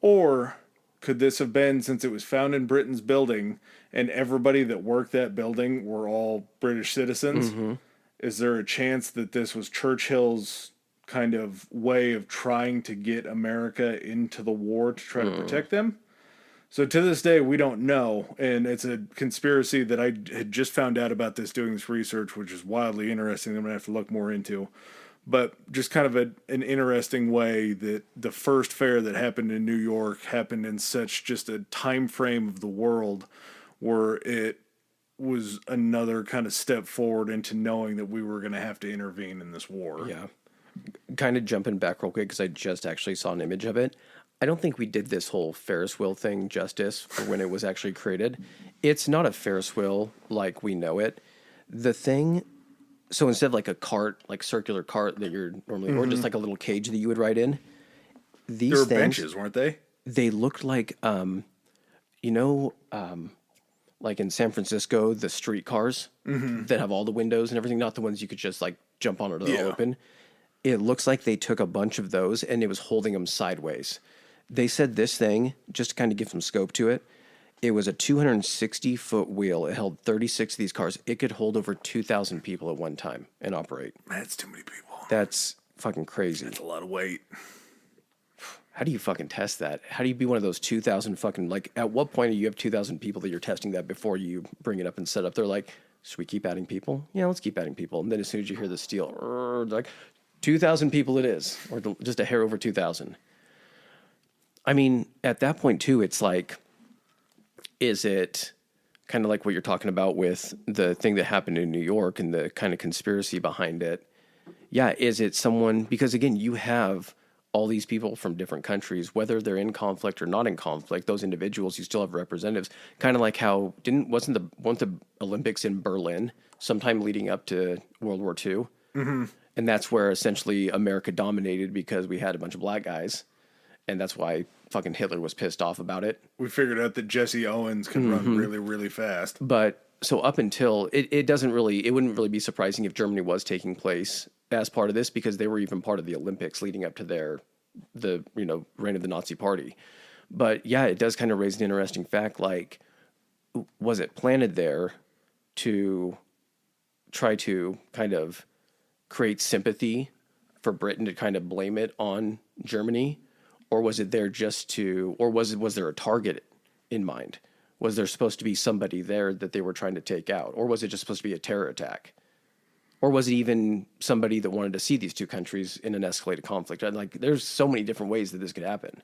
Or could this have been, since it was found in Britain's building and everybody that worked that building were all British citizens? Is there a chance that this was Churchill's kind of way of trying to get America into the war to try to protect them? So to this day, we don't know. And it's a conspiracy that I had just found out about this doing this research, which is wildly interesting. I'm going to have to look more into. But just kind of an interesting way that the first fair that happened in New York happened in such just a time frame of the world where it was another kind of step forward into knowing that we were going to have to intervene in this war. Yeah. Kind of jumping back real quick because I just actually saw an image of it. I don't think we did this whole Ferris wheel thing justice for when it was actually created. It's not a Ferris wheel like we know it. The thing, so instead of like a cart, like circular cart that you're normally, or just like a little cage that you would ride in, these There were things, benches, weren't they? they looked like, like in San Francisco, the streetcars that have all the windows and everything, not the ones you could just like jump on or they're all open. It looks like they took a bunch of those and it was holding them sideways. They said this thing, just to kind of give some scope to it, it was a 260-foot wheel. It held 36 of these cars. It could hold over 2,000 people at one time and operate. That's too many people. That's fucking crazy. That's a lot of weight. How do you fucking test that? How do you be one of those 2,000 fucking, like, at what point do you have 2,000 people that you're testing that before you bring it up and set up? They're like, should we keep adding people? Yeah, let's keep adding people. And then as soon as you hear the steel, like, 2,000 people it is, or just a hair over 2,000. I mean, at that point, too, it's like, is it kind of like what you're talking about with the thing that happened in New York and the kind of conspiracy behind it? Yeah, is it someone, because again, you have all these people from different countries, whether they're in conflict or not in conflict, those individuals, you still have representatives. Kind of like how, weren't the Olympics in Berlin sometime leading up to World War II? Mm-hmm. And that's where essentially America dominated because we had a bunch of black guys. And that's why fucking Hitler was pissed off about it. We figured out that Jesse Owens can run really, really fast. But so up until it wouldn't really be surprising if Germany was taking place as part of this because they were even part of the Olympics leading up to the reign of the Nazi Party. But yeah, it does kind of raise an interesting fact. Like, was it planted there to try to kind of create sympathy for Britain to kind of blame it on Germany? Or was it there was there a target in mind? Was there supposed to be somebody there that they were trying to take out? Or was it just supposed to be a terror attack? Or was it even somebody that wanted to see these two countries in an escalated conflict? Like, there's so many different ways that this could happen.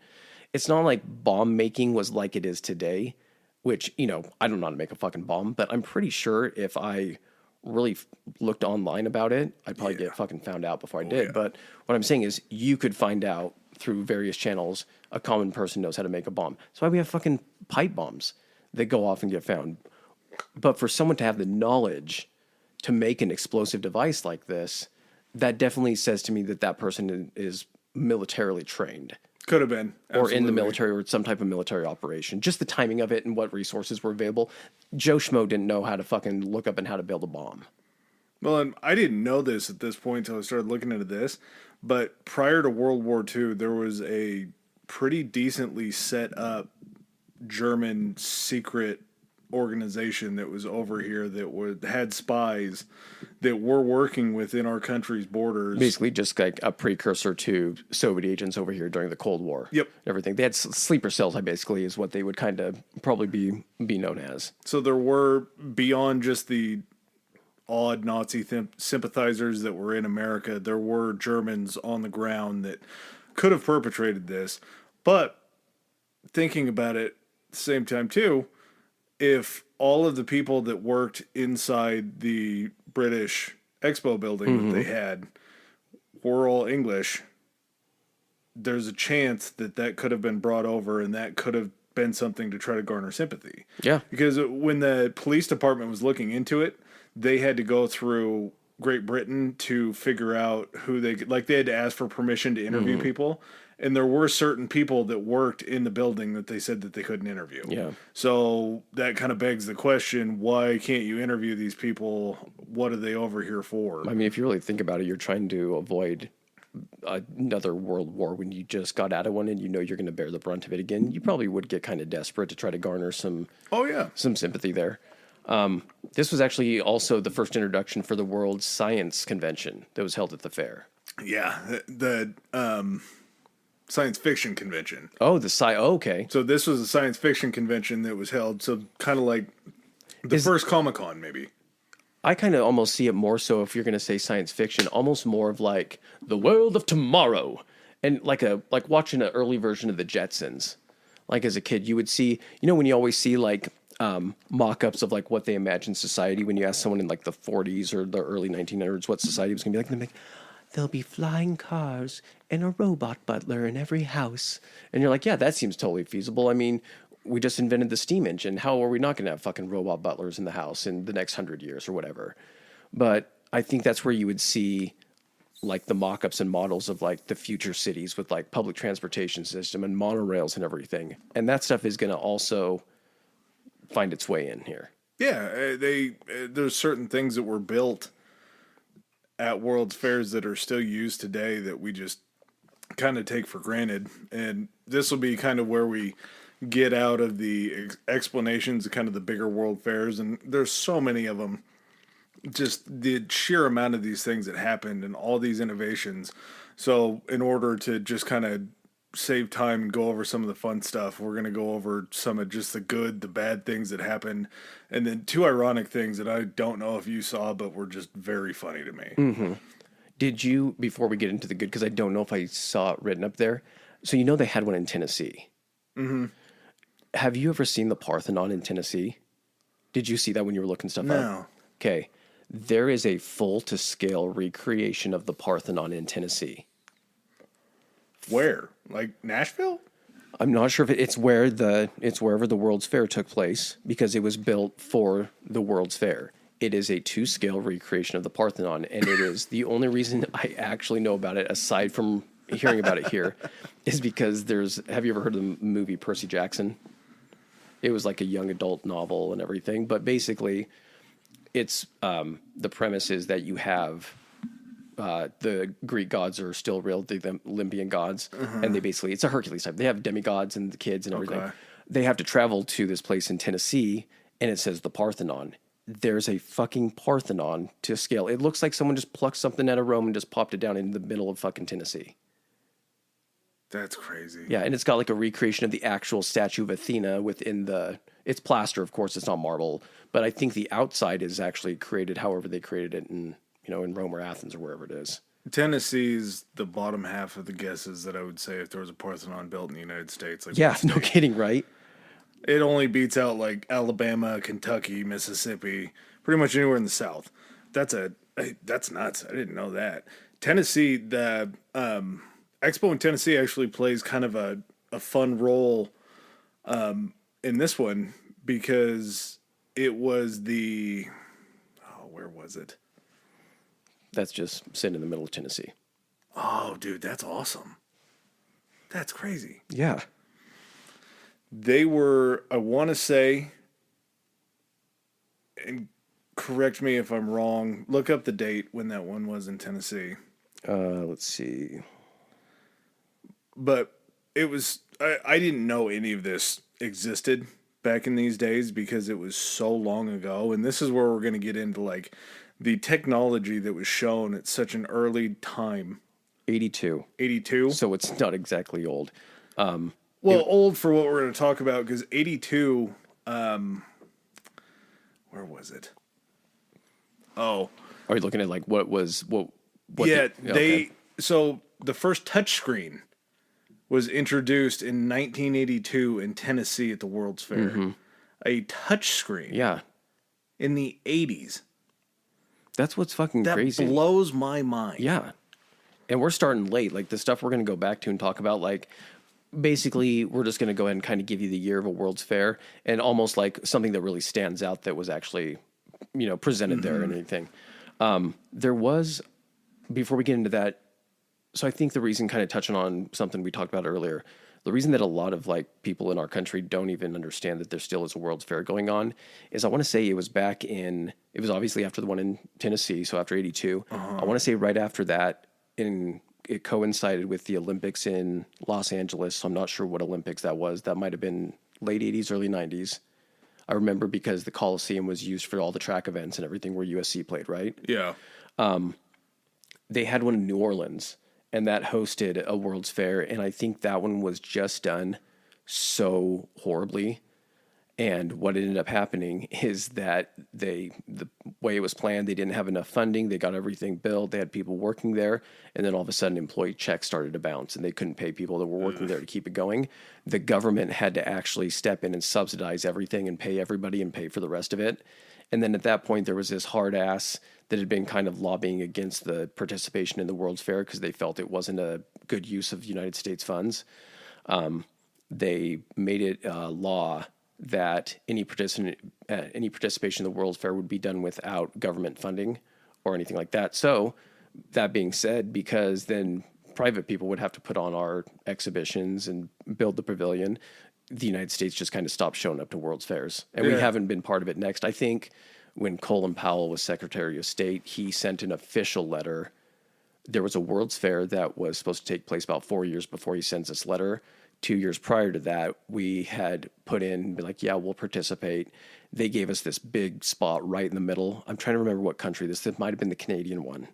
It's not like bomb making was like it is today, which, I don't know how to make a fucking bomb, but I'm pretty sure if I really looked online about it, I'd probably get fucking found out before I did. Yeah. But what I'm saying is you could find out through various channels, a common person knows how to make a bomb. That's why we have fucking pipe bombs that go off and get found. But for someone to have the knowledge to make an explosive device like this, that definitely says to me that that person is militarily trained. Could have been. Or in the Absolutely. military or some type of military operation. Just the timing of it and what resources were available. Joe Schmo didn't know how to fucking look up and how to build a bomb. Well, and I didn't know this at this point until I started looking into this, but prior to World War II, there was a pretty decently set up German secret organization that was over here that had spies that were working within our country's borders. Basically just like a precursor to Soviet agents over here during the Cold War. Yep. Everything. They had sleeper cells, basically, is what they would kind of probably be known as. So there were, beyond just the odd Nazi sympathizers that were in America, there were Germans on the ground that could have perpetrated this. But thinking about it at the same time too, if all of the people that worked inside the British Expo building that they had were all English, there's a chance that that could have been brought over and that could have been something to try to garner sympathy. Yeah. Because when the police department was looking into it, they had to go through Great Britain to figure out who they had to ask for permission to interview people. And there were certain people that worked in the building that they said that they couldn't interview. Yeah. So that kind of begs the question, why can't you interview these people? What are they over here for? I mean, if you really think about it, you're trying to avoid another world war when you just got out of one and you know you're going to bear the brunt of it again. You probably would get kind of desperate to try to garner some sympathy there. This was actually also the first introduction for the World Science Convention that was held at the fair. Yeah, the science fiction convention. Oh, okay. So this was a science fiction convention that was held, so kind of like the first Comic-Con, maybe. I kind of almost see it more so, if you're going to say science fiction, almost more of like the world of tomorrow, and like watching an early version of the Jetsons. Like as a kid, you would see, when you always see like mock-ups of like what they imagine society, when you ask someone in like the 40s or the early 1900s what society was going to be like, and they're like, there'll be flying cars and a robot butler in every house. And you're like, yeah, that seems totally feasible. I mean, we just invented the steam engine. How are we not going to have fucking robot butlers in the house in the next 100 years or whatever? But I think that's where you would see like the mock-ups and models of like the future cities with like public transportation system and monorails and everything. And that stuff is going to also find its way in here. Yeah, there's certain things that were built at World's Fairs that are still used today that we just kind of take for granted. And this will be kind of where we get out of the explanations of kind of the bigger World Fairs. And there's so many of them. Just the sheer amount of these things that happened and all these innovations. So in order to just kind of save time and go over some of the fun stuff, we're going to go over some of just the good, the bad things that happened, and then two ironic things that I don't know if you saw, but were just very funny to me. Mm-hmm. Did you, before we get into the good, because I don't know if I saw it written up there, so they had one in Tennessee. Mm-hmm. Have you ever seen the Parthenon in Tennessee? Did you see that when you were looking stuff up? No. Okay. There is a full-to-scale recreation of the Parthenon in Tennessee. Where? Like Nashville? I'm not sure if it's wherever the World's Fair took place, because it was built for the World's Fair. It is a 2-scale recreation of the Parthenon, and it is the only reason I actually know about it, aside from hearing about it here, is because have you ever heard of the movie Percy Jackson? It was like a young adult novel and everything, but basically it's the premise is that you have the Greek gods are still real, the Olympian gods, and they basically, it's a Hercules type. They have demigods and the kids and everything. Okay. They have to travel to this place in Tennessee, and it says the Parthenon. There's a fucking Parthenon to scale. It looks like someone just plucked something out of Rome and just popped it down in the middle of fucking Tennessee. That's crazy. Yeah, and it's got like a recreation of the actual statue of Athena within it's plaster, of course, it's not marble, but I think the outside is actually created however they created it in Rome or Athens or wherever it is. Tennessee's the bottom half of the guesses that I would say if there was a Parthenon built in the United States. Like yeah, no kidding, right? It only beats out like Alabama, Kentucky, Mississippi, pretty much anywhere in the South. That's nuts. I didn't know that. Tennessee, the Expo in Tennessee actually plays kind of a fun role in this one because it was where was it? That's just sitting in the middle of Tennessee. Oh, dude, that's awesome. That's crazy. Yeah. They were, I want to say, and correct me if I'm wrong, look up the date when that one was in Tennessee. Let's see. But it was, I didn't know any of this existed back in these days because it was so long ago. And this is where we're going to get into like the technology that was shown at such an early time. 82. 82? So it's not exactly old. Old for what we're going to talk about because 82, where was it? Oh. Are you looking at like what yeah, okay. So the first touchscreen was introduced in 1982 in Tennessee at the World's Fair. Mm-hmm. A touchscreen. Yeah. In the 80s. That's what's fucking crazy. That blows my mind. Yeah. And we're starting late. Like the stuff we're going to go back to and talk about, like basically we're just going to go ahead and kind of give you the year of a World's Fair and almost like something that really stands out that was actually, presented there and anything. There was, before we get into that, so I think the reason, kind of touching on something we talked about earlier, the reason that a lot of like people in our country don't even understand that there still is a World's Fair going on is I want to say it was obviously after the one in Tennessee, so after 82. Uh-huh. I want to say right after that, it coincided with the Olympics in Los Angeles. So I'm not sure what Olympics that was. That might have been late 80s, early 90s. I remember because the Coliseum was used for all the track events and everything where USC played, right? Yeah. They had one in New Orleans, and that hosted a World's Fair, and I think that one was just done so horribly. And what ended up happening is that the way it was planned, they didn't have enough funding. They got everything built. They had people working there. And then all of a sudden, employee checks started to bounce, and they couldn't pay people that were working there to keep it going. The government had to actually step in and subsidize everything and pay everybody and pay for the rest of it. And then at that point, there was this hard ass that had been kind of lobbying against the participation in the World's Fair because they felt it wasn't a good use of United States funds. They made it a law that any participation in the World's Fair would be done without government funding or anything like that. So that being said, because then private people would have to put on our exhibitions and build the pavilion, the United States just kind of stopped showing up to World's Fairs. And we haven't been part of it next. I think when Colin Powell was Secretary of State, he sent an official letter. There was a World's Fair that was supposed to take place about 4 years before he sends this letter. 2 years prior to that, we had put in, be like, yeah, we'll participate. They gave us this big spot right in the middle. I'm trying to remember what country this might have been the Canadian one.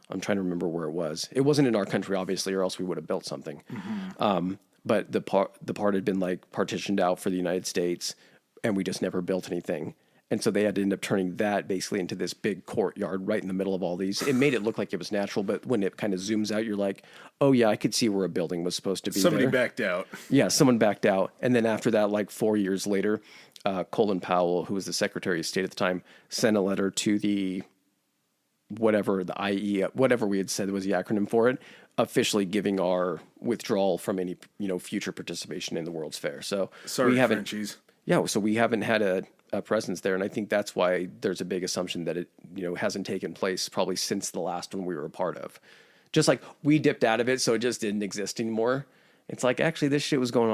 I'm trying to remember where it was. It wasn't in our country, obviously, or else we would have built something. Mm-hmm. But the part had been like partitioned out for the United States, and we just never built anything. And so they had to end up turning that basically into this big courtyard right in the middle of all these. It made it look like it was natural, but when it kind of zooms out, you're like, oh yeah, I could see where a building was supposed to be. Somebody there. backed out. Yeah, someone backed out. And then after that, like 4 years later, Colin Powell, who was the Secretary of State at the time, sent a letter to the IE, whatever we had said was the acronym for it, officially giving our withdrawal from any future participation in the World's Fair. So sorry, Frenchies. Yeah, so we haven't had a presence there, and I think that's why there's a big assumption that it hasn't taken place probably since the last one we were a part of. Just like we dipped out of it, so it just didn't exist anymore. It's like actually this shit was going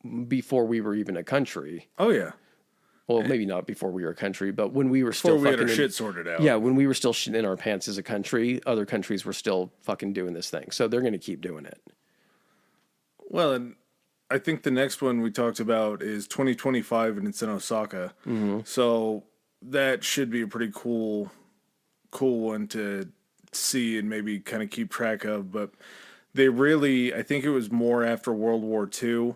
on before we were even a country. Oh yeah. Well, maybe not before we were a country, but when we were before still we had our shit sorted out. Yeah, when we were still shitting in our pants as a country, other countries were still fucking doing this thing. So they're going to keep doing it. Well, and I think the next one we talked about is 2025 and it's in Osaka. Mm-hmm. So that should be a pretty cool one to see and maybe kind of keep track of. But they really, I think it was more after World War II.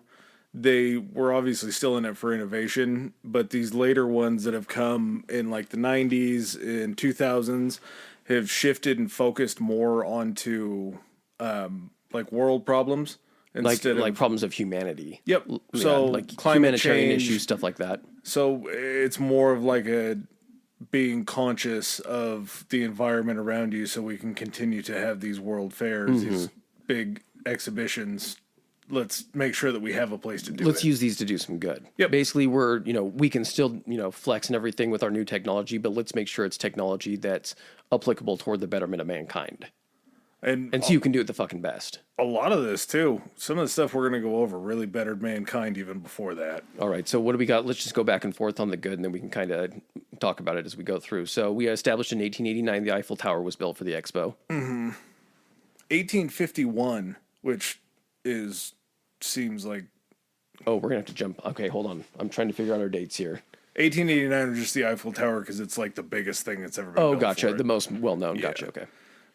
They were obviously still in it for innovation, but these later ones that have come in like the 90s and 2000s have shifted and focused more onto like world problems. Instead like problems of humanity. Yep. Yeah, so like climate humanitarian change, issues, stuff like that. So it's more of like a being conscious of the environment around you so we can continue to have these world fairs, these big exhibitions let's make sure that we have a place to do Let's it. use these to do some good. Yep. Basically, we can still, flex and everything with our new technology, but let's make sure it's technology that's applicable toward the betterment of mankind. And so you can do it the fucking best. A lot of this, too, some of the stuff we're going to go over really bettered mankind even before that. All right, so what do we got? Let's just go back and forth on the good, and then we can kind of talk about it as we go through. So we established in 1889 the Eiffel Tower was built for the Expo. 1851, which seems like... Oh, we're going to have to jump. Okay, hold on. I'm trying to figure out our dates here. 1889 was just the Eiffel Tower because it's like the biggest thing that's ever been built. Gotcha. For it. The most well-known. Yeah. Gotcha, okay.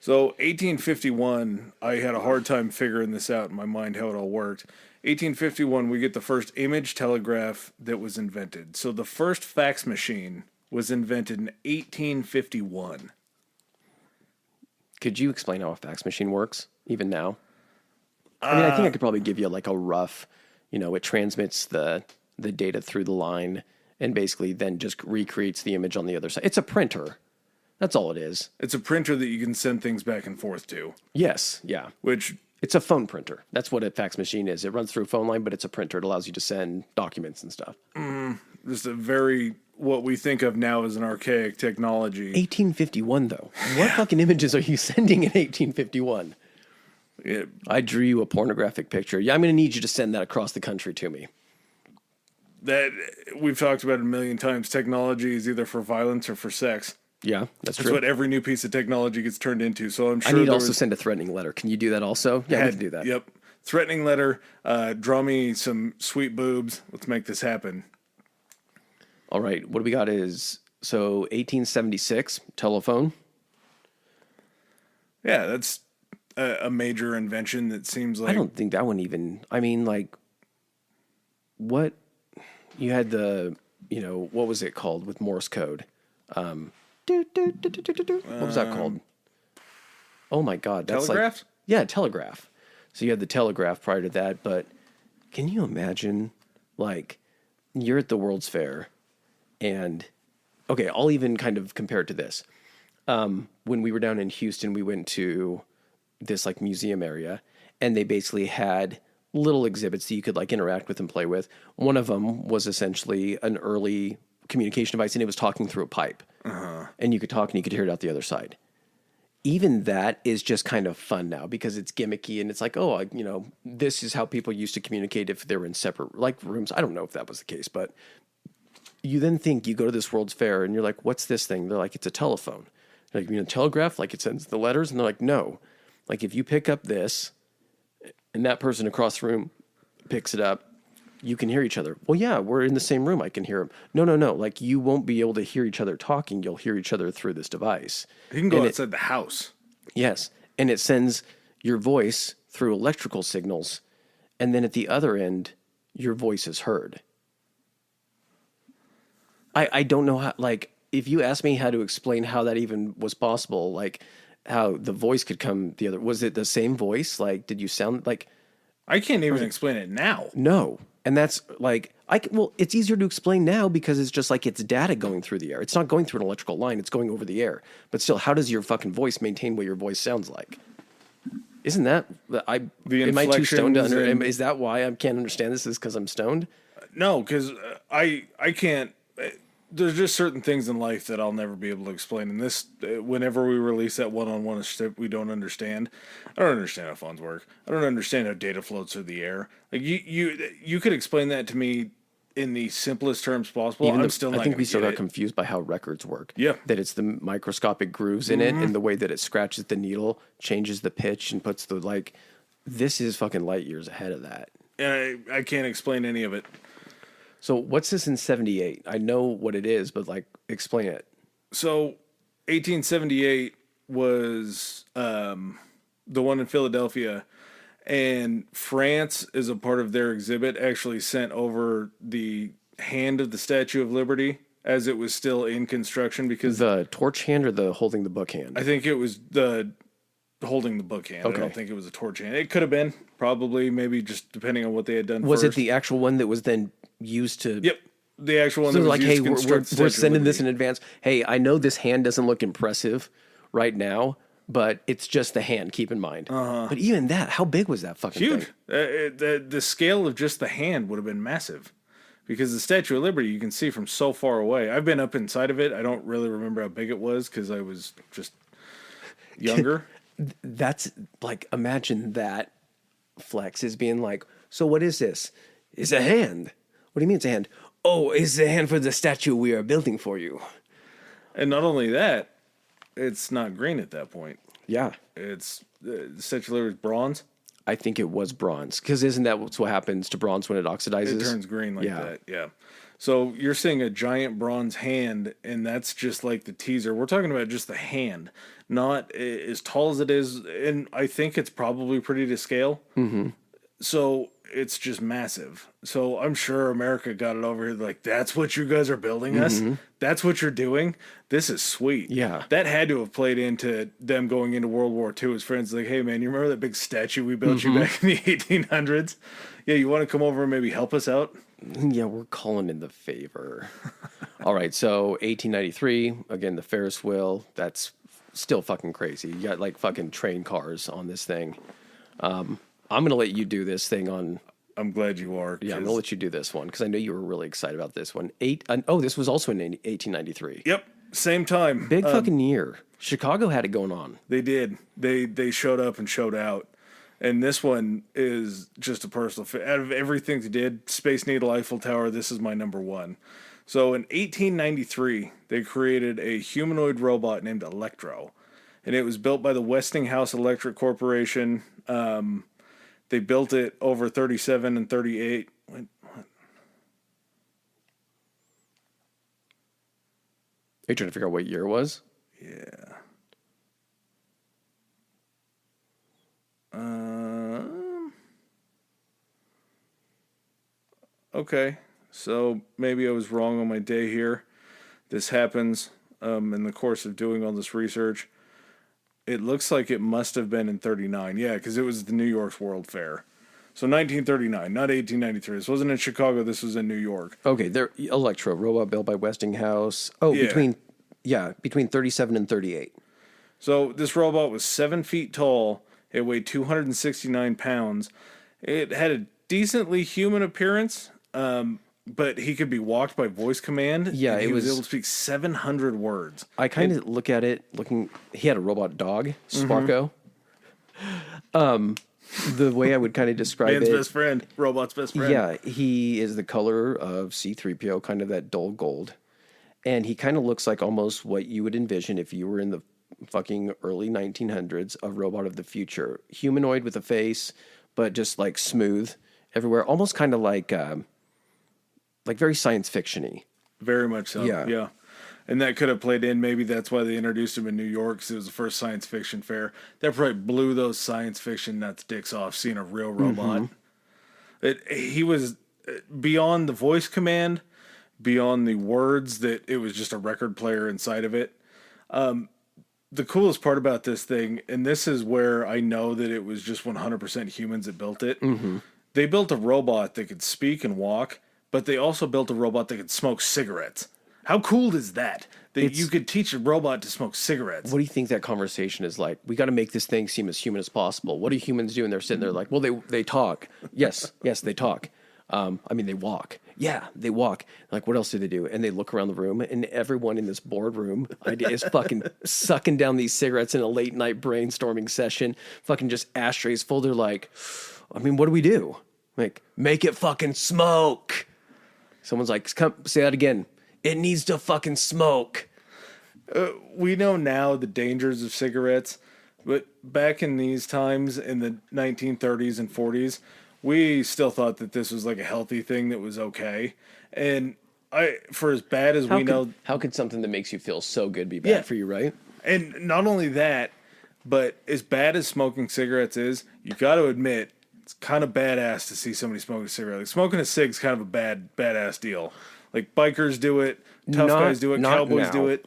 So 1851, I had a hard time figuring this out in my mind how it all worked. 1851, we get the first image telegraph that was invented. So the first fax machine was invented in 1851. Could you explain how a fax machine works, even now? I mean, I think I could probably give you like a rough, it transmits the data through the line and basically then just recreates the image on the other side. It's a printer. That's all it is. It's a printer that you can send things back and forth to. Yes, yeah. Which... It's a phone printer. That's what a fax machine is. It runs through a phone line, but it's a printer. It allows you to send documents and stuff. Just a very, what we think of now as an archaic technology. 1851, though. What fucking images are you sending in 1851? I drew you a pornographic picture. Yeah, I'm going to need you to send that across the country to me. That, we've talked about it a million times. Technology is either for violence or for sex. Yeah, that's true. That's what every new piece of technology gets turned into. So I'm sure I need also send a threatening letter. Can you do that also? Yeah, we can do that. Yep. Threatening letter. Draw me some sweet boobs. Let's make this happen. All right. What we got is, 1876, telephone. Yeah, that's a major invention that seems like... I don't think that one even... I mean, like, what... You had the, what was it called with Morse code? What was that called? Oh my God. That's telegraph? Yeah, telegraph. So you had the telegraph prior to that, but can you imagine, like, you're at the World's Fair and, okay, I'll even kind of compare it to this. When we were down in Houston, we went to this, like, museum area, and they basically had little exhibits that you could, like, interact with and play with. One of them was essentially an early communication device, and it was talking through a pipe. And you could talk and you could hear it out the other side. Even that is just kind of fun now because it's gimmicky and it's like, this is how people used to communicate if they were in separate like rooms. I don't know if that was the case, but you then think you go to this World's Fair and you're like, what's this thing? They're like, it's a telephone. You're like, telegraph? Like it sends the letters? And they're like, no. Like if you pick up this and that person across the room picks it up, you can hear each other. Well, yeah, we're in the same room. I can hear them. No. Like, you won't be able to hear each other talking. You'll hear each other through this device. You can go outside the house. Yes. And it sends your voice through electrical signals. And then at the other end, your voice is heard. I don't know how, like, if you ask me how to explain how that even was possible, like, how the voice could come the other, was it the same voice? Like, did you sound like... I can't even explain it now. No. And that's like, it's easier to explain now because it's just like it's data going through the air. It's not going through an electrical line. It's going over the air. But still, how does your fucking voice maintain what your voice sounds like? Isn't that, am I too stoned to understand? Is that why I can't understand this is because I'm stoned? No, because I can't. There's just certain things in life that I'll never be able to explain. And this, whenever we release that one-on-one shit we don't understand, I don't understand how phones work. I don't understand how data floats through the air. Like you could explain that to me in the simplest terms possible. I think we still got confused by how records work. Yeah, that it's the microscopic grooves in it and the way that it scratches the needle, changes the pitch, and puts the like. This is fucking light years ahead of that. And I can't explain any of it. So what's this in 78? I know what it is, but like explain it. So 1878 was the one in Philadelphia, and France, as a part of their exhibit, actually sent over the hand of the Statue of Liberty as it was still in construction because the torch hand or the holding the book hand? I think it was the holding the book hand. Okay. I don't think it was a torch hand. It could have been, probably, maybe just depending on what they had done Was it the actual one that was then used to... Yep. The actual one that was like, used hey, to construct we're sending this in advance. Hey, I know this hand doesn't look impressive right now, but it's just the hand, keep in mind. But even that, how big was that fucking Huge. thing? The scale of just the hand would have been massive. Because the Statue of Liberty, you can see from so far away. I've been up inside of it. I don't really remember how big it was because I was just younger. That's like, imagine that flex is being like, so what is this? It's a hand. What do you mean it's a hand? Oh, it's a hand for the statue we are building for you. And not only that, it's not green at that point. Yeah. It's the Statue of Liberty is bronze. I think it was bronze. Because isn't that what happens to bronze when it oxidizes? It turns green like that, yeah. So you're seeing a giant bronze hand, and that's just like the teaser. We're talking about just the hand, not as tall as it is, and I think it's probably pretty to scale. Mm-hmm. So it's just massive. So I'm sure America got it over here like, that's what you guys are building us? That's what you're doing? This is sweet. Yeah. That had to have played into them going into World War II as friends. Like, hey, man, you remember that big statue we built you back in the 1800s? Yeah, you want to come over and maybe help us out? Yeah, we're calling in the favor. All right, so 1893, again, the Ferris Wheel. That's still fucking crazy. You got like fucking train cars on this thing. I'm going to let you do this thing on... I'm glad you are. Yeah, I'm going to let you do this one because I know you were really excited about this one. This was also in 1893. Yep, same time. Big fucking year. Chicago had it going on. They did. They showed up and showed out. And this one is just a personal... Out of everything they did, Space Needle, Eiffel Tower, this is my number one. So in 1893, they created a humanoid robot named Electro. And it was built by the Westinghouse Electric Corporation. They built it over 37 and 38. What? Are you trying to figure out what year it was? Yeah. Okay. So maybe I was wrong on my day here. This happens in the course of doing all this research. It looks like it must have been in 39. Yeah, because it was the New York's World Fair. So 1939, not 1893. This wasn't in Chicago. This was in New York. Okay, they're Electro, robot built by Westinghouse. Oh, Yeah. between 37 and 38. So this robot was 7 feet tall. It weighed 269 pounds. It had a decently human appearance, but he could be walked by voice command. Yeah, and he was able to speak 700 words. I kind of look at it he had a robot dog, Sparko. The way I would kind of describe Man's it. best friend, robot's best friend. Yeah, he is the color of C-3PO, kind of that dull gold. And he kind of looks like almost what you would envision if you were in the fucking early 1900s, a robot of the future. Humanoid with a face, but just like smooth everywhere. Almost kind of like very science fiction-y. Very much so. Yeah. And that could have played in. Maybe that's why they introduced him in New York, because it was the first science fiction fair. That probably blew those science fiction nuts dicks off, seeing a real robot. He was beyond the voice command, beyond the words, that it was just a record player inside of it. The coolest part about this thing, and this is where I know that it was just 100% humans that built it. They built a robot that could speak and walk, but they also built a robot that could smoke cigarettes. How cool is that? That you could teach a robot to smoke cigarettes. What do you think that conversation is like? We got to make this thing seem as human as possible. What do humans do? And they're sitting there like, well, they talk. Yes, they talk. They walk. Yeah, they walk. Like, what else do they do? And they look around the room, and everyone in this boardroom is fucking sucking down these cigarettes in a late night brainstorming session. Fucking just ashtrays full. They're like, what do we do? Like, make it fucking smoke. Someone's like, come say that again. It needs to fucking smoke. We know now the dangers of cigarettes, but back in these times, in the 1930s and 40s, we still thought that this was like a healthy thing that was okay. And for as bad as how could something that makes you feel so good be bad for you, right? And not only that, but as bad as smoking cigarettes is, you got to admit, it's kind of badass to see somebody smoking a cigarette. Like, smoking a cig's kind of a badass deal. Like, bikers do it, guys do it, cowboys do it.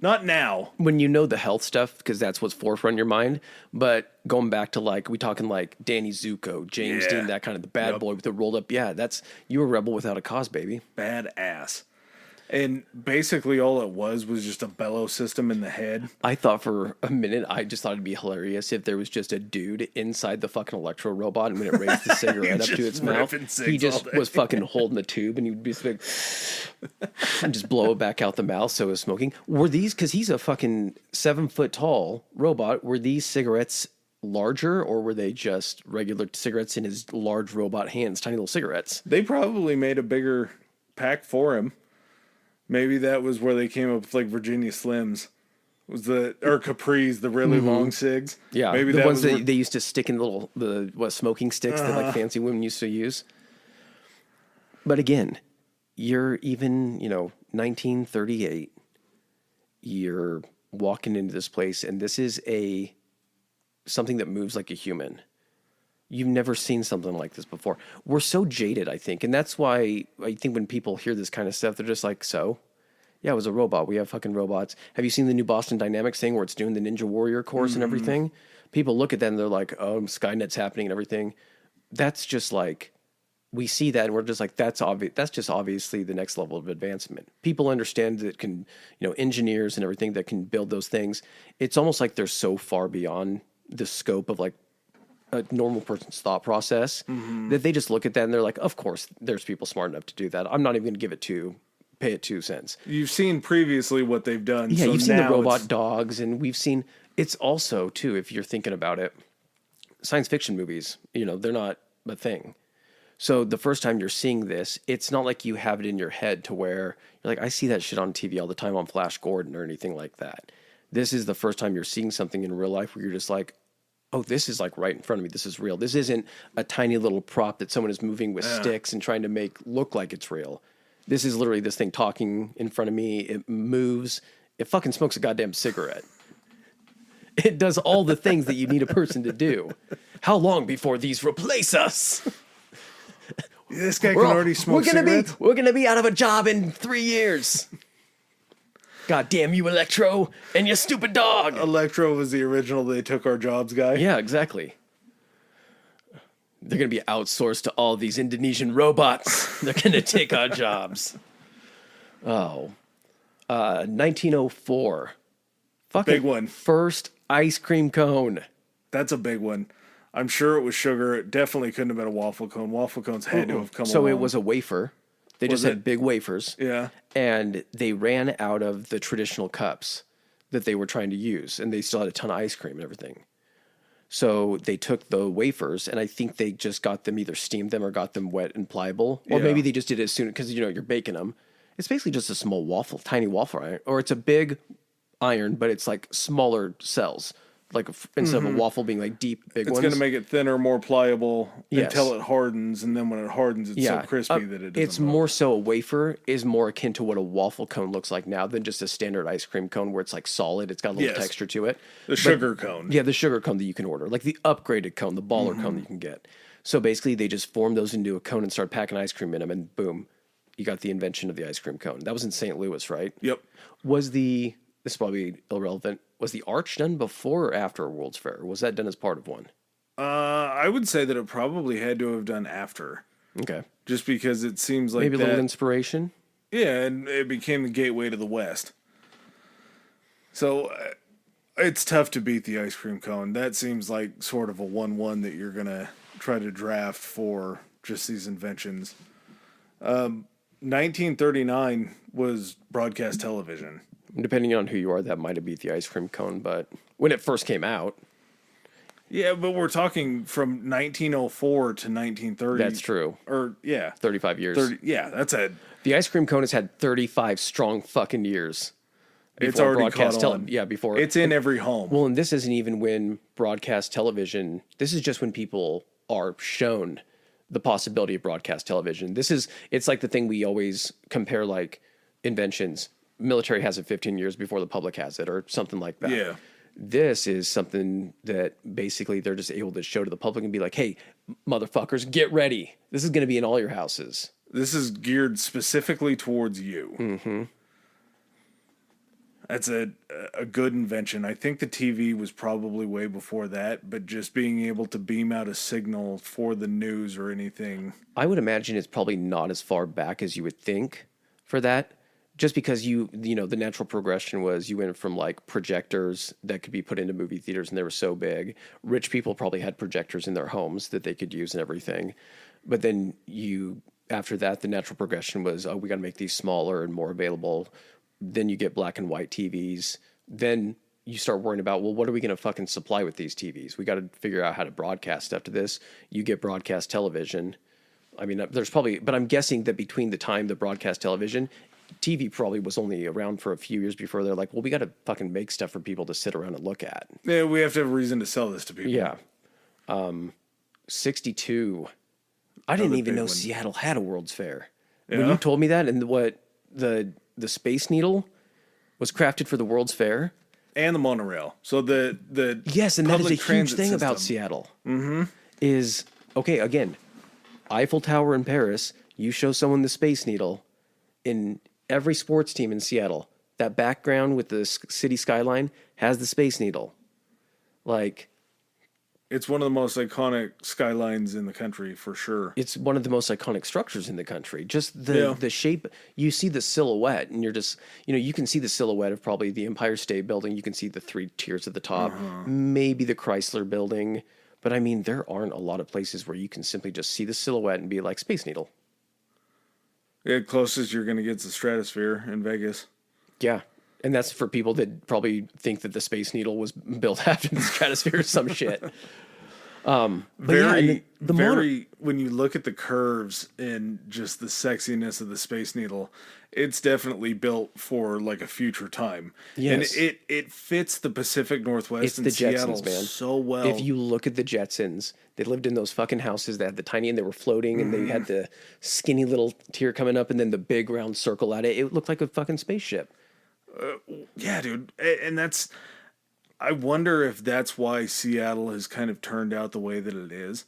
Not now. When you know the health stuff, because that's what's forefront in your mind. But going back to we talking like Danny Zuko, James Dean, that kind of the bad boy with the rolled up. Yeah, you a rebel without a cause, baby. Badass. And basically all it was just a bellow system in the head. I thought for a minute, I just thought it'd be hilarious if there was just a dude inside the fucking electro robot, and when it raised the cigarette up to its mouth, he just was fucking holding the tube, and he'd be like, and just blow it back out the mouth so it was smoking. Were these, because he's a fucking 7 foot tall robot, were these cigarettes larger, or were they just regular cigarettes in his large robot hands, tiny little cigarettes? They probably made a bigger pack for him. Maybe that was where they came up with like Virginia Slims, or Capris, the really long cigs. Yeah, maybe the that ones was that they used to stick in smoking sticks that like fancy women used to use. But again, you're even 1938. You're walking into this place, and this is something that moves like a human. You've never seen something like this before. We're so jaded, I think. And that's why I think when people hear this kind of stuff, they're just like, so? Yeah, it was a robot. We have fucking robots. Have you seen the new Boston Dynamics thing where it's doing the Ninja Warrior course and everything? People look at that and they're like, oh, Skynet's happening and everything. That's just like, we see that and we're just like, that's obvious. That's just obviously the next level of advancement. People understand that engineers and everything that can build those things. It's almost like they're so far beyond the scope of like a normal person's thought process that they just look at that and they're like, of course there's people smart enough to do that. I'm not even going to pay it 2 cents. You've seen previously what they've done. Yeah, so you've seen the robot dogs, and we've seen, it's also too, if you're thinking about it, science fiction movies, they're not a thing. So the first time you're seeing this, it's not like you have it in your head to where you're like, I see that shit on TV all the time on Flash Gordon or anything like that. This is the first time you're seeing something in real life where you're just like, oh, this is like right in front of me. This is real. This isn't a tiny little prop that someone is moving with sticks and trying to make look like it's real. This is literally this thing talking in front of me. It moves. It fucking smokes a goddamn cigarette. It does all the things that you need a person to do. How long before these replace us? This guy can already smoke cigarettes? We're gonna be out of a job in 3 years. God damn you, Electro, and your stupid dog. Electro was the original "they took our jobs" guy. Yeah, exactly. They're going to be outsourced to all these Indonesian robots. They're going to take our jobs. Oh. 1904. Fucking big one. First ice cream cone. That's a big one. I'm sure it was sugar. It definitely couldn't have been a waffle cone. Waffle cones had to have come along. So it was a wafer. They just had big wafers. Yeah. And they ran out of the traditional cups that they were trying to use. And they still had a ton of ice cream and everything. So they took the wafers, and I think they just got them, either steamed them or got them wet and pliable. Or maybe they just did it as soon, because, you're baking them. It's basically just a small tiny waffle iron. Or it's a big iron, but it's like smaller cells. Like instead of a waffle being like deep, big ones. It's going to make it thinner, more pliable until it hardens. And then when it hardens, it's so crispy that it doesn't It's more so a wafer is more akin to what a waffle cone looks like now than just a standard ice cream cone where it's like solid. It's got a little texture to it. The sugar cone. Yeah, the sugar cone that you can order. Like the upgraded cone, the baller cone that you can get. So basically they just formed those into a cone and started packing ice cream in them, and boom, you got the invention of the ice cream cone. That was in St. Louis, right? Yep. This is probably irrelevant. Was the arch done before or after a World's Fair? Or was that done as part of one? I would say that it probably had to have done after. Okay. Just because it seems like maybe a little inspiration? Yeah, and it became the gateway to the West. So it's tough to beat the ice cream cone. That seems like sort of a 1-1 that you're going to try to draft for just these inventions. 1939 was broadcast television. Depending on who you are, that might have beat the ice cream cone, but when it first came out. Yeah, but we're talking from 1904 to 1930. That's true. Or, yeah. 35 years. That's a... The ice cream cone has had 35 strong fucking years. It's already caught on. Before. It's in every home. Well, and this isn't even when broadcast television... This is just when people are shown the possibility of broadcast television. It's like the thing we always compare, like, inventions. Military has it 15 years before the public has it, or something like that. Yeah. This is something that basically they're just able to show to the public and be like, hey, motherfuckers, get ready. This is going to be in all your houses. This is geared specifically towards you. Mm-hmm. That's a good invention. I think the TV was probably way before that, but just being able to beam out a signal for the news or anything. I would imagine it's probably not as far back as you would think for that, just because the natural progression was you went from like projectors that could be put into movie theaters and they were so big. Rich people probably had projectors in their homes that they could use and everything. But then after that, the natural progression was, oh, we got to make these smaller and more available. Then you get black and white TVs. Then you start worrying about, well, what are we going to fucking supply with these TVs? We got to figure out how to broadcast stuff to this. You get broadcast television. I mean, but I'm guessing that between the time the broadcast television, TV probably was only around for a few years before they're like, well, we got to fucking make stuff for people to sit around and look at. Yeah, we have to have a reason to sell this to people. Yeah. 62. I didn't even know Seattle had a World's Fair. Yeah. When you told me that, and what the Space Needle was crafted for the World's Fair. And the monorail. So the yes, and that is a huge thing about Seattle. Is, okay, again, Eiffel Tower in Paris, you show someone the Space Needle in every sports team in Seattle, that background with the city skyline has the Space Needle. Like, it's one of the most iconic skylines in the country for sure. It's one of the most iconic structures in the country. Just the shape, you see the silhouette and you're just, you can see the silhouette of probably the Empire State Building. You can see the 3 tiers at the top, maybe the Chrysler Building. But I mean, there aren't a lot of places where you can simply just see the silhouette and be like, Space Needle. Yeah, closest you're going to get is the Stratosphere in Vegas. Yeah. And that's for people that probably think that the Space Needle was built after the Stratosphere or some shit. When you look at the curves and just the sexiness of the Space Needle, it's definitely built for like a future time. Yes. And it fits the Pacific Northwest and Seattle man. So well. If you look at the Jetsons, they lived in those fucking houses that had the tiny and they were floating and they had the skinny little tier coming up and then the big round circle at it. It looked like a fucking spaceship. Yeah, dude. And I wonder if that's why Seattle has kind of turned out the way that it is,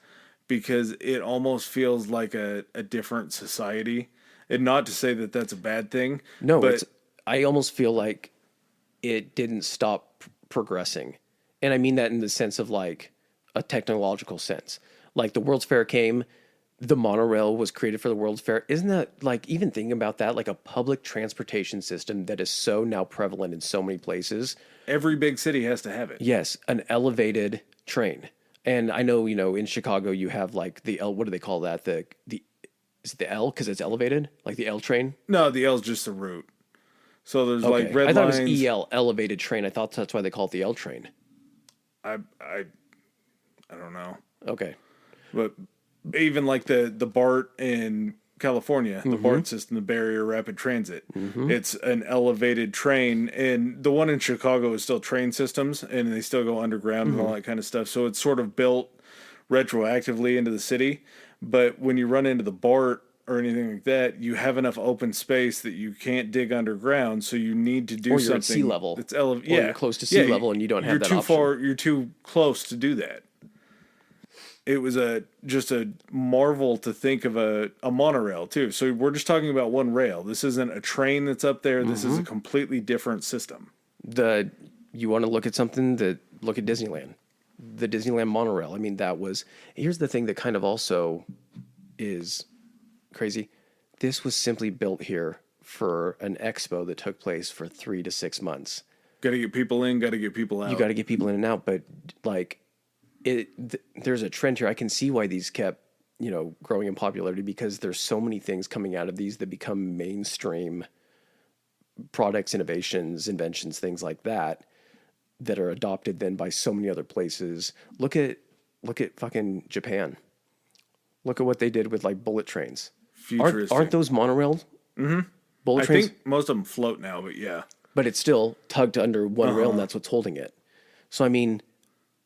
because it almost feels like a different society. And not to say that that's a bad thing. No, but I almost feel like it didn't stop progressing. And I mean that in the sense of like a technological sense. Like the World's Fair came, the monorail was created for the World's Fair. Isn't that, like, even thinking about that, like a public transportation system that is so now prevalent in so many places. Every big city has to have it. Yes, an elevated train. And I know, in Chicago you have like the L, what do they call that? Is it the L because it's elevated? Like the L train? No, the L is just the route. So there's like red lines. I thought it was EL, elevated train. I thought that's why they call it the L train. I don't know. Okay. But even like the BART in California, the BART system, the Barrier Rapid Transit, it's an elevated train. And the one in Chicago is still train systems, and they still go underground and all that kind of stuff. So it's sort of built retroactively into the city. But when you run into the BART or anything like that, you have enough open space that you can't dig underground. So you need to do something. At sea level. It's you're close to sea level, and you don't have that option. You're too close to do that. It was just a marvel to think of a monorail too. So we're just talking about one rail. This isn't a train that's up there. This is a completely different system. You want to look at something look at Disneyland. The Disneyland monorail. I mean, here's the thing that kind of also is crazy. This was simply built here for an expo that took place for 3 to 6 months. Got to get people in, got to get people out. You got to get people in and out, but like there's a trend here. I can see why these kept, growing in popularity, because there's so many things coming out of these that become mainstream products, innovations, inventions, things like that are adopted then by so many other places. Look at fucking Japan. Look at what they did with like bullet trains. Aren't those monorail bullet trains? I think most of them float now, but yeah. But it's still tugged under one rail, and that's what's holding it. So, I mean,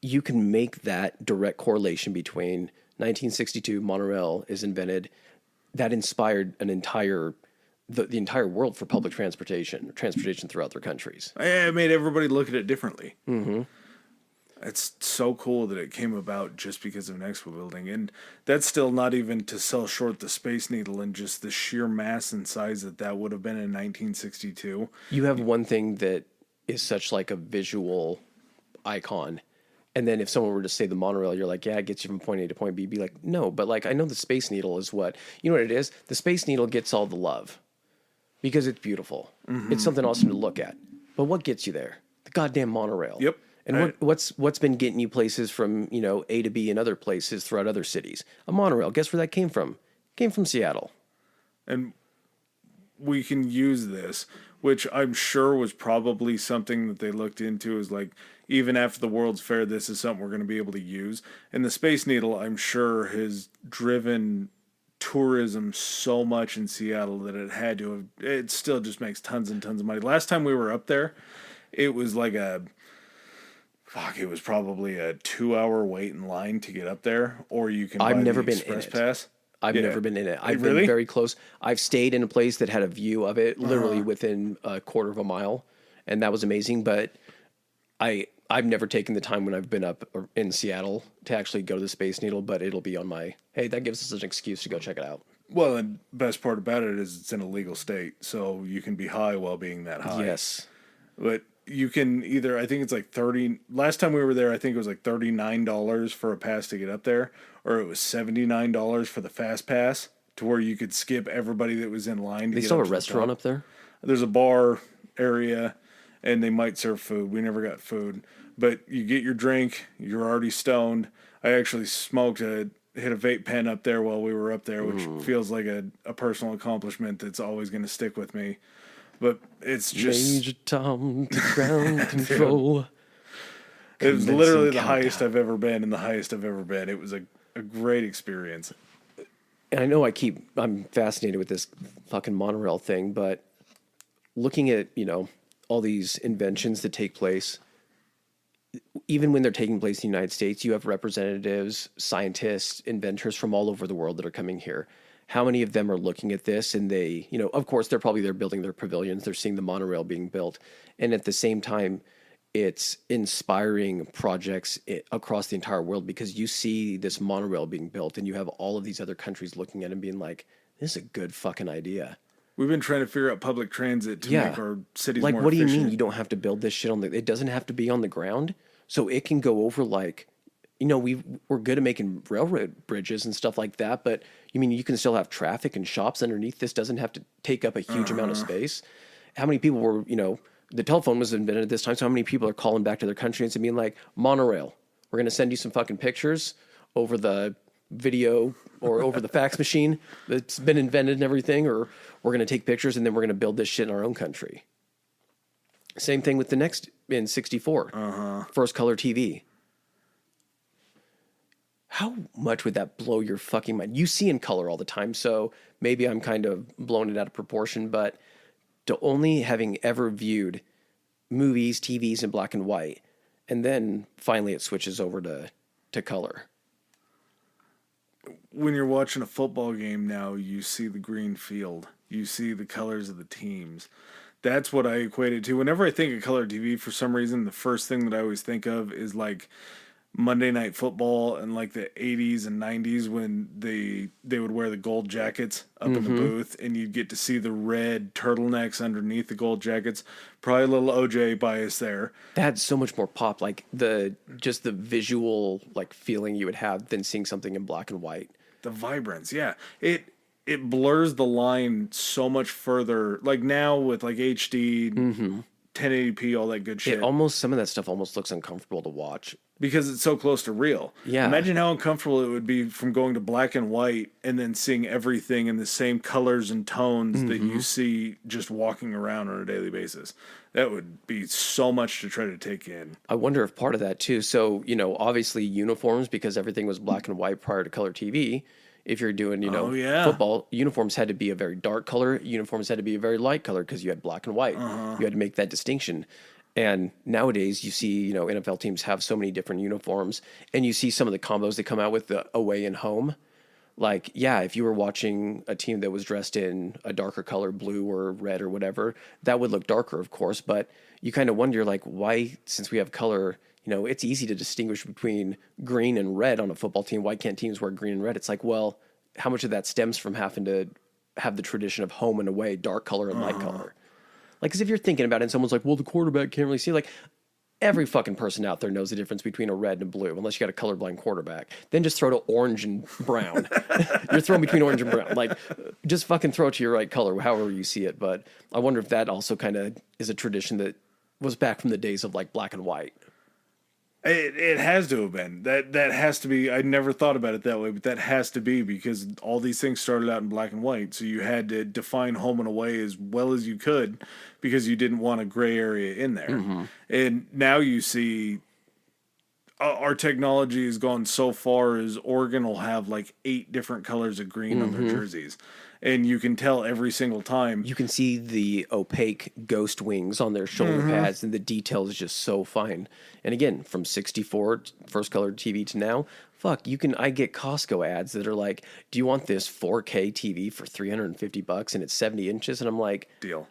you can make that direct correlation between 1962 monorail is invented. That inspired the entire world for public transportation throughout their countries. It made everybody look at it differently. It's so cool that it came about just because of an expo building. And that's still not even to sell short the Space Needle and just the sheer mass and size that would have been in 1962. You have one thing that is such like a visual icon. And then if someone were to say the monorail, you're like, yeah, it gets you from point A to point B. Be like, no, but like, I know the Space Needle is what it is. The Space Needle gets all the love because it's beautiful. It's something awesome to look at. But what gets you there? The goddamn monorail. Yep. And what's been getting you places from, A to B and other places throughout other cities? A monorail. Guess where that came from? Came from Seattle. And we can use this, which I'm sure was probably something that they looked into, is like, even after the World's Fair, this is something we're going to be able to use. And the Space Needle, I'm sure, has driven tourism so much in Seattle that it still just makes tons and tons of money. Last time we were up there, it was like it was probably a 2-hour wait in line to get up there, or you can buy the express pass. I've never been in it. I've Really? been very close. I've stayed in a place that had a view of it literally within a quarter of a mile, and that was amazing. But I've never taken the time when I've been up in Seattle to actually go to the Space Needle, but it'll be on my, hey, that gives us an excuse to go check it out. Well, and best part about it is it's in a legal state, so you can be high while being that high. Yes. But you can either, I think it's like last time we were there, I think it was like $39 for a pass to get up there, or it was $79 for the fast pass, to where you could skip everybody that was in line. They still have a restaurant up there? There's a bar area, and they might serve food. We never got food. But you get your drink, you're already stoned. I actually hit a vape pen up there while we were up there, which feels like a personal accomplishment that's always going to stick with me. But it's just... Major Tom to ground control. It was literally the highest I've ever been and the highest I've ever been. It was a great experience. And I know I'm fascinated with this fucking monorail thing, but looking at, all these inventions that take place, even when they're taking place in the United States, you have representatives, scientists, inventors from all over the world that are coming here. How many of them are looking at this and they, of course, they're probably there building their pavilions. They're seeing the monorail being built. And at the same time, it's inspiring projects across the entire world, because you see this monorail being built and you have all of these other countries looking at it and being like, this is a good fucking idea. We've been trying to figure out public transit to make our cities more efficient. Like, what do you mean you don't have to build this shit it doesn't have to be on the ground? So it can go over, like, we're good at making railroad bridges and stuff like that, but you can still have traffic and shops underneath. This doesn't have to take up a huge amount of space. How many people were, the telephone was invented at this time, so how many people are calling back to their countries and being like, monorail, we're going to send you some fucking pictures over the video or over the fax machine that's been invented and everything, or we're going to take pictures and then we're going to build this shit in our own country. Same thing with the next in 64, first color TV. How much would that blow your fucking mind? You see in color all the time, so maybe I'm kind of blowing it out of proportion, but to only having ever viewed movies, TVs in black and white, and then finally it switches over to color. When you're watching a football game now, you see the green field. You see the colors of the teams. That's what I equate it to. Whenever I think of color TV, for some reason, the first thing that I always think of is like Monday Night Football and like the 80s and 90s, when they would wear the gold jackets up in the booth, and you'd get to see the red turtlenecks underneath the gold jackets. Probably a little OJ bias there. That's so much more pop, like the visual like feeling you would have than seeing something in black and white. The vibrance, yeah. It blurs the line so much further. Like now with like HD, 1080p, all that good shit. Some of that stuff almost looks uncomfortable to watch. Because it's so close to real. Yeah. Imagine how uncomfortable it would be from going to black and white and then seeing everything in the same colors and tones that you see just walking around on a daily basis. That would be so much to try to take in. I wonder if part of that too. So, obviously uniforms, because everything was black and white prior to color TV. If you're doing, football, uniforms had to be a very dark color. Uniforms had to be a very light color because you had black and white. You had to make that distinction. And nowadays you see, NFL teams have so many different uniforms, and you see some of the combos they come out with, the away and home. Like, yeah, if you were watching a team that was dressed in a darker color, blue or red or whatever, that would look darker, of course. But you kind of wonder, like, why, since we have color, it's easy to distinguish between green and red on a football team. Why can't teams wear green and red? It's like, well, how much of that stems from having to have the tradition of home and away, dark color and light color? Like, because if you're thinking about it and someone's like, well, the quarterback can't really see, like, Every fucking person out there knows the difference between a red and a blue, unless you got a colorblind quarterback. Then just throw to orange and brown. You're throwing between orange and brown. Like, just fucking throw it to your right color, however you see it. But I wonder if that also kind of is a tradition that was back from the days of like black and white. It has to have been. That has to be. I never thought about it that way, but that has to be because all these things started out in black and white. So you had to define home and away as well as you could because you didn't want a gray area in there. And now you see our technology has gone so far as Oregon will have like 8 different colors of green on their jerseys. And you can tell every single time. You can see the opaque ghost wings on their shoulder pads, and the detail is just so fine. And again, from 64 first color TV to now, I get Costco ads that are like, do you want this 4K TV for $350 and it's 70 inches? And I'm like, Deal.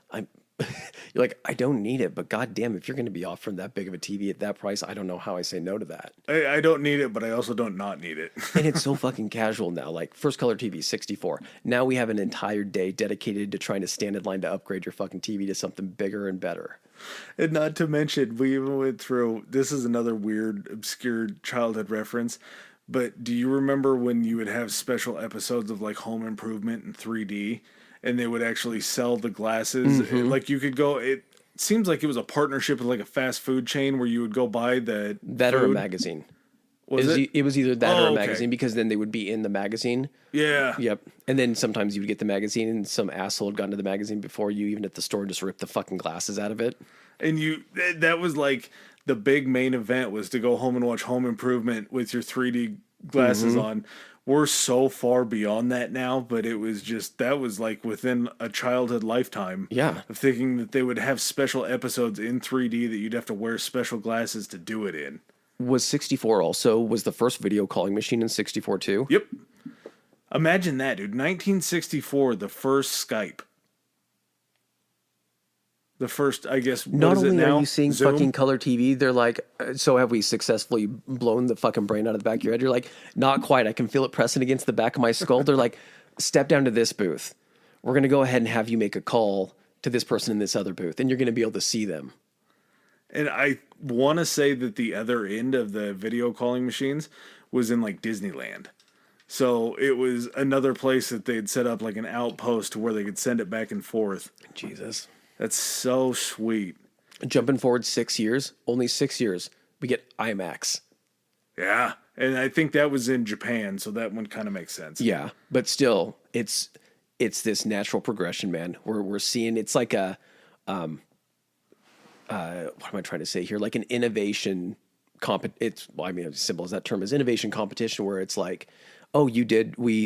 You're like, I don't need it, but goddamn, if you're going to be offering that big of a TV at that price, I don't know how I say no to that. I don't need it, but I also don't not need it. And it's so fucking casual now. Like, first color TV, 64. Now we have an entire day dedicated to trying to stand in line to upgrade your fucking TV to something bigger and better. And not to mention, we even went through, this is another weird, obscure childhood reference, but do you remember when you would have special episodes of like Home Improvement in 3D? And they would actually sell the glasses. Like you could go. It seems like it was a partnership with like a fast food chain where you would go buy that food. Or a magazine. It was either that or a magazine because then they would be in the magazine. Yeah. Yep. And then sometimes you would get the magazine and some asshole had gotten to the magazine before you, even at the store, and just ripped the fucking glasses out of it. And that was like the big main event was to go home and watch Home Improvement with your 3D glasses on. We're so far beyond that now, but it was just, that was like within a childhood lifetime. Yeah. Of thinking that they would have special episodes in 3D that you'd have to wear special glasses to do it in. Was 64 also, was the first video calling machine in 64 too? Yep. Imagine that, dude. 1964, the first Skype. The first, I guess, not only are you seeing Zoom? Fucking color TV, they're like, so have we successfully blown the fucking brain out of the back of your head? You're like, not quite. I can feel it pressing against the back of my skull. They're like, step down to this booth. We're going to go ahead and have you make a call to this person in this other booth, and you're going to be able to see them. And I want to say that the other end of the video calling machines was in like Disneyland. So it was another place that they'd set up like an outpost to where they could send it back and forth. Jesus. That's so sweet. Jumping forward 6 years, only 6 years, we get IMAX. Yeah. And I think that was in Japan, so that one kind of makes sense. Yeah, but still, it's this natural progression, man. We're seeing, it's like a, what am I trying to say here? Like an innovation it's as simple as that term is, innovation competition, where it's like, oh,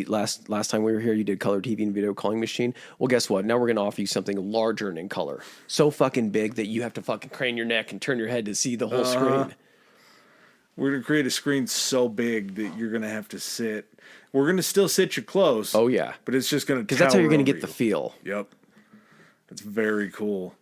last time we were here, you did color TV and video calling machine. Well, guess what? Now we're going to offer you something larger and in color. So fucking big that you have to fucking crane your neck and turn your head to see the whole screen. We're going to create a screen so big that you're going to have to sit. We're going to still sit you close. Oh, yeah. But it's just going to because that's how you're going to get the feel. Yep. That's very cool.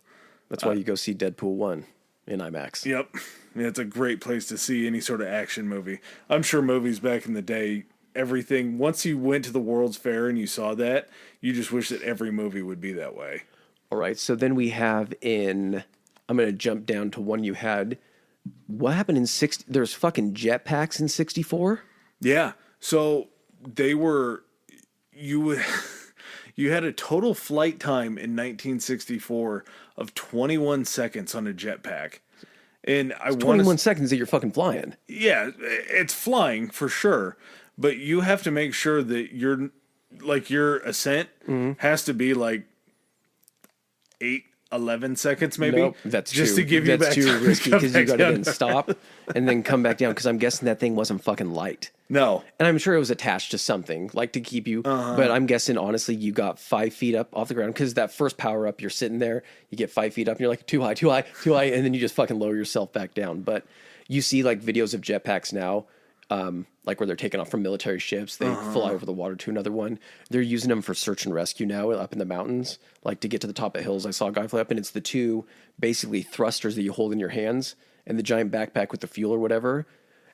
That's why you go see Deadpool 1 in IMAX. Yep. Yeah, it's a great place to see any sort of action movie. I'm sure movies back in the day, everything, once you went to the World's Fair and you saw that, you just wish that every movie would be that way. All right. So then we have I'm going to jump down to one you had. What happened in there's fucking jetpacks in 64? Yeah. So they were, you had a total flight time in 1964 of 21 seconds on a jetpack. And I want 21 seconds that you're fucking flying. Yeah, it's flying for sure. But you have to make sure that your ascent has to be like 11 seconds maybe. Nope, that's just too, to give you that's back too time risky because you got to then down. stop and then come back down because I'm guessing that thing wasn't fucking light. No. And I'm sure it was attached to something like to keep you. But I'm guessing honestly you got 5 feet up off the ground because that first power up, you're sitting there, you get 5 feet up and you're like too high, and then you just fucking lower yourself back down. But you see like videos of jetpacks now. Like where they're taking off from military ships, they fly over the water to another one. They're using them for search and rescue now up in the mountains, like to get to the top of hills. I saw a guy fly up, and it's the two basically thrusters that you hold in your hands and the giant backpack with the fuel or whatever.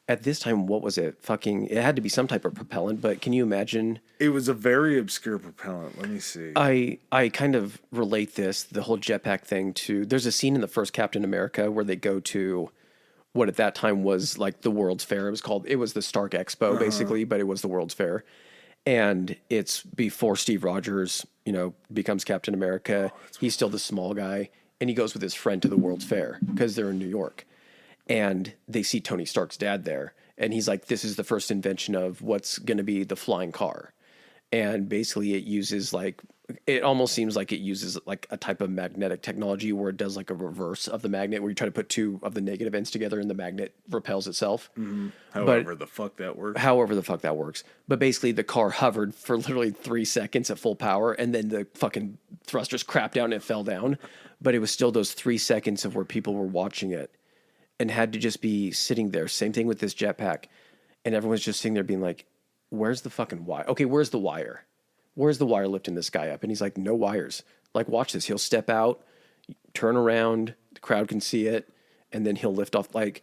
At this time, what was it? It had to be some type of propellant, but can you imagine? It was a very obscure propellant. Let me see. I kind of relate the whole jetpack thing to, there's a scene in the first Captain America where they go to what at that time was like the World's Fair. It was the Stark Expo basically, but it was the World's Fair. And it's before Steve Rogers, becomes Captain America. He's still the small guy. And he goes with his friend to the World's Fair because they're in New York. And they see Tony Stark's dad there. And he's like, this is the first invention of what's going to be the flying car. And basically it almost seems like it uses like a type of magnetic technology where it does like a reverse of the magnet, where you try to put two of the negative ends together and the magnet repels itself. Mm-hmm. However the fuck that works. But basically the car hovered for literally 3 seconds at full power, and then the fucking thrusters crapped down and it fell down. But it was still those 3 seconds of where people were watching it and had to just be sitting there. Same thing with this jetpack. And everyone's just sitting there being like, where's the fucking wire? Okay, where's the wire? Where's the wire lifting this guy up? And he's like, no wires. Like, watch this. He'll step out, turn around, the crowd can see it, and then he'll lift off. Like,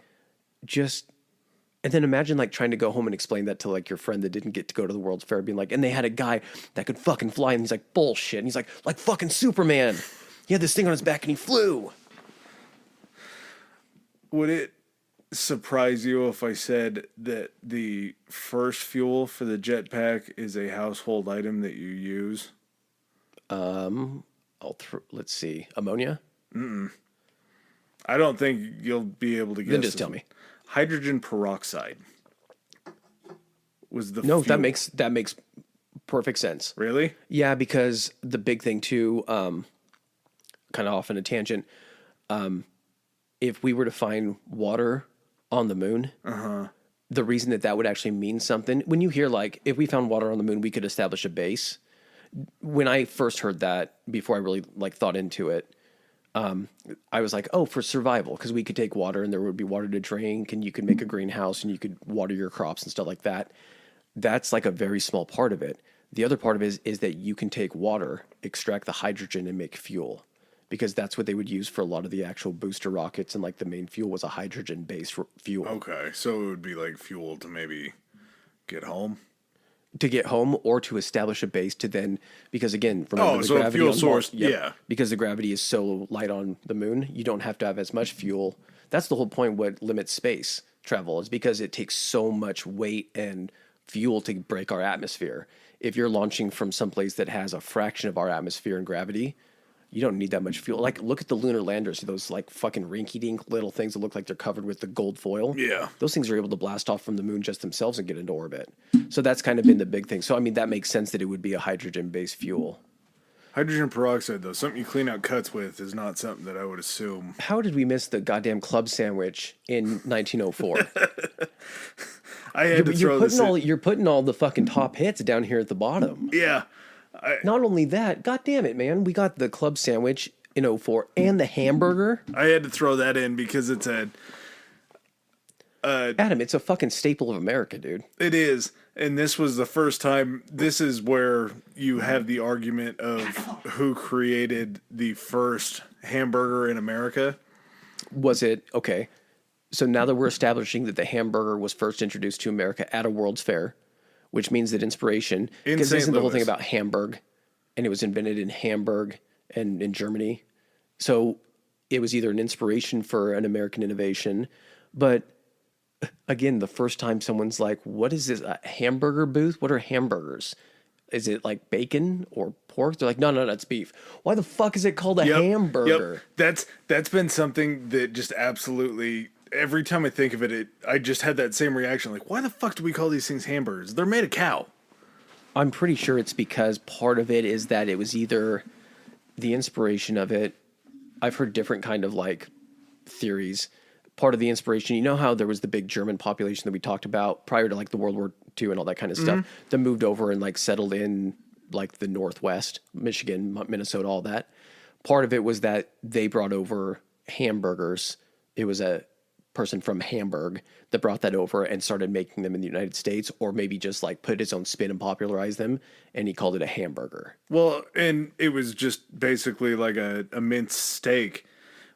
and then imagine like trying to go home and explain that to like your friend that didn't get to go to the World's Fair, being like, and they had a guy that could fucking fly, and he's like, bullshit. And he's like fucking Superman. He had this thing on his back and he flew. Would it surprise you if I said that the first fuel for the jetpack is a household item that you use? Let's see. Ammonia? I don't think you'll be able to guess. Then just tell me. Hydrogen peroxide was the No, fuel. that makes perfect sense. Really? Yeah, because the big thing too, kind of off on a tangent, if we were to find water on the moon, the reason that would actually mean something, when you hear like, if we found water on the moon, we could establish a base. When I first heard that, before I really like thought into it, I was like, oh, for survival, because we could take water and there would be water to drink, and you could make a greenhouse and you could water your crops and stuff like that. That's like a very small part of it. The other part of it is that you can take water, extract the hydrogen, and make fuel, because that's what they would use for a lot of the actual booster rockets, and like the main fuel was a hydrogen-based fuel. Okay, so it would be like fuel to maybe get home? To get home, or to establish a base to then, because again, remember so a fuel source, yeah. Because the gravity is so light on the moon, you don't have to have as much fuel. That's the whole point. What limits space travel is because it takes so much weight and fuel to break our atmosphere. If you're launching from someplace that has a fraction of our atmosphere and gravity, you don't need that much fuel. Like, look at the lunar landers, those like fucking rinky-dink little things that look like they're covered with the gold foil. Yeah. Those things are able to blast off from the moon just themselves and get into orbit. So that's kind of been the big thing. So, I mean, that makes sense that it would be a hydrogen-based fuel. Hydrogen peroxide, though, something you clean out cuts with, is not something that I would assume. How did we miss the goddamn club sandwich in 1904? I had to throw this in. You're putting all the fucking top hits down here at the bottom. Yeah. Not only that, god damn it, man, we got the club sandwich in '04 and the hamburger. I had to throw that in because it's Adam, it's a fucking staple of America, dude. It is. And this was the first time. This is where you have the argument of who created the first hamburger in America. Was it okay? So now that we're establishing that the hamburger was first introduced to America at a World's Fair, which means that inspiration, because isn't the whole thing about Hamburg, and it was invented in Hamburg and in Germany. So it was either an inspiration for an American innovation, but again, the first time someone's like, what is this, a hamburger booth? What are hamburgers? Is it like bacon or pork? They're like, no, that's beef. Why the fuck is it called a hamburger? Yep. That's been something that just absolutely, every time I think of it, I just had that same reaction. Like, why the fuck do we call these things hamburgers? They're made of cow. I'm pretty sure it's because part of it is that it was either the inspiration of it. I've heard different kind of like theories. Part of the inspiration, you know how there was the big German population that we talked about prior to like the World War II and all that kind of stuff that moved over and like settled in like the Northwest, Michigan, Minnesota, all that. Part of it was that they brought over hamburgers. It was a person from Hamburg that brought that over and started making them in the United States, or maybe just like put his own spin and popularize them, and he called it a hamburger. Well, and it was just basically like a minced steak,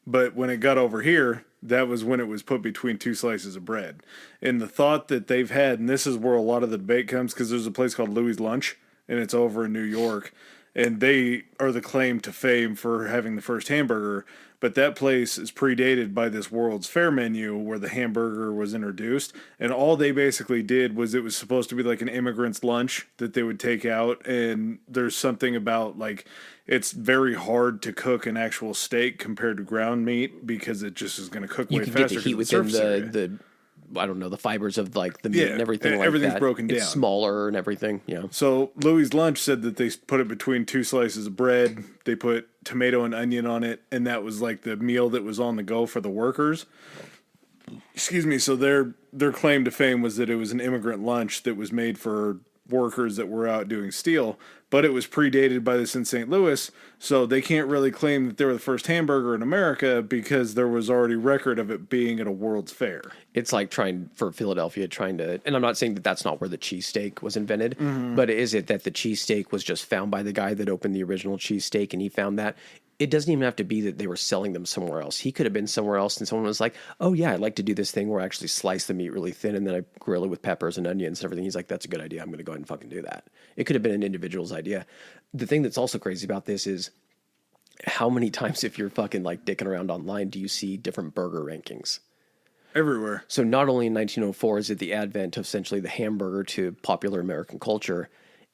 but when it got over here, that was when it was put between two slices of bread. And the thought that they've had, and this is where a lot of the debate comes, because there's a place called Louis' Lunch, and it's over in New York, and they are the claim to fame for having the first hamburger. but that place is predated by this World's Fair menu where the hamburger was introduced. And all they basically did was it was supposed to be like an immigrant's lunch that they would take out. And there's something about like it's very hard to cook an actual steak compared to ground meat because it just is going to cook You way can faster. get the heat within the I don't know, the fibers of like the meat and everything like that. Everything's broken down. It's smaller and everything, yeah. So Louis' Lunch said that they put it between 2 slices of bread. They put tomato and onion on it, and that was like the meal that was on the go for the workers. Excuse me. So their claim to fame was that it was an immigrant lunch that was made for workers that were out doing steel, but it was predated by this in St. Louis, so they can't really claim that they were the first hamburger in America because there was already record of it being at a World's Fair. It's like for Philadelphia and I'm not saying that that's not where the cheesesteak was invented, but is it that the cheesesteak was just found by the guy that opened the original cheesesteak and he found that? It doesn't even have to be that they were selling them somewhere else. He could have been somewhere else and someone was like, oh yeah, I'd like to do this thing where I actually slice the meat really thin and then I grill it with peppers and onions and everything. He's like, that's a good idea. I'm going to go ahead and fucking do that. It could have been an individual's idea. The thing that's also crazy about this is how many times if you're fucking like dicking around online do you see different burger rankings? Everywhere. So not only in 1904 is it the advent of essentially the hamburger to popular American culture,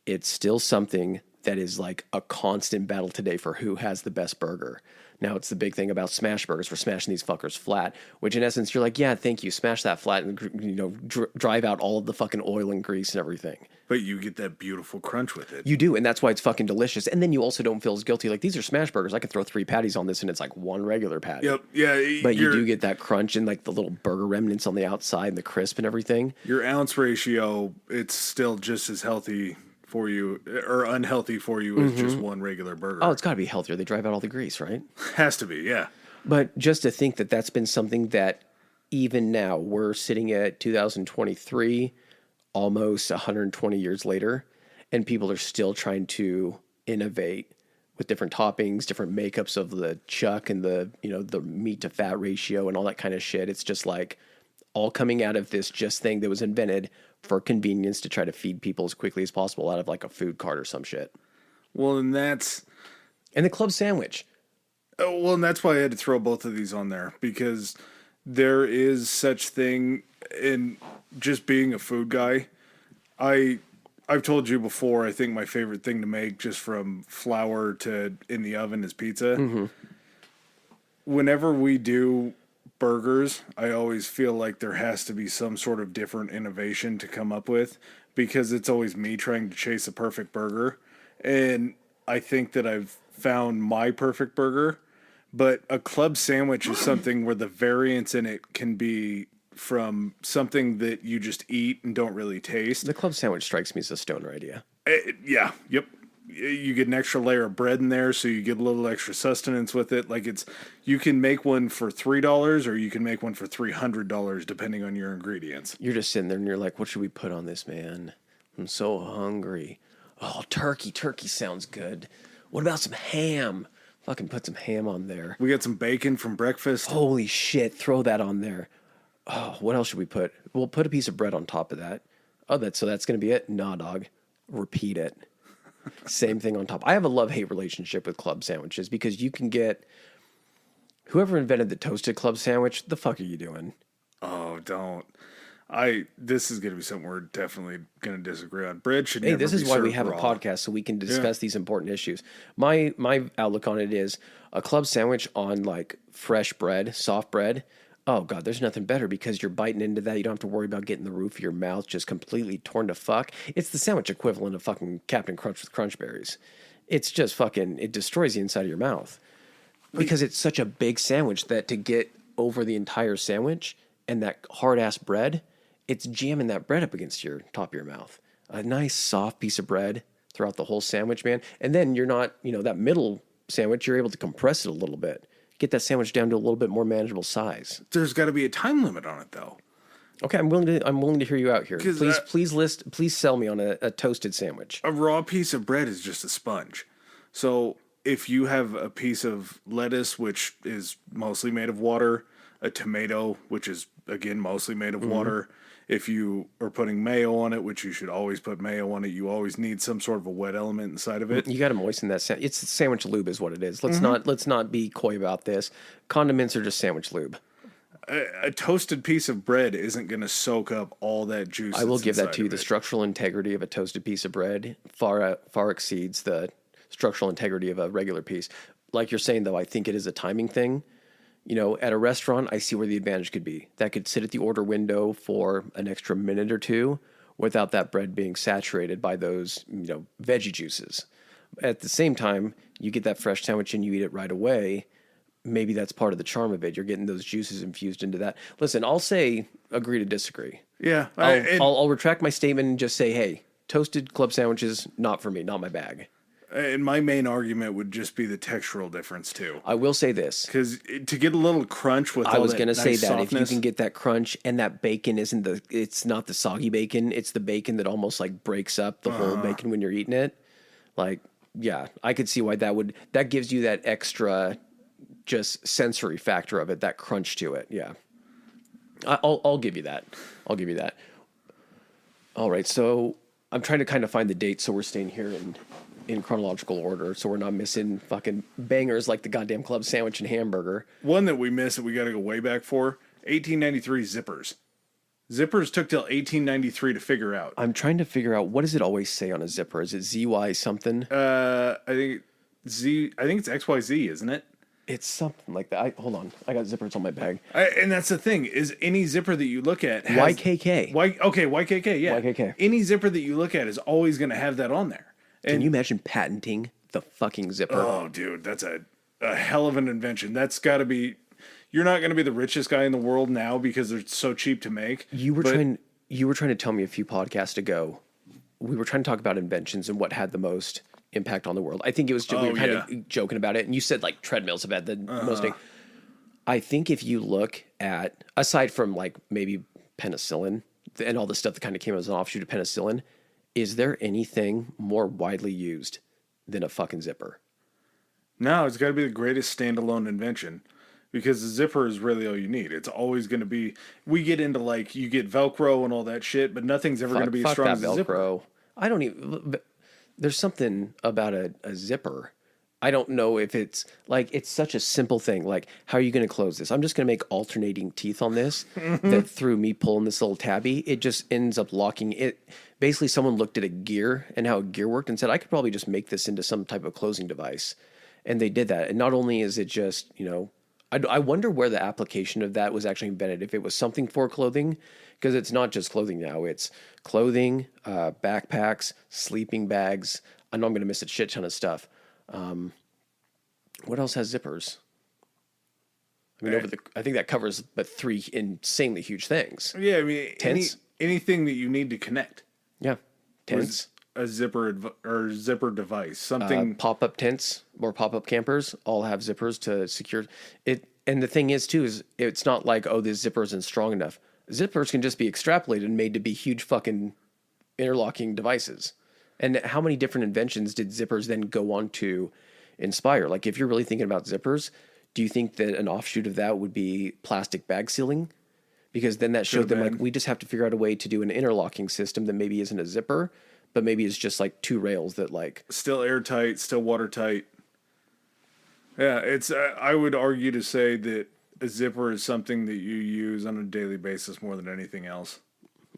it's still something that is like a constant battle today for who has the best burger. Now it's the big thing about smash burgers for smashing these fuckers flat, which in essence you're like, yeah, thank you, smash that flat and drive out all of the fucking oil and grease and everything. But you get that beautiful crunch with it. You do, and that's why it's fucking delicious. And then you also don't feel as guilty. Like these are smash burgers. I could throw 3 patties on this and it's like one regular patty. Yep. Yeah. But you do get that crunch and like the little burger remnants on the outside and the crisp and everything. Your ounce ratio, it's still just as healthy for you or unhealthy for you as just one regular burger. Oh, it's got to be healthier. They drive out all the grease, right? Has to be, yeah. But just to think that that's been something that even now we're sitting at 2023, almost 120 years later, and people are still trying to innovate with different toppings, different makeups of the chuck and the meat to fat ratio and all that kind of shit. It's just like all coming out of this just thing that was invented for convenience to try to feed people as quickly as possible out of like a food cart or some shit. Well, and the club sandwich. Well, and that's why I had to throw both of these on there because there is such thing in just being a food guy. I've told you before, I think my favorite thing to make just from flour to in the oven is pizza. Mm-hmm. Whenever we do burgers, I always feel like there has to be some sort of different innovation to come up with because it's always me trying to chase a perfect burger. And I think that I've found my perfect burger, but a club sandwich is something where the variance in it can be from something that you just eat and don't really taste. The club sandwich strikes me as a stoner idea. Yeah, yep. You get an extra layer of bread in there, so you get a little extra sustenance with it. Like you can make one for $3 or you can make one for $300 depending on your ingredients. You're just sitting there and you're like, what should we put on this, man? I'm so hungry. Oh, turkey. Turkey sounds good. What about some ham? Fucking put some ham on there. We got some bacon from breakfast. Holy shit, throw that on there. Oh, what else should we put? We'll put a piece of bread on top of that. Oh, that's going to be it? Nah, dog. Repeat it. Same thing on top. I have a love-hate relationship with club sandwiches because you can get whoever invented the toasted club sandwich. The fuck are you doing? Oh, don't. This is going to be something we're definitely going to disagree on. Bread should Hey, never this be is why we served have raw. a podcast so we can discuss these important issues. My outlook on it is a club sandwich on like fresh bread, soft bread. Oh God, there's nothing better because you're biting into that. You don't have to worry about getting the roof of your mouth just completely torn to fuck. It's the sandwich equivalent of fucking Captain Crunch with Crunch Berries. It's just fucking, it destroys the inside of your mouth because it's such a big sandwich that to get over the entire sandwich and that hard ass bread, it's jamming that bread up against your top of your mouth. A nice soft piece of bread throughout the whole sandwich, man. And then you're not, that middle sandwich, you're able to compress it a little bit. Get that sandwich down to a little bit more manageable size. There's got to be a time limit on it, though. Okay, I'm willing to hear you out here. Please sell me on a toasted sandwich. A raw piece of bread is just a sponge. So if you have a piece of lettuce, which is mostly made of water, a tomato, which is, again, mostly made of water, if you are putting mayo on it, which you should always put mayo on it, you always need some sort of a wet element inside of it. You got to moisten that. It's sandwich lube, is what it is. Let's not be coy about this. Condiments are just sandwich lube. A toasted piece of bread isn't going to soak up all that juice. I will give that to you. The The structural integrity of a toasted piece of bread far exceeds the structural integrity of a regular piece. Like you're saying, though, I think it is a timing thing. You know, at a restaurant, I see where the advantage could be. That could sit at the order window for an extra minute or two without that bread being saturated by those, veggie juices. At the same time, you get that fresh sandwich and you eat it right away. Maybe that's part of the charm of it. You're getting those juices infused into that. Listen, I'll say agree to disagree. Yeah. I'll retract my statement and just say, hey, toasted club sandwiches, not for me, not my bag. And my main argument would just be the textural difference too. I will say this. Because to get a little crunch with I was going to say that softness, if you can get that crunch and that bacon it's not the soggy bacon, it's the bacon that almost like breaks up the whole bacon when you're eating it. Like, yeah, I could see why that gives you that extra just sensory factor of it, that crunch to it. Yeah. I'll give you that. I'll give you that. All right. So I'm trying to kind of find the date. So we're staying here in chronological order, so we're not missing fucking bangers like the goddamn club sandwich and hamburger. One that we missed that we got to go way back for, 1893 zippers. Zippers took till 1893 to figure out. I'm trying to figure out, what does it always say on a zipper? Is it ZY something? I think it's XYZ, isn't it? It's something like that. Hold on. I got zippers on my bag. And that's the thing, is any zipper that you look at has... YKK. YKK, yeah. YKK. Any zipper that you look at is always going to have that on there. Can you imagine patenting the fucking zipper? Oh, dude, that's a hell of an invention. That's got to be... You're not going to be the richest guy in the world now because they're so cheap to make. You were trying to tell me a few podcasts ago, we were trying to talk about inventions and what had the most impact on the world. I think it was we were kind of joking about it, and you said like treadmills have had the most. I think if you look at, aside from like maybe penicillin and all the stuff that kind of came as an offshoot of penicillin, is there anything more widely used than a fucking zipper? No, it's got to be the greatest standalone invention. Because the zipper is really all you need. It's always going to be... We get into, like, you get Velcro and all that shit, but nothing's ever going to be as strong as a zipper. I don't even... There's something about a zipper. I don't know if it's... Like, it's such a simple thing. Like, how are you going to close this? I'm just going to make alternating teeth on this that through me pulling this little tabby, it just ends up locking it. Basically, someone looked at a gear and how a gear worked and said, I could probably just make this into some type of closing device. And they did that. And not only is it just, I wonder where the application of that was actually embedded. If it was something for clothing, because it's not just clothing now. It's clothing, backpacks, sleeping bags. I know I'm going to miss a shit ton of stuff. What else has zippers? I mean, I think that covers but three insanely huge things. Yeah, I mean, tents, anything that you need to connect. Yeah, tents. A zipper or zipper device, something... pop-up tents or pop-up campers all have zippers to secure it. And the thing is, too, is it's not like, oh, this zipper isn't strong enough. Zippers can just be extrapolated and made to be huge fucking interlocking devices. And how many different inventions did zippers then go on to inspire? Like, if you're really thinking about zippers, do you think that an offshoot of that would be plastic bag sealing? Because then that showed them, like, we just have to figure out a way to do an interlocking system that maybe isn't a zipper, but maybe it's just like two rails that like... Still airtight, still watertight. Yeah, it's... I would argue to say that a zipper is something that you use on a daily basis more than anything else.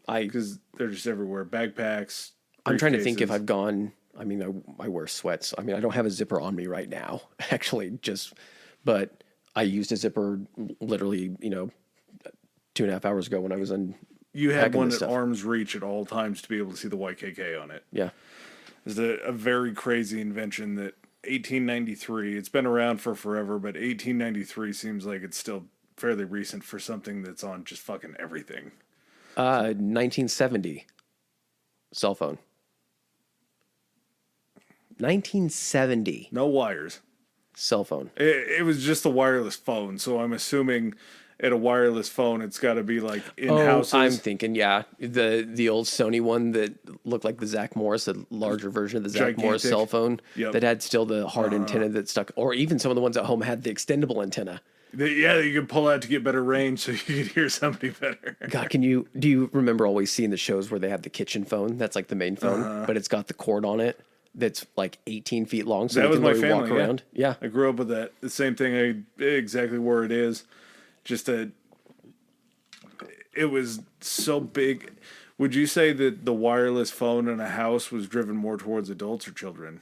Because they're just everywhere. Backpacks, I'm trying to think if I've gone... I mean, I wear sweats. I mean, I don't have a zipper on me right now, actually, but I used a zipper literally, 2.5 hours ago when I was in... You had one at arm's reach at all times to be able to see the YKK on it. Yeah. It's a very crazy invention that 1893, it's been around for forever, but 1893 seems like it's still fairly recent for something that's on just fucking everything. 1970. Cell phone. 1970. No wires. Cell phone. It was just a wireless phone, so I'm assuming... at a wireless phone, it's got to be like in Oh, houses. I'm thinking, yeah, the old Sony one that looked like the Zach Morris, the larger version of the Zach Morris Gigantic. cell phone Yep. that had still the hard antenna that stuck, or even some of the ones at home had the extendable antenna. Yeah, you can pull out to get better range, so you can hear somebody better. God, do you remember always seeing the shows where they have the kitchen phone? That's like the main phone, but it's got the cord on it that's like 18 feet long, so That you was can my literally family. walk around. Yeah. I grew up with that. The same thing. Exactly where it is. Just it was so big. Would you say that the wireless phone in a house was driven more towards adults or children?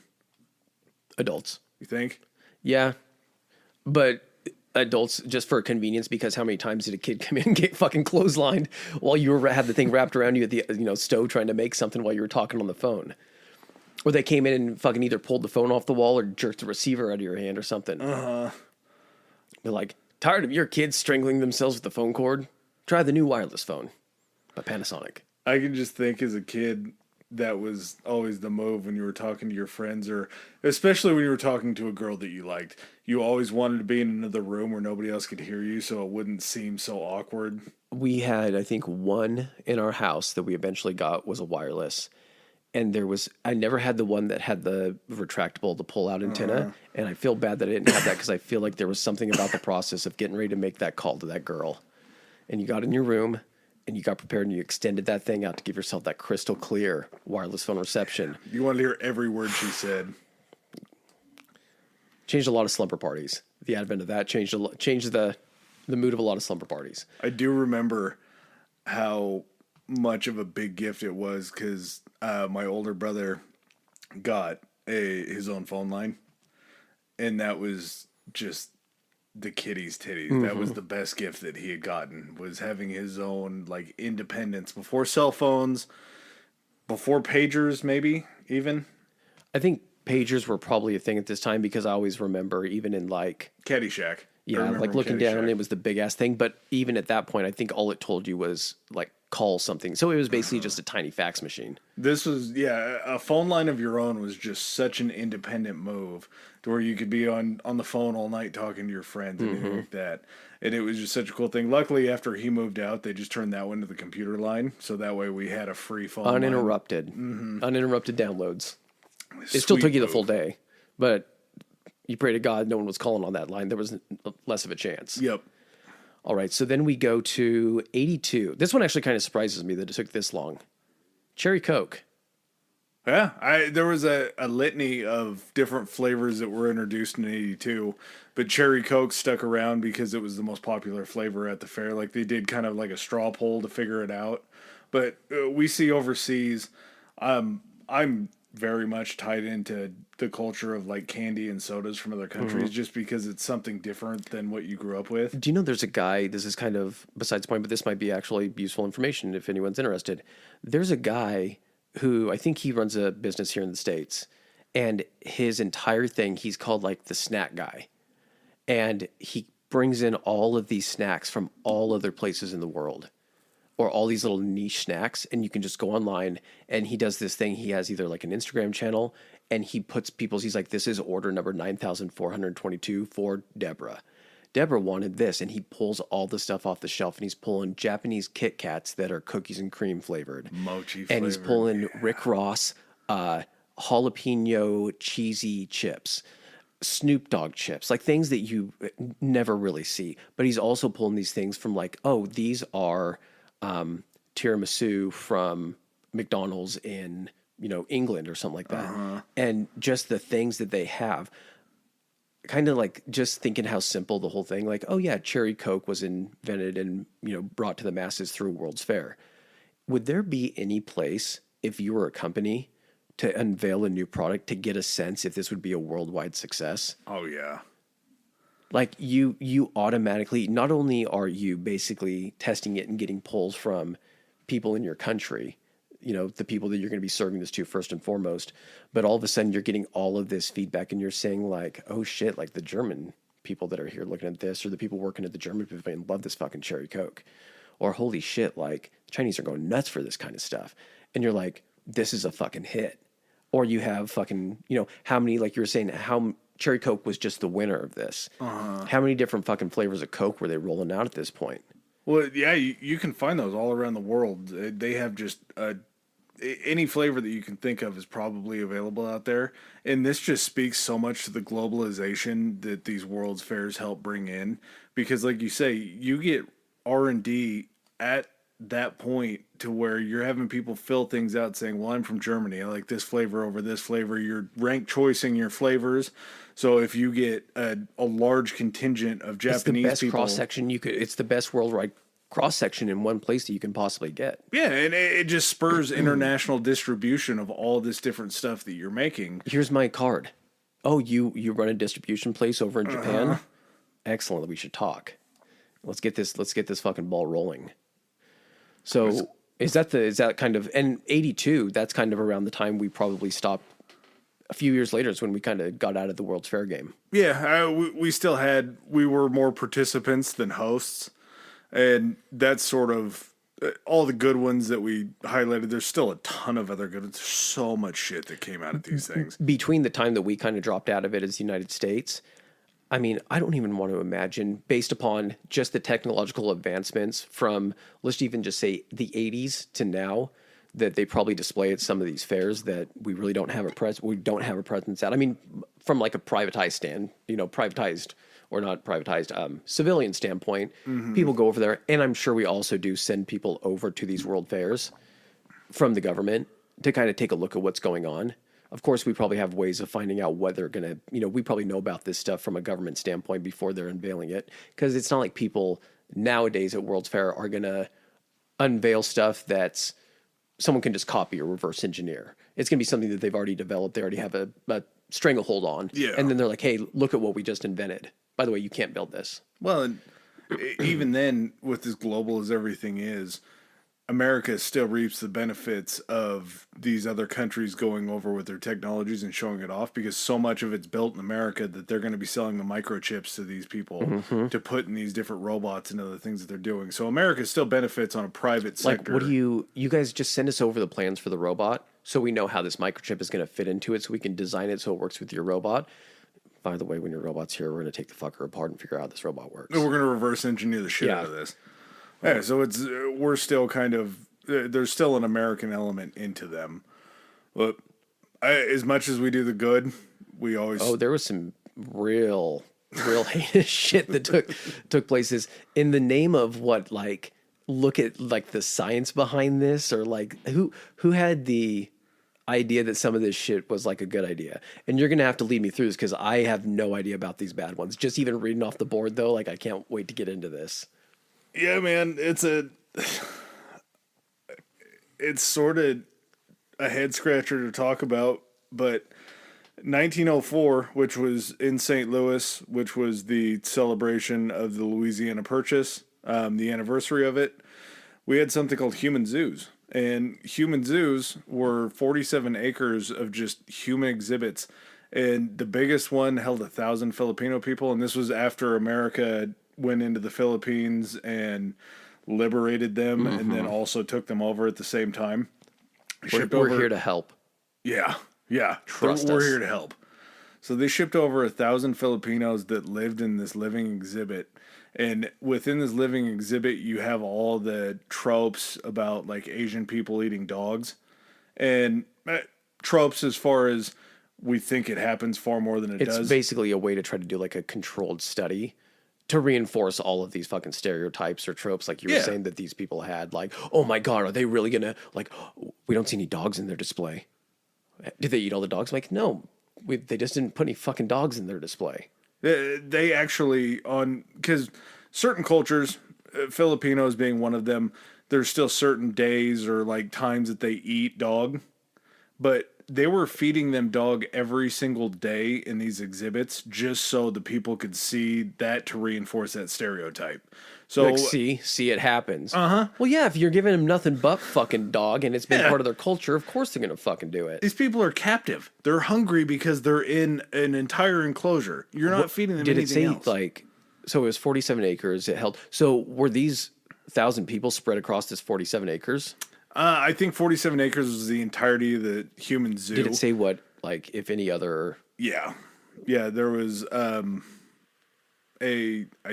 Adults. You think? Yeah. But adults just for convenience, because how many times did a kid come in and get fucking clotheslined while you had the thing wrapped around you at the stove trying to make something while you were talking on the phone? Or they came in and fucking either pulled the phone off the wall or jerked the receiver out of your hand or something. They're like, tired of your kids strangling themselves with the phone cord? Try the new wireless phone by Panasonic. I can just think as a kid, that was always the move when you were talking to your friends, or especially when you were talking to a girl that you liked. You always wanted to be in another room where nobody else could hear you, so it wouldn't seem so awkward. We had, I think, one in our house that we eventually got was a wireless. And I never had the one that had the retractable, the pull out antenna. And I feel bad that I didn't have that because I feel like there was something about the process of getting ready to make that call to that girl. And you got in your room and you got prepared and you extended that thing out to give yourself that crystal clear wireless phone reception. You wanted to hear every word she said. Changed a lot of slumber parties. The advent of that changed the mood of a lot of slumber parties. I do remember how much of a big gift it was because my older brother got his own phone line, and that was just the kitty's titties. Mm-hmm. That was the best gift that he had gotten, was having his own like independence before cell phones, before pagers, maybe even. I think pagers were probably a thing at this time because I always remember even in like Caddyshack. Yeah, like looking down, it was the big ass thing. But even at that point, I think all it told you was like call something. So it was basically just a tiny fax machine. This was, a phone line of your own was just such an independent move to where you could be on the phone all night talking to your friends and anything like that. And it was just such a cool thing. Luckily, after he moved out, they just turned that one to the computer line. So that way we had a free phone uninterrupted. line. Uninterrupted downloads. It still took you the full day, but you pray to God no one was calling on that line. There was less of a chance. Yep. All right, so then we go to 82. This one actually kind of surprises me that it took this long. Cherry Coke. Yeah, there was a litany of different flavors that were introduced in 82, but Cherry Coke stuck around because it was the most popular flavor at the fair. Like they did kind of like a straw poll to figure it out. But we see overseas, I'm very much tied into the culture of like candy and sodas from other countries just because it's something different than what you grew up with. Do you know there's a guy, this is kind of besides the point, but this might be actually useful information if anyone's interested. There's a guy who I think he runs a business here in the States, and his entire thing, he's called like the snack guy. And he brings in all of these snacks from all other places in the world, or all these little niche snacks, and you can just go online, and he does this thing. He has either like an Instagram channel, and he puts he's like, this is order number 9,422 for Deborah. Deborah wanted this, and he pulls all the stuff off the shelf, and he's pulling Japanese Kit Kats that are cookies and cream flavored. Mochi flavored. And he's pulling Rick Ross jalapeno cheesy chips, Snoop Dogg chips, like things that you never really see. But he's also pulling these things from like, oh, these are tiramisu from McDonald's in, England or something like that. And just the things that they have, kind of like just thinking how simple the whole thing, like, oh yeah, Cherry Coke was invented and, brought to the masses through World's Fair. Would there be any place if you were a company to unveil a new product to get a sense if this would be a worldwide success? Oh yeah. Like you automatically, not only are you basically testing it and getting polls from people in your country, the people that you're going to be serving this to first and foremost, but all of a sudden you're getting all of this feedback and you're saying like, oh shit, like the German people that are here looking at this, or the people working at the German pavilion love this fucking Cherry Coke, or holy shit, like the Chinese are going nuts for this kind of stuff. And you're like, this is a fucking hit. Or you have fucking, how many, like you were saying, how Cherry Coke was just the winner of this. How many different fucking flavors of Coke were they rolling out at this point? Well, yeah, you can find those all around the world. They have just any flavor that you can think of is probably available out there. And this just speaks so much to the globalization that these World's Fairs help bring in. Because like you say, you get R&D at that point to where you're having people fill things out saying, well, I'm from Germany. I like this flavor over this flavor. You're rank choicing your flavors. So if you get a large contingent of Japanese people, it's the best cross section you could. It's the best worldwide cross section in one place that you can possibly get. Yeah, and it just spurs international distribution of all this different stuff that you're making. Here's my card. Oh, you run a distribution place over in Japan? Excellent. We should talk. Let's get this fucking ball rolling. So is that kind of, and 82, that's kind of around the time we probably stopped. A few years later is when we kind of got out of the World's Fair game. Yeah, we were more participants than hosts. And that's sort of all the good ones that we highlighted. There's still a ton of other good ones. There's so much shit that came out of these things. Between the time that we kind of dropped out of it as the United States, I mean, I don't even want to imagine, based upon just the technological advancements from, let's even just say the 80s to now, that they probably display at some of these fairs that we really don't have a presence at. I mean, from like a privatized or not privatized, civilian standpoint, people go over there. And I'm sure we also do send people over to these world fairs from the government to kind of take a look at what's going on. Of course, we probably have ways of finding out what they're going to, we probably know about this stuff from a government standpoint before they're unveiling it. Because it's not like people nowadays at World's Fair are going to unveil stuff that's someone can just copy or reverse engineer. It's going to be something that they've already developed. They already have a stranglehold on. Yeah. And then they're like, hey, look at what we just invented. By the way, you can't build this. Well, and even then, with as global as everything is, America still reaps the benefits of these other countries going over with their technologies and showing it off, because so much of it's built in America that they're going to be selling the microchips to these people to put in these different robots and other things that they're doing. So America still benefits on a private sector. Like, what do you guys just send us over the plans for the robot so we know how this microchip is going to fit into it so we can design it so it works with your robot. By the way, when your robot's here, we're going to take the fucker apart and figure out how this robot works. We're going to reverse engineer the shit out of this. Yeah, so we're still kind of, there's still an American element into them. But as much as we do the good, we always... Oh, there was some real heinous shit that took places in the name of what, like, look at, like, the science behind this, or, like, who had the idea that some of this shit was, like, a good idea. And you're going to have to lead me through this, because I have no idea about these bad ones. Just even reading off the board, though, like, I can't wait to get into this. Yeah, man, it's sort of a head scratcher to talk about, but 1904, which was in St. Louis, which was the celebration of the Louisiana Purchase, the anniversary of it, we had something called human zoos. And human zoos were 47 acres of just human exhibits. And the biggest one held 1,000 Filipino people. And this was after America went into the Philippines and liberated them, and then also took them over at the same time. We're here to help. Yeah. Trust us. We're here to help. So they shipped over 1,000 Filipinos that lived in this living exhibit. And within this living exhibit, you have all the tropes about, like, Asian people eating dogs. And tropes as far as we think it happens far more than it does. It's basically a way to try to do, like, a controlled study to reinforce all of these fucking stereotypes or tropes, like you were saying, that these people had. Like, oh my God, are they really going to, like, we don't see any dogs in their display. Did they eat all the dogs? I'm like, no, they just didn't put any fucking dogs in their display. They actually, because certain cultures, Filipinos being one of them, there's still certain days or, like, times that they eat dog. But they were feeding them dog every single day in these exhibits just so the people could see that, to reinforce that stereotype. So, like, see it happens. Well, yeah, if you're giving them nothing but fucking dog and it's been part of their culture, of course they're going to fucking do it. These people are captive. They're hungry because they're in an entire enclosure. You're not feeding them anything else. Like, so it was 47 acres it held. So were these 1,000 people spread across this 47 acres? I think 47 acres was the entirety of the human zoo. Did it say what, like, if any other... Yeah. yeah, there was I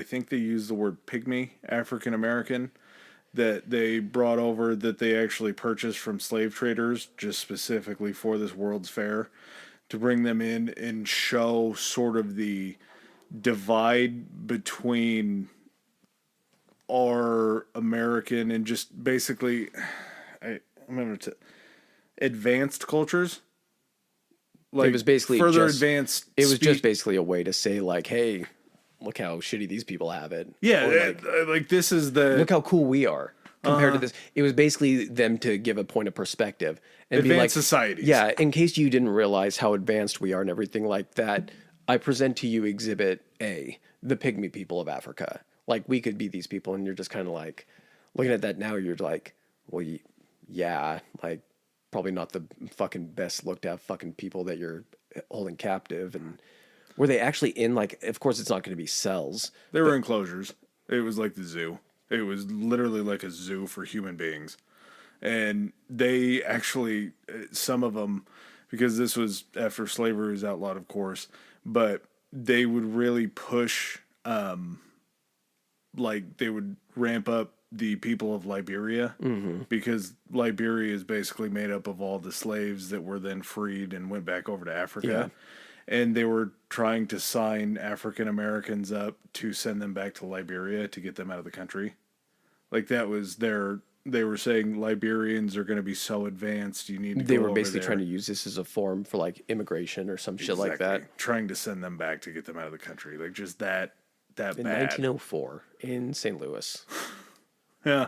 think they used the word pygmy African American that they brought over that they actually purchased from slave traders just specifically for this World's Fair to bring them in and show sort of the divide between our American and just basically I'm going to advanced cultures. Like it was basically further just, advanced. It was just basically a way to say like, hey, look how shitty these people have it. Yeah, Or like this is the look how cool we are compared to this. It was basically them to give a point of perspective and be like, advanced societies. yeah, in case you didn't realize how advanced we are and everything like that, I present to you Exhibit A, the pygmy people of Africa. Like we could be these people, and you're just kind of like looking at that now. You're like, well, yeah, like probably not the fucking best looked at fucking people that you're holding captive. And were they actually in like? Of course, it's not going to be cells. They were enclosures. It was like the zoo. It was literally like a zoo for human beings. And they actually, some of them, because this was after slavery was outlawed, of course, but they would really push, like they would ramp up the people of Liberia because Liberia is basically made up of all the slaves that were then freed and went back over to Africa. Yeah. And they were trying to sign African Americans up to send them back to Liberia to get them out of the country. Like that was they were saying Liberians are going to be so advanced, you need to go over there. They were basically trying to use this as a form for like immigration or some shit like that. Trying to send them back to get them out of the country. Like just that bad. In 1904 in St. Louis. Yeah.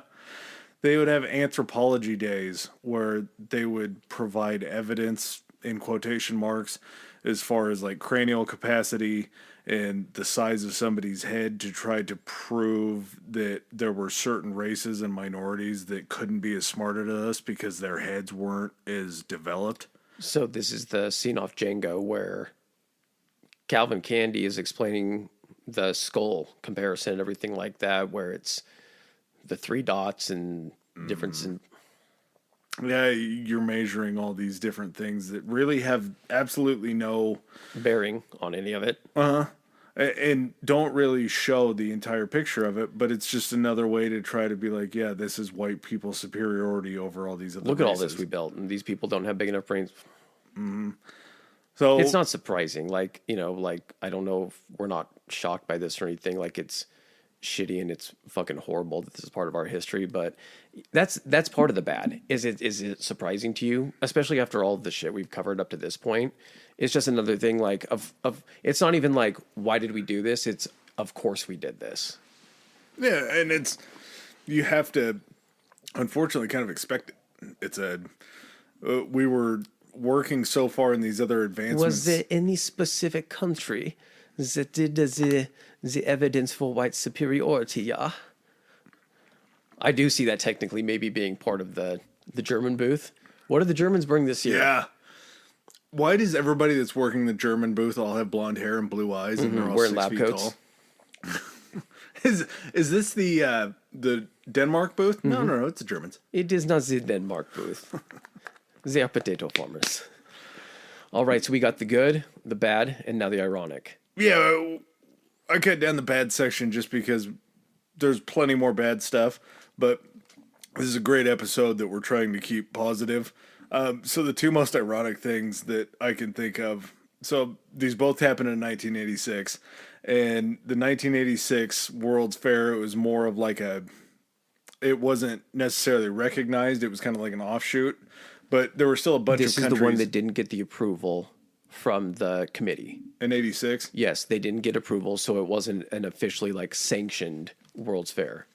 They would have anthropology days where they would provide evidence in quotation marks as far as like cranial capacity and the size of somebody's head to try to prove that there were certain races and minorities that couldn't be as smart as us because their heads weren't as developed. So this is the scene off Django where Calvin Candy is explaining the skull comparison and everything like that, where it's the 3 dots and difference in. Yeah, you're measuring all these different things that really have absolutely no bearing on any of it. And don't really show the entire picture of it, but it's just another way to try to be like, yeah, this is white people's superiority over all these other Look races. at all this we built, and these people don't have big enough brains. So it's not surprising. Like, you know, like, I don't know if we're not shocked by this or anything. Like, it's shitty and it's fucking horrible that this is part of our history, but that's part of the bad. Is it surprising to you, especially after all of the shit we've covered up to this point? It's just another thing like of it's not even like why did we do this? It's of course we did this. Yeah, and it's you have to unfortunately kind of expect it. It's we were working so far in these other advancements. Was there any specific country that did the evidence for white superiority? Yeah, I do see that technically maybe being part of the German booth. What did the Germans bring this year? Yeah. Why does everybody that's working the German booth all have blonde hair and blue eyes and they're all wearing 6 lab feet coats? tall? Is this the Denmark booth? No, it's the Germans. It is not the Denmark booth. They are potato farmers. All right, so we got the good, the bad, and now the ironic. Yeah, I cut down the bad section just because there's plenty more bad stuff, but this is a great episode that we're trying to keep positive. So the 2 most ironic things that I can think of, so these both happened in 1986, and the 1986 World's Fair, it was more of like it wasn't necessarily recognized, it was kind of like an offshoot, but there were still a bunch of countries. This is the one that didn't get the approval from the committee. In 86? Yes, they didn't get approval, so it wasn't an officially like sanctioned World's Fair.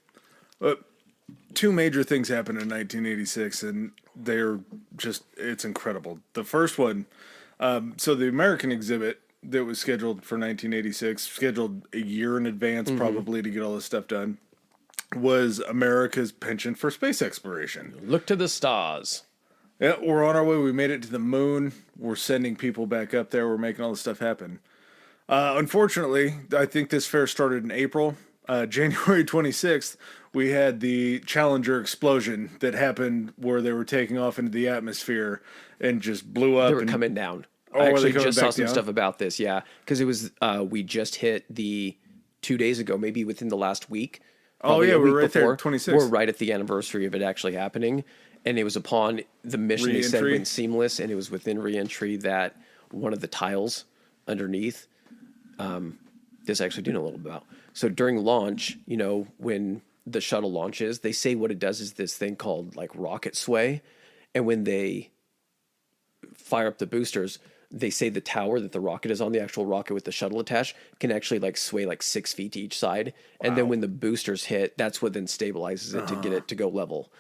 2 major things happened in 1986, and they're just, it's incredible. The first one, so the American exhibit that was scheduled for 1986, scheduled a year in advance probably to get all this stuff done, was America's penchant for space exploration. Look to the stars. Yeah, we're on our way. We made it to the moon. We're sending people back up there. We're making all this stuff happen. Unfortunately, I think this fair started in April. January 26th, we had the Challenger explosion that happened where they were taking off into the atmosphere and just blew up. They were coming down. Oh, I are they actually coming just saw back some down? stuff about this. Yeah, because it was we just hit the 2 days ago, maybe within the last week. Oh, Probably yeah, a we're week right there, before. 26. We're right at the anniversary of it actually happening, and it was upon the mission they said Re-entry? went seamless, and it was within reentry that one of the tiles underneath. This I actually do know a little bit about. So during launch, when the shuttle launches, they say what it does is this thing called like rocket sway, and when they fire up the boosters, they say the tower that the rocket is on, the actual rocket with the shuttle attached, can actually like sway like 6 feet to each side. And then when the boosters hit, that's what then stabilizes it to get it to go level.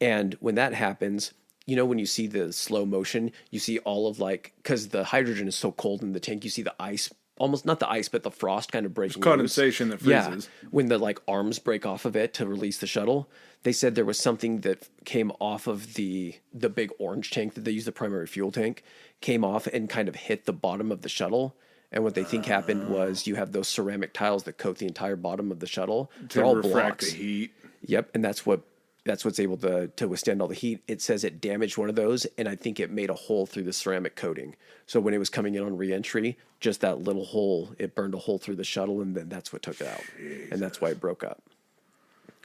And when that happens, when you see the slow motion, you see all of like, because the hydrogen is so cold in the tank, you see the ice, almost not the ice, but the frost kind of breaking loose. Condensation that freezes. Yeah, when the like arms break off of it to release the shuttle, they said there was something that came off of the big orange tank that they use, the primary fuel tank, came off and kind of hit the bottom of the shuttle. And what they think happened was you have those ceramic tiles that coat the entire bottom of the shuttle. They're all refract blocks. the heat. Yep, and that's what's able to withstand all the heat. It says it damaged one of those, and I think it made a hole through the ceramic coating. So when it was coming in on reentry, just that little hole, it burned a hole through the shuttle, and then that's what took it out. And that's why it broke up.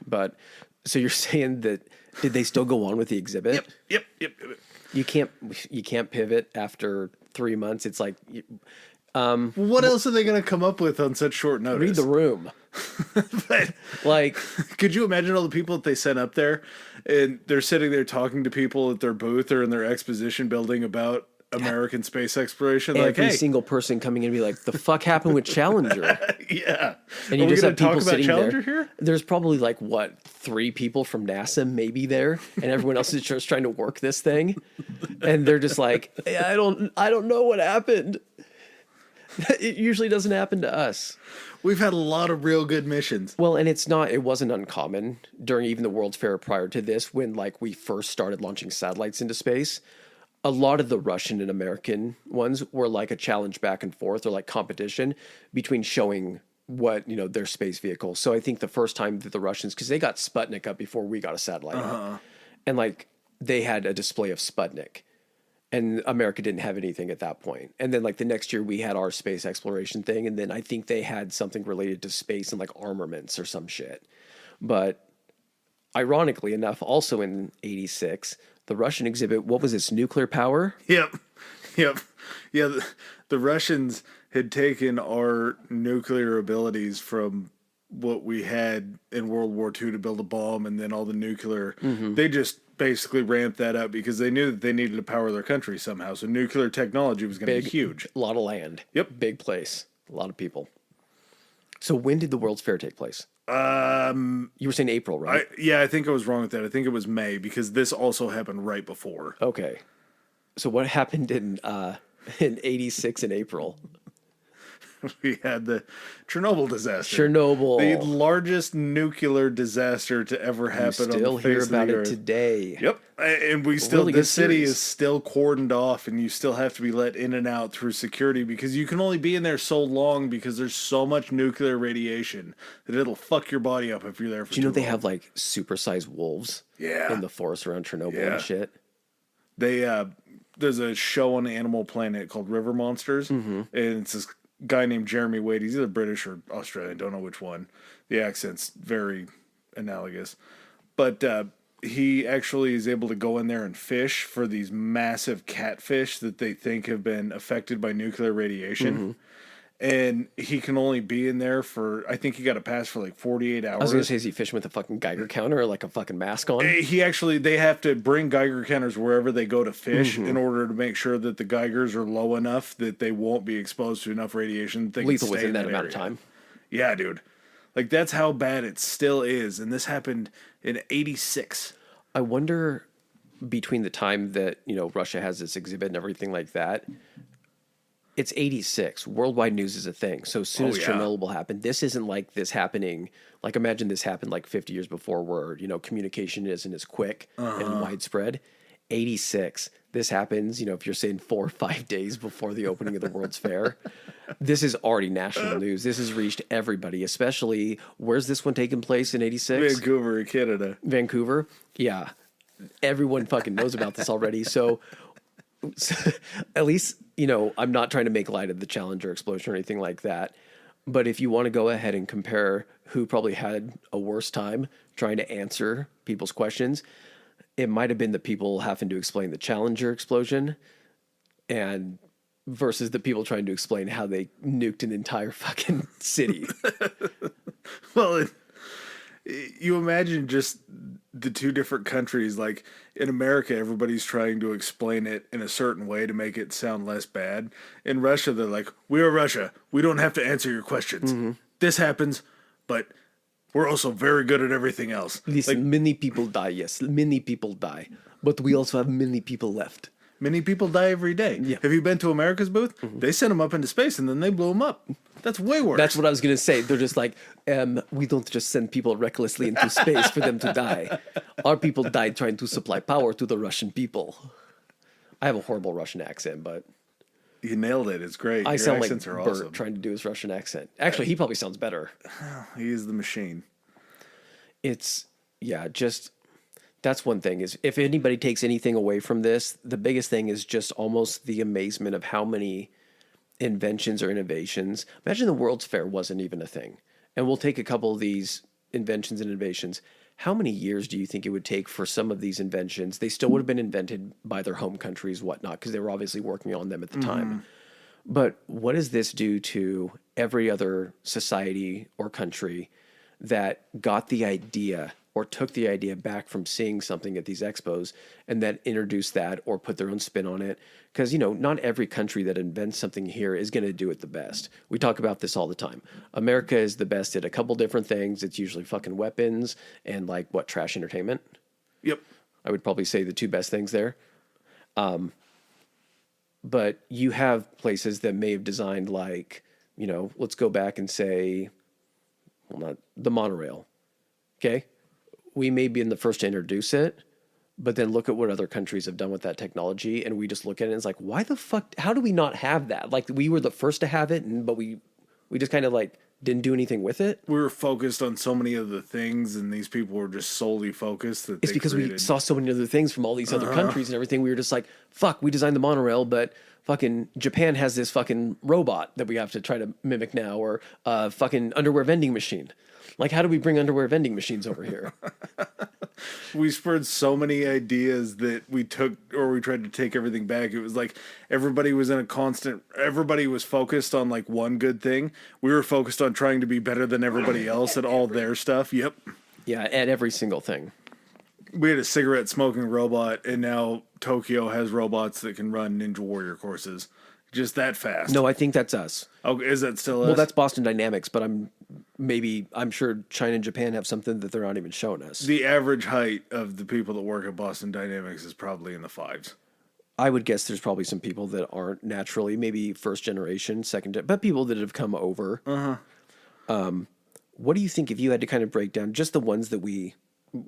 But so you're saying that did they still go on with the exhibit? Yep. You can't pivot after 3 months. It's like What else are they going to come up with on such short notice? read the room. But Like, could you imagine all the people that they sent up there, and they're sitting there talking to people at their booth or in their exposition building about American space exploration? Like, every hey, single person coming in and be like, the fuck happened with Challenger? yeah. And you Are we just gonna have people talk about sitting Challenger there. here? There's probably like 3 people from NASA maybe there, and everyone else is just trying to work this thing, and they're just like, hey, I don't know what happened. It usually doesn't happen to us. We've had a lot of real good missions. Well, and it wasn't uncommon during even the World's Fair prior to this, when like we first started launching satellites into space. A lot of the Russian and American ones were like a challenge back and forth, or like competition between showing what, their space vehicle. So I think the first time that the Russians, because they got Sputnik up before we got a satellite up, and like they had a display of Sputnik, and America didn't have anything at that point. And then like the next year we had our space exploration thing, and then I think they had something related to space and like armaments or some shit. But ironically enough, also in '86, the Russian exhibit, what was its nuclear power? Yep. Yeah, the Russians had taken our nuclear abilities from what we had in World War II to build a bomb, and then all the nuclear. They just basically ramped that up because they knew that they needed to power their country somehow. So nuclear technology was going to be huge. A lot of land. Yep. Big place. A lot of people. So when did the World's Fair take place? You were saying April, right? I think I was wrong with that. I think it was May, because this also happened right before. Okay. So what happened in '86 in April? We had the Chernobyl disaster. Chernobyl. The largest nuclear disaster to ever happen on Still the hear face of about the it earth. today. Yep. And we still, Really good this city series. is still cordoned off, and you still have to be let in and out through security, because you can only be in there so long, because there's so much nuclear radiation that it'll fuck your body up if you're there for Do you know too they long. have like supersized wolves in the forest around Chernobyl and shit? They there's a show on Animal Planet called River Monsters, and it's this guy named Jeremy Wade. He's either British or Australian, don't know which one. The accent's very analogous, but he actually is able to go in there and fish for these massive catfish that they think have been affected by nuclear radiation. And he can only be in there for, I think he got a pass for like 48 hours. I was gonna say, is he fishing with a fucking Geiger counter or like a fucking mask on? They have to bring Geiger counters wherever they go to fish in order to make sure that the Geigers are low enough that they won't be exposed to enough radiation that they Lethal can stay within in that amount of area. time. Yeah, dude. Like, that's how bad it still is. And this happened in '86. I wonder, between the time that, Russia has this exhibit and everything like that, it's '86. Worldwide news is a thing. So as soon as Chernobyl happened, this isn't like this happening. Like, imagine this happened like 50 years before, where, communication isn't as quick and widespread. '86. This happens, if you're saying 4 or 5 days before the opening of the World's Fair. This is already national news. This has reached everybody, especially, where's this one taking place in '86? Vancouver, Canada. Vancouver. Yeah. Everyone fucking knows about this already. So at least, I'm not trying to make light of the Challenger explosion or anything like that. But if you want to go ahead and compare who probably had a worse time trying to answer people's questions, it might have been the people having to explain the Challenger explosion and versus the people trying to explain how they nuked an entire fucking city. Well, you imagine just the two different countries. Like in America, everybody's trying to explain it in a certain way to make it sound less bad. In Russia, they're like, "We are Russia. We don't have to answer your questions. This happens, but we're also very good at everything else." Listen, many people die, yes. Many people die. But we also have many people left. Many people die every day. Yeah. Have you been to America's booth? They sent them up into space and then they blew them up. That's way worse. That's what I was going to say. They're just like, we don't just send people recklessly into space for them to die. Our people died trying to supply power to the Russian people. I have a horrible Russian accent, but You nailed it. It's great. I Your sound like accents are Bert awesome. trying to do his Russian accent. Actually, he probably sounds better. He is the machine. That's one thing is if anybody takes anything away from this, the biggest thing is just almost the amazement of how many inventions or innovations. Imagine the World's Fair wasn't even a thing. And we'll take a couple of these inventions and innovations. How many years do you think it would take for some of these inventions? They still would have been invented by their home countries, whatnot, because they were obviously working on them at the time. But what does this do to every other society or country that got the idea or took the idea back from seeing something at these expos and then introduced that or put their own spin on it? Because, not every country that invents something here is going to do it the best. We talk about this all the time. America is the best at a couple different things. It's usually fucking weapons and trash entertainment. Yep. I would probably say the two best things there. But you have places that may have designed let's go back and say, not the monorail. Okay. We may be in the first to introduce it, but then look at what other countries have done with that technology. And we just look at it and it's like, why the fuck, how do we not have that? Like we were the first to have it, but we just kind of didn't do anything with it. We were focused on so many other things, and these people were just solely focused. It's because we saw so many other things from all these other countries and everything. We were just like, fuck, we designed the monorail, but fucking Japan has this fucking robot that we have to try to mimic now, or fucking underwear vending machine. Like, how do we bring underwear vending machines over here? We spurred so many ideas that we took, or we tried to take everything back. It was like everybody was focused on one good thing. We were focused on trying to be better than everybody else at all their stuff. Yep. Yeah, at every single thing. We had a cigarette smoking robot, and now Tokyo has robots that can run Ninja Warrior courses. Just that fast. No, I think that's us. Oh, is that still us? Well, that's Boston Dynamics, but I'm sure China and Japan have something that they're not even showing us. The average height of the people that work at Boston Dynamics is probably in the 5s. I would guess there's probably some people that aren't naturally, maybe first generation, but people that have come over. What do you think if you had to kind of break down just the ones that we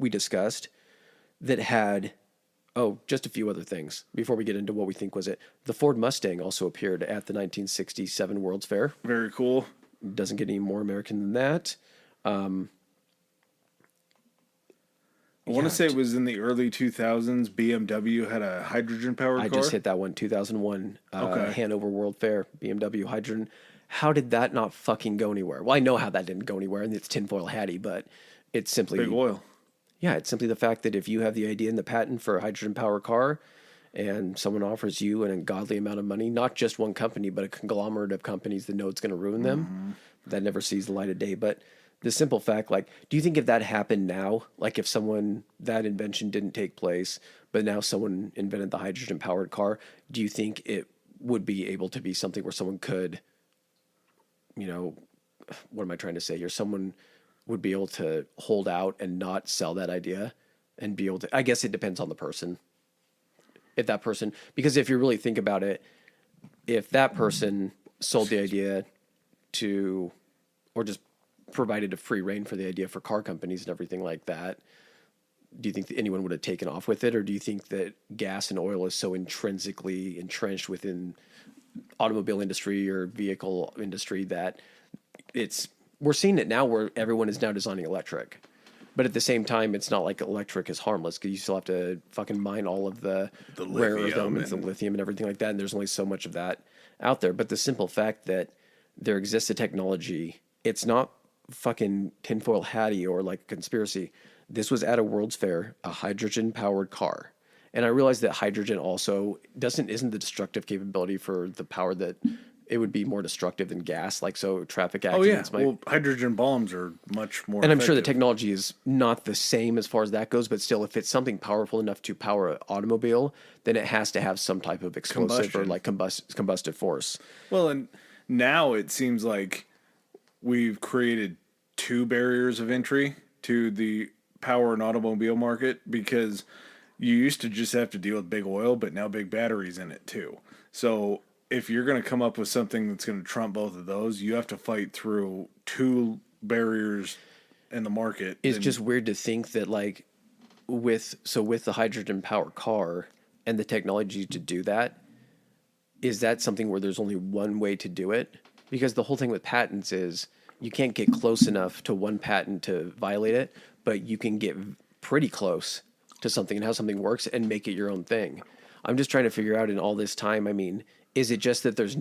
discussed that had, just a few other things before we get into what we think was it. The Ford Mustang also appeared at the 1967 World's Fair. Very cool. Doesn't get any more American than that. I want to say it was in the early 2000s. BMW had a hydrogen-powered car. I just hit that one, 2001 Hanover World Fair, BMW hydrogen. How did that not fucking go anywhere? Well, I know how that didn't go anywhere, and it's tinfoil hatty, but it's simply... Big oil. Yeah, it's simply the fact that if you have the idea and the patent for a hydrogen-powered car and someone offers you an ungodly amount of money, not just one company, but a conglomerate of companies that know it's going to ruin them, that never sees the light of day. But the simple fact, do you think if that happened now, if that invention didn't take place, but now someone invented the hydrogen-powered car, do you think it would be able to be something where someone could, what am I trying to say here? Someone would be able to hold out and not sell that idea and be able to, I guess it depends on the person. Because if you really think about it, if that person sold the idea to, or just provided a free rein for the idea for car companies and everything like that, do you think that anyone would have taken off with it? Or do you think that gas and oil is so intrinsically entrenched within automobile industry or vehicle industry that we're seeing it now where everyone is now designing electric. But at the same time, it's not like electric is harmless because you still have to fucking mine all of the rare earth lithium elements, the lithium and everything like that. And there's only so much of that out there. But the simple fact that there exists a technology, it's not fucking tinfoil hatty or like a conspiracy. This was at a World's Fair, a hydrogen powered car. And I realized that hydrogen also isn't the destructive capability for the power that it would be more destructive than gas. Like, so traffic Oh yeah, accidents might. well, hydrogen bombs are much more. And I'm sure the effective. technology is not the same as far as that goes, but still, if it's something powerful enough to power an automobile, then it has to have some type of explosive or Combustion. like combustive force. Well, and now it seems like we've created two barriers of entry to the power and automobile market because you used to just have to deal with big oil, but now big batteries in it too. So if you're going to come up with something that's going to trump both of those, you have to fight through two barriers in the market. It's just weird to think that like with the hydrogen powered car and the technology to do that, is that something where there's only one way to do it? Because the whole thing with patents is you can't get close enough to one patent to violate it, but you can get pretty close to something and how something works and make it your own thing. I'm just trying to figure out in all this time, I mean, is it just that there's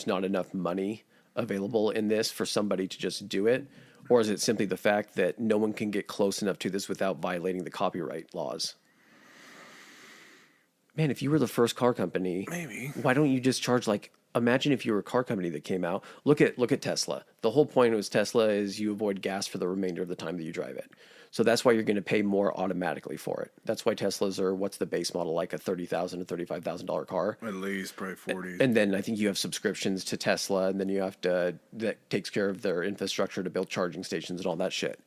not enough money available in this for somebody to just do it? Or is it simply the fact that no one can get close enough to this without violating the copyright laws? Man, if you were the first car company, Maybe. why don't you just charge like, imagine if you were a car company that came out, look at Tesla. The whole point was Tesla is you avoid gas for the remainder of the time that you drive it. So that's why you're going to pay more automatically for it. That's why Teslas are, what's the base model, like a $30,000 to $35,000 car? At least probably 40. And then I think you have subscriptions to Tesla, and then you have to, that takes care of their infrastructure to build charging stations and all that shit.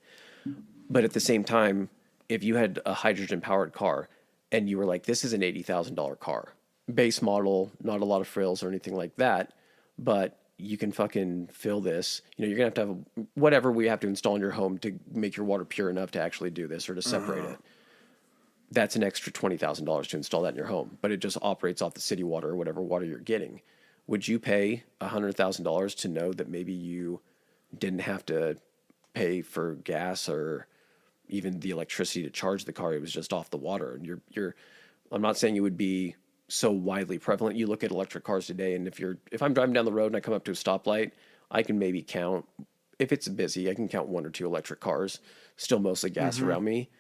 But at the same time, if you had a hydrogen powered car and you were like, this is an $80,000 car, base model, not a lot of frills or anything like that, but you can fucking fill this. You know, you're going to have whatever we have to install in your home to make your water pure enough to actually do this or to separate it. That's an extra $20,000 to install that in your home, but it just operates off the city water or whatever water you're getting. Would you pay $100,000 to know that maybe you didn't have to pay for gas or even the electricity to charge the car? It was just off the water. And I'm not saying it would be so widely prevalent. You look at electric cars today, and if I'm driving down the road and I come up to a stoplight, I can maybe count, if it's busy, I can count one or two electric cars, still mostly gas around me.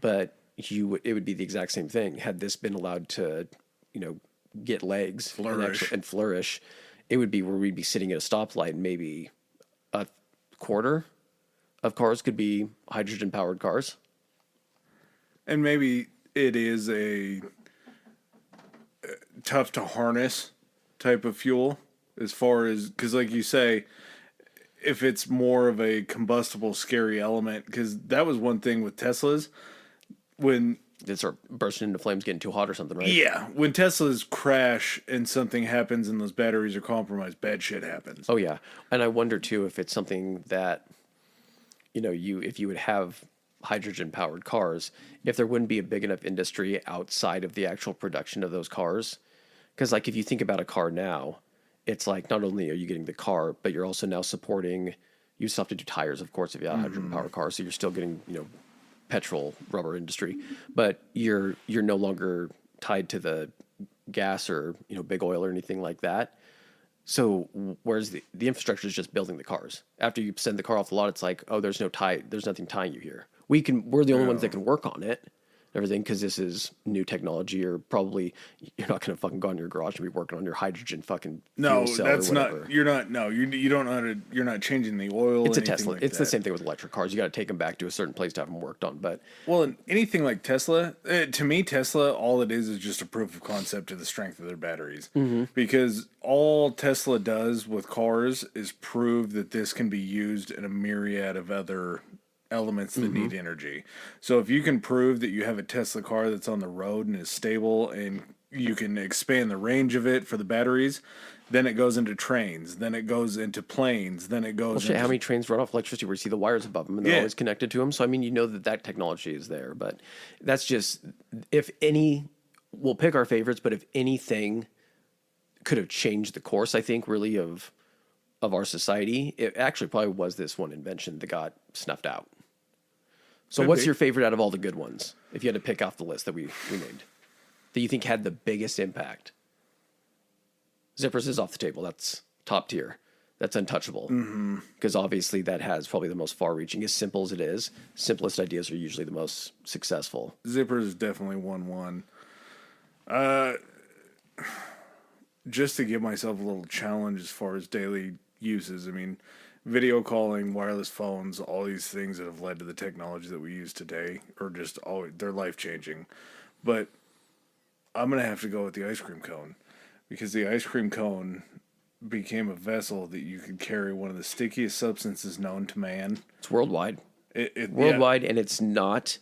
But it would be the exact same thing had this been allowed to, get legs and flourish. It would be where we'd be sitting at a stoplight, and maybe a quarter of cars could be hydrogen powered cars. And maybe it is a tough to harness type of fuel as far as, because like you say, if it's more of a combustible scary element, because that was one thing with Teslas when They start bursting into flames, getting too hot or something, right? yeah, when Teslas crash and something happens and those batteries are compromised, bad shit happens. Oh yeah. And I wonder too if it's something that if you would have hydrogen powered cars, if there wouldn't be a big enough industry outside of the actual production of those cars. Because like if you think about a car now, it's like not only are you getting the car, but you're also now supporting, you still have to do tires, of course, if you have a hydrogen powered car. So you're still getting, petrol, rubber industry, but you're no longer tied to the gas or, big oil or anything like that. So whereas the infrastructure is just building the cars. After you send the car off the lot, it's like, oh, there's nothing tying you here. We're the only ones that can work on it, everything, because this is new technology. Or probably you're not going to fucking go in your garage and be working on your hydrogen fucking No, fuel cell that's or whatever. not. You're not. No, you don't know how to. You're not changing the oil. It's a anything Tesla. like It's that. the same thing with electric cars. You got to take them back to a certain place to have them worked on. But Well, and anything like Tesla, to me, Tesla, all it is just a proof of concept to the strength of their batteries. Mm-hmm. Because all Tesla does with cars is prove that this can be used in a myriad of other elements that need energy. So if you can prove that you have a Tesla car that's on the road and is stable and you can expand the range of it for the batteries, then it goes into trains, then it goes into planes, then it goes into... how many trains run off electricity where you see the wires above them and they're always connected to them? So, I mean, that technology is there. But that's just, if any, we'll pick our favorites, but if anything could have changed the course, I think, really, of our society, it actually probably was this one invention that got snuffed out. So what's your favorite out of all the good ones? If you had to pick off the list that we named, that you think had the biggest impact? Zippers is off the table. That's top tier. That's untouchable. Because obviously that has probably the most far-reaching. As simple as it is, simplest ideas are usually the most successful. Zippers is definitely 1-1. Just to give myself a little challenge as far as daily uses. I mean, video calling, wireless phones, all these things that have led to the technology that we use today are just always, they're life-changing. But I'm going to have to go with the ice cream cone, because the ice cream cone became a vessel that you could carry one of the stickiest substances known to man. It's worldwide. Worldwide, yeah. And it's not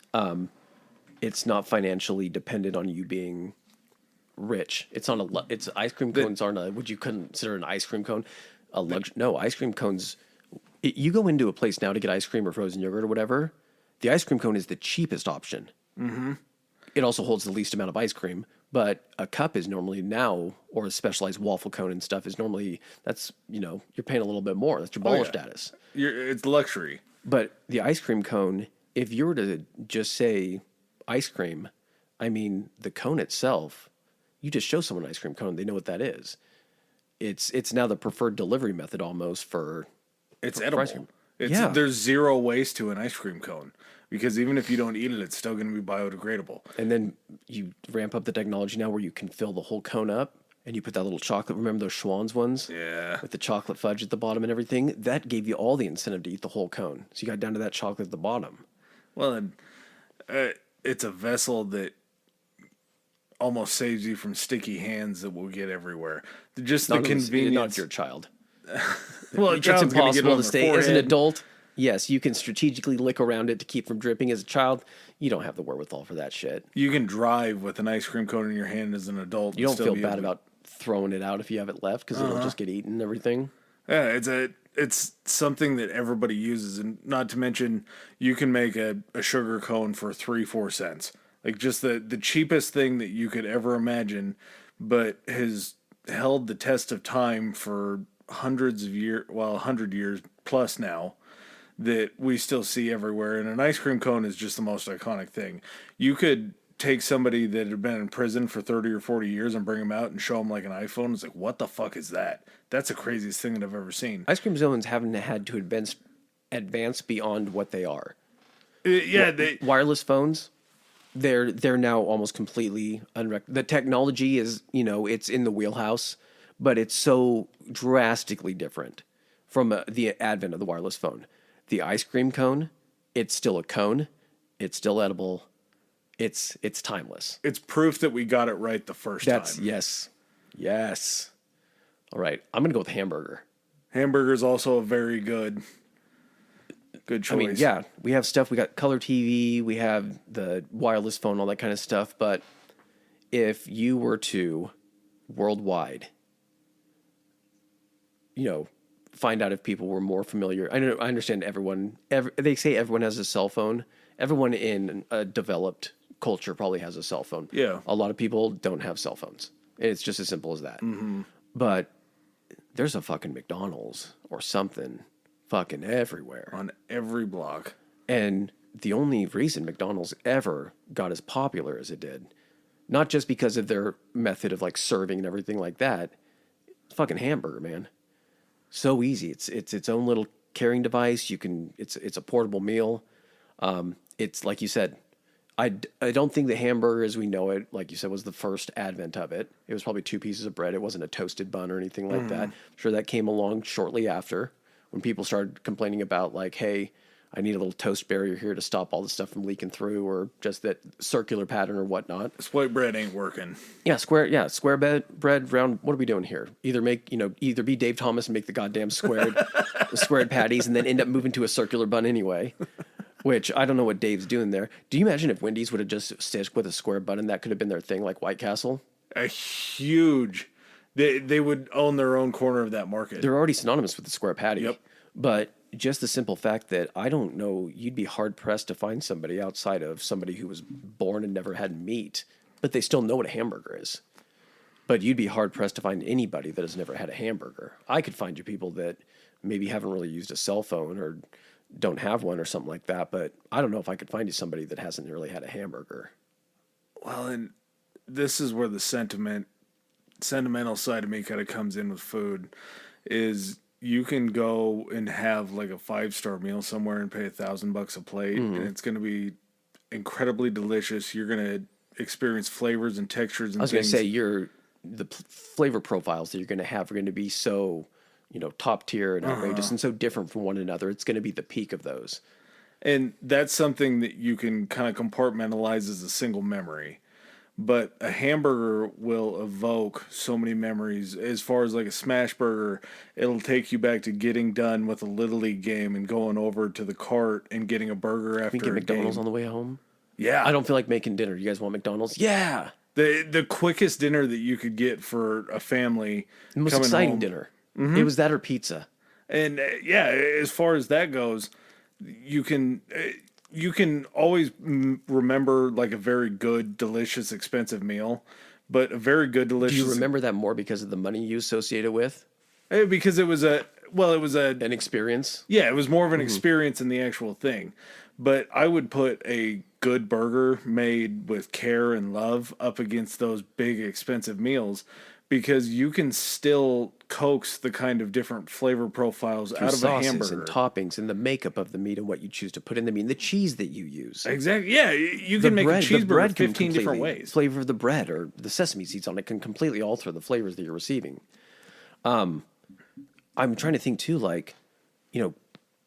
financially dependent on you being rich. It's on it's ice cream cones aren't a, would you consider an ice cream cone a luxury? No, ice cream cones, you go into a place now to get ice cream or frozen yogurt or whatever, the ice cream cone is the cheapest option. Mm-hmm. It also holds the least amount of ice cream, but a cup is normally now, or a specialized waffle cone and stuff is normally, that's, you're paying a little bit more. That's your baller status. It's luxury. But the ice cream cone, if you were to just say ice cream, I mean, the cone itself, you just show someone an ice cream cone, they know what that is. It's now the preferred delivery method almost for edible. Ice cream. Yeah. There's zero waste to an ice cream cone, because even if you don't eat it, it's still going to be biodegradable. And then you ramp up the technology now where you can fill the whole cone up and you put that little chocolate. Remember those Schwann's ones? Yeah. With the chocolate fudge at the bottom and everything? That gave you all the incentive to eat the whole cone. So you got down to that chocolate at the bottom. Well, and it's a vessel that almost saves you from sticky hands that we'll get everywhere. Just the convenience. Not your child. Well, It's impossible to stay as an adult. Yes, you can strategically lick around it to keep from dripping. As a child, you don't have the wherewithal for that shit. You can drive with an ice cream cone in your hand as an adult. You don't feel bad about throwing it out if you have it left, because it'll just get eaten and everything. Yeah, it's something that everybody uses, and not to mention you can make a sugar cone for 3-4 cents. Like just the cheapest thing that you could ever imagine, but has held the test of time for hundreds of years, 100 years plus now, that we still see everywhere. And an ice cream cone is just the most iconic thing. You could take somebody that had been in prison for 30 or 40 years and bring them out and show them like an iPhone. It's like, what the fuck is that? That's the craziest thing that I've ever seen. Ice cream zones haven't had to advance beyond what they are. Wireless phones, they're now almost completely the technology is, it's in the wheelhouse, but it's so drastically different from the advent of the wireless phone. The ice cream cone, it's still a cone, it's still edible, it's timeless. It's proof that we got it right the first time. Yes. All right, I'm gonna go with hamburger. Hamburger's also a very good choice. I mean, yeah, we have stuff. We got color TV, we have the wireless phone, all that kind of stuff. But if you were to worldwide, find out if people were more familiar. I understand they say everyone has a cell phone. Everyone in a developed culture probably has a cell phone. Yeah. A lot of people don't have cell phones. It's just as simple as that. Mm-hmm. But there's a fucking McDonald's or something fucking everywhere. On every block. And the only reason McDonald's ever got as popular as it did, not just because of their method of like serving and everything like that, fucking hamburger, man. So easy. It's its own little carrying device. It's a portable meal. It's like you said, I don't think the hamburger as we know it, like you said, was the first advent of it. It was probably 2 pieces of bread. It wasn't a toasted bun or anything like that. I'm sure that came along shortly after, when people started complaining about like, hey, I need a little toast barrier here to stop all the stuff from leaking through, or just that circular pattern or whatnot. Split bread ain't working. Square bread, round. What are we doing here? Either be Dave Thomas and make the goddamn squared patties, and then end up moving to a circular bun anyway. Which I don't know what Dave's doing there. Do you imagine if Wendy's would have just stitched with a square bun and that could have been their thing, like White Castle? A huge. They would own their own corner of that market. They're already synonymous with the square patty. Yep. But just the simple fact that I don't know, you'd be hard pressed to find somebody outside of somebody who was born and never had meat, but they still know what a hamburger is. But you'd be hard pressed to find anybody that has never had a hamburger. I could find you people that maybe haven't really used a cell phone or don't have one or something like that. But I don't know if I could find you somebody that hasn't really had a hamburger. Well, and this is where the sentimental side of me kind of comes in with food. Is you can go and have like a 5-star meal somewhere and pay $1,000 a plate, and it's going to be incredibly delicious. You're going to experience flavors and textures and I was going things. to say the flavor profiles that you're going to have are going to be so, top tier and outrageous and so different from one another. It's going to be the peak of those. And that's something that you can kind of compartmentalize as a single memory. But a hamburger will evoke so many memories. As far as like a smash burger, it'll take you back to getting done with a Little League game and going over to the cart and getting a burger after We can get a McDonald's game. on the way home. Yeah. I don't feel like making dinner. You guys want McDonald's? Yeah. The quickest dinner that you could get for a family. The most coming exciting home. dinner. It was that or pizza. And yeah, as far as that goes, you can always remember like a very good, delicious, expensive meal, but a very good, Do delicious. you remember that more because of the money you associated with Because it was a an experience? yeah, it was more of an experience in the actual thing. But I would put a good burger made with care and love up against those big, expensive meals, because you can still coax the kind of different flavor profiles out of a Sauces hamburger. and toppings and the makeup of the meat and what you choose to put in the meat and the cheese that you use. Exactly. Yeah, you can make a cheeseburger 15 different ways. Flavor of the bread or the sesame seeds on it can completely alter the flavors that you're receiving. I'm trying to think too, like,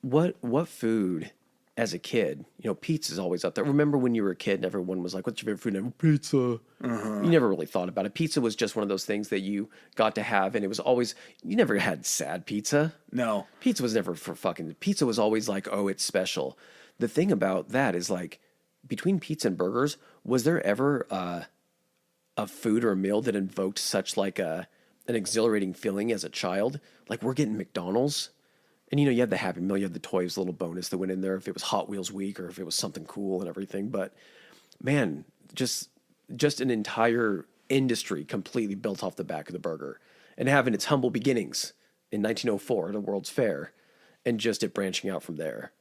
what food as a kid, pizza's always up there. Remember when you were a kid and everyone was like, what's your favorite food? And pizza. You never really thought about it. Pizza was just one of those things that you got to have, and it was always, you never had sad pizza. No. Pizza was never for fucking, pizza was always like, oh, it's special. The thing about that is, like, between pizza and burgers, was there ever a food or a meal that invoked such like an exhilarating feeling as a child? Like, we're getting McDonald's. And, you had the Happy Meal, you had the toys, little bonus that went in there if it was Hot Wheels week or if it was something cool and everything. But, man, just an entire industry completely built off the back of the burger, and having its humble beginnings in 1904 at a World's Fair, and just it branching out from there.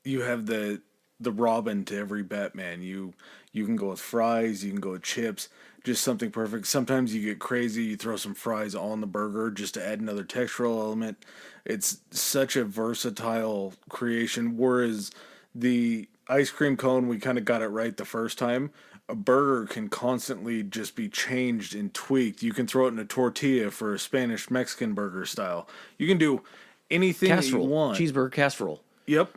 You have the Robin to every Batman. You can go with fries, you can go with chips, just something perfect. Sometimes you get crazy, you throw some fries on the burger just to add another textural element. It's such a versatile creation. Whereas the ice cream cone, we kind of got it right the first time. A burger can constantly just be changed and tweaked. You can throw it in a tortilla for a Spanish Mexican burger style. You can do anything Casserole, that you want. cheeseburger casserole. Yep.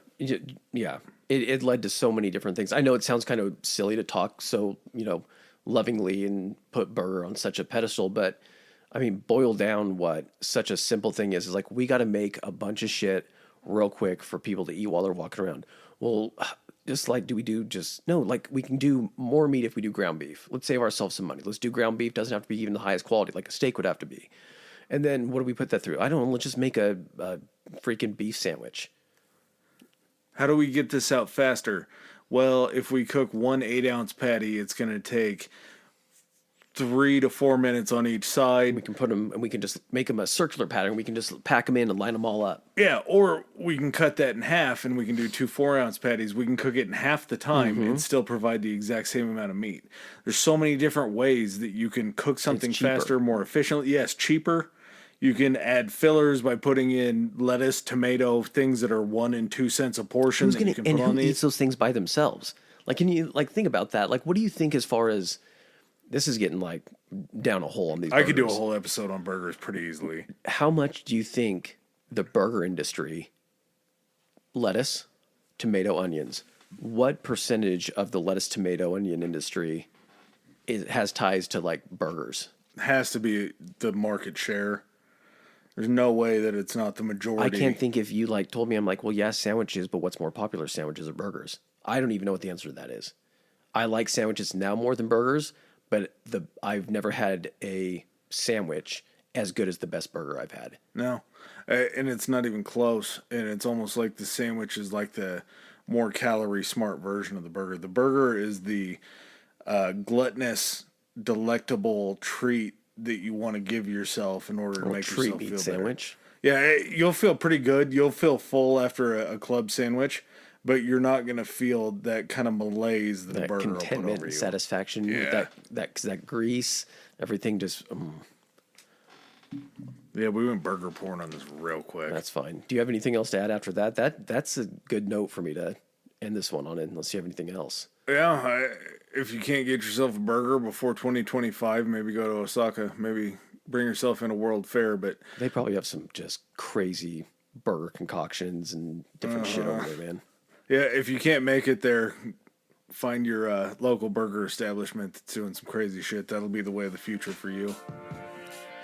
Yeah, it led to so many different things. I know it sounds kind of silly to talk so, lovingly and put burger on such a pedestal, but I mean, boil down what such a simple thing is like, we got to make a bunch of shit real quick for people to eat while they're walking around. Well, just like, like we can do more meat if we do ground beef. Let's save ourselves some money. Let's do ground beef. Doesn't have to be even the highest quality, like a steak would have to be. And then what do we put that through? I don't know. Let's just make a freaking beef sandwich. How do we get this out faster? Well, if we cook 1 8-ounce patty, it's going to take 3 to 4 minutes on each side. We can put them, and we can just make them a circular pattern. We can just pack them in and line them all up. Yeah, or we can cut that in half and we can do 2 4-ounce patties. We can cook it in half the time and still provide the exact same amount of meat. There's so many different ways that you can cook something faster, more efficiently. Yes, cheaper. You can add fillers by putting in lettuce, tomato, things that are 1 and 2 cents a portion. Who's that gonna, you can and put who on eats these. those things by themselves? Like, can you think about that? Like, what do you think as far as this is getting like down a hole on these? I could do a burgers. whole episode on burgers pretty easily. How much do you think the burger industry, lettuce, tomato, onions, what percentage of the lettuce, tomato, onion industry has ties to like burgers? Has to be the market share. There's no way that it's not the majority. I can't think if you like told me, I'm like, well, yeah, sandwiches, but what's more popular, sandwiches or burgers? I don't even know what the answer to that is. I like sandwiches now more than burgers, but I've never had a sandwich as good as the best burger I've had. No, and it's not even close. And it's almost like the sandwich is like the more calorie smart version of the burger. The burger is the gluttonous, delectable treat that you want to give yourself in order to make yourself feel better. Sandwich. Yeah, you'll feel pretty good. You'll feel full after a club sandwich, but you're not gonna feel that kind of malaise that a That burger will put contentment over and you. satisfaction, Yeah. that grease, everything just Yeah, we went burger porn on this real quick. that's fine. Do you have anything else to add after that? That's a good note for me to end this one on it, unless you have anything else. Yeah, if you can't get yourself a burger before 2025, maybe go to Osaka. Maybe bring yourself in a World Fair. But They probably have some just crazy burger concoctions and different shit over there, man. yeah, if you can't make it there, find your local burger establishment that's doing some crazy shit. That'll be the way of the future for you.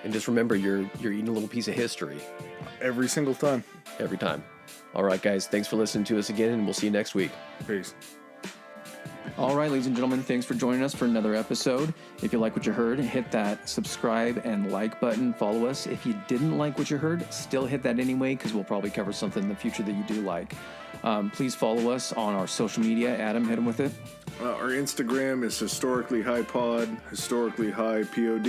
And just remember, you're eating a little piece of history Every single time. every time. All right, guys, thanks for listening to us again, and we'll see you next week. Peace. All right, ladies and gentlemen, thanks for joining us for another episode. If you like what you heard, hit that subscribe and like button. Follow us. If you didn't like what you heard, still hit that anyway, because we'll probably cover something in the future that you do like. Please follow us on our social media. Adam, hit him with it. Our Instagram is historically high pod, historically high pod,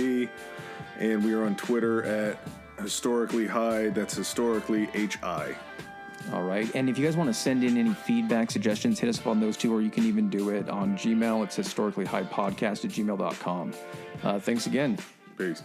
and we are on Twitter at historically high. That's historically HI. All right. And if you guys want to send in any feedback, suggestions, hit us up on those two, or you can even do it on Gmail. It's historicallyhighpodcast@gmail.com. Thanks again. Peace.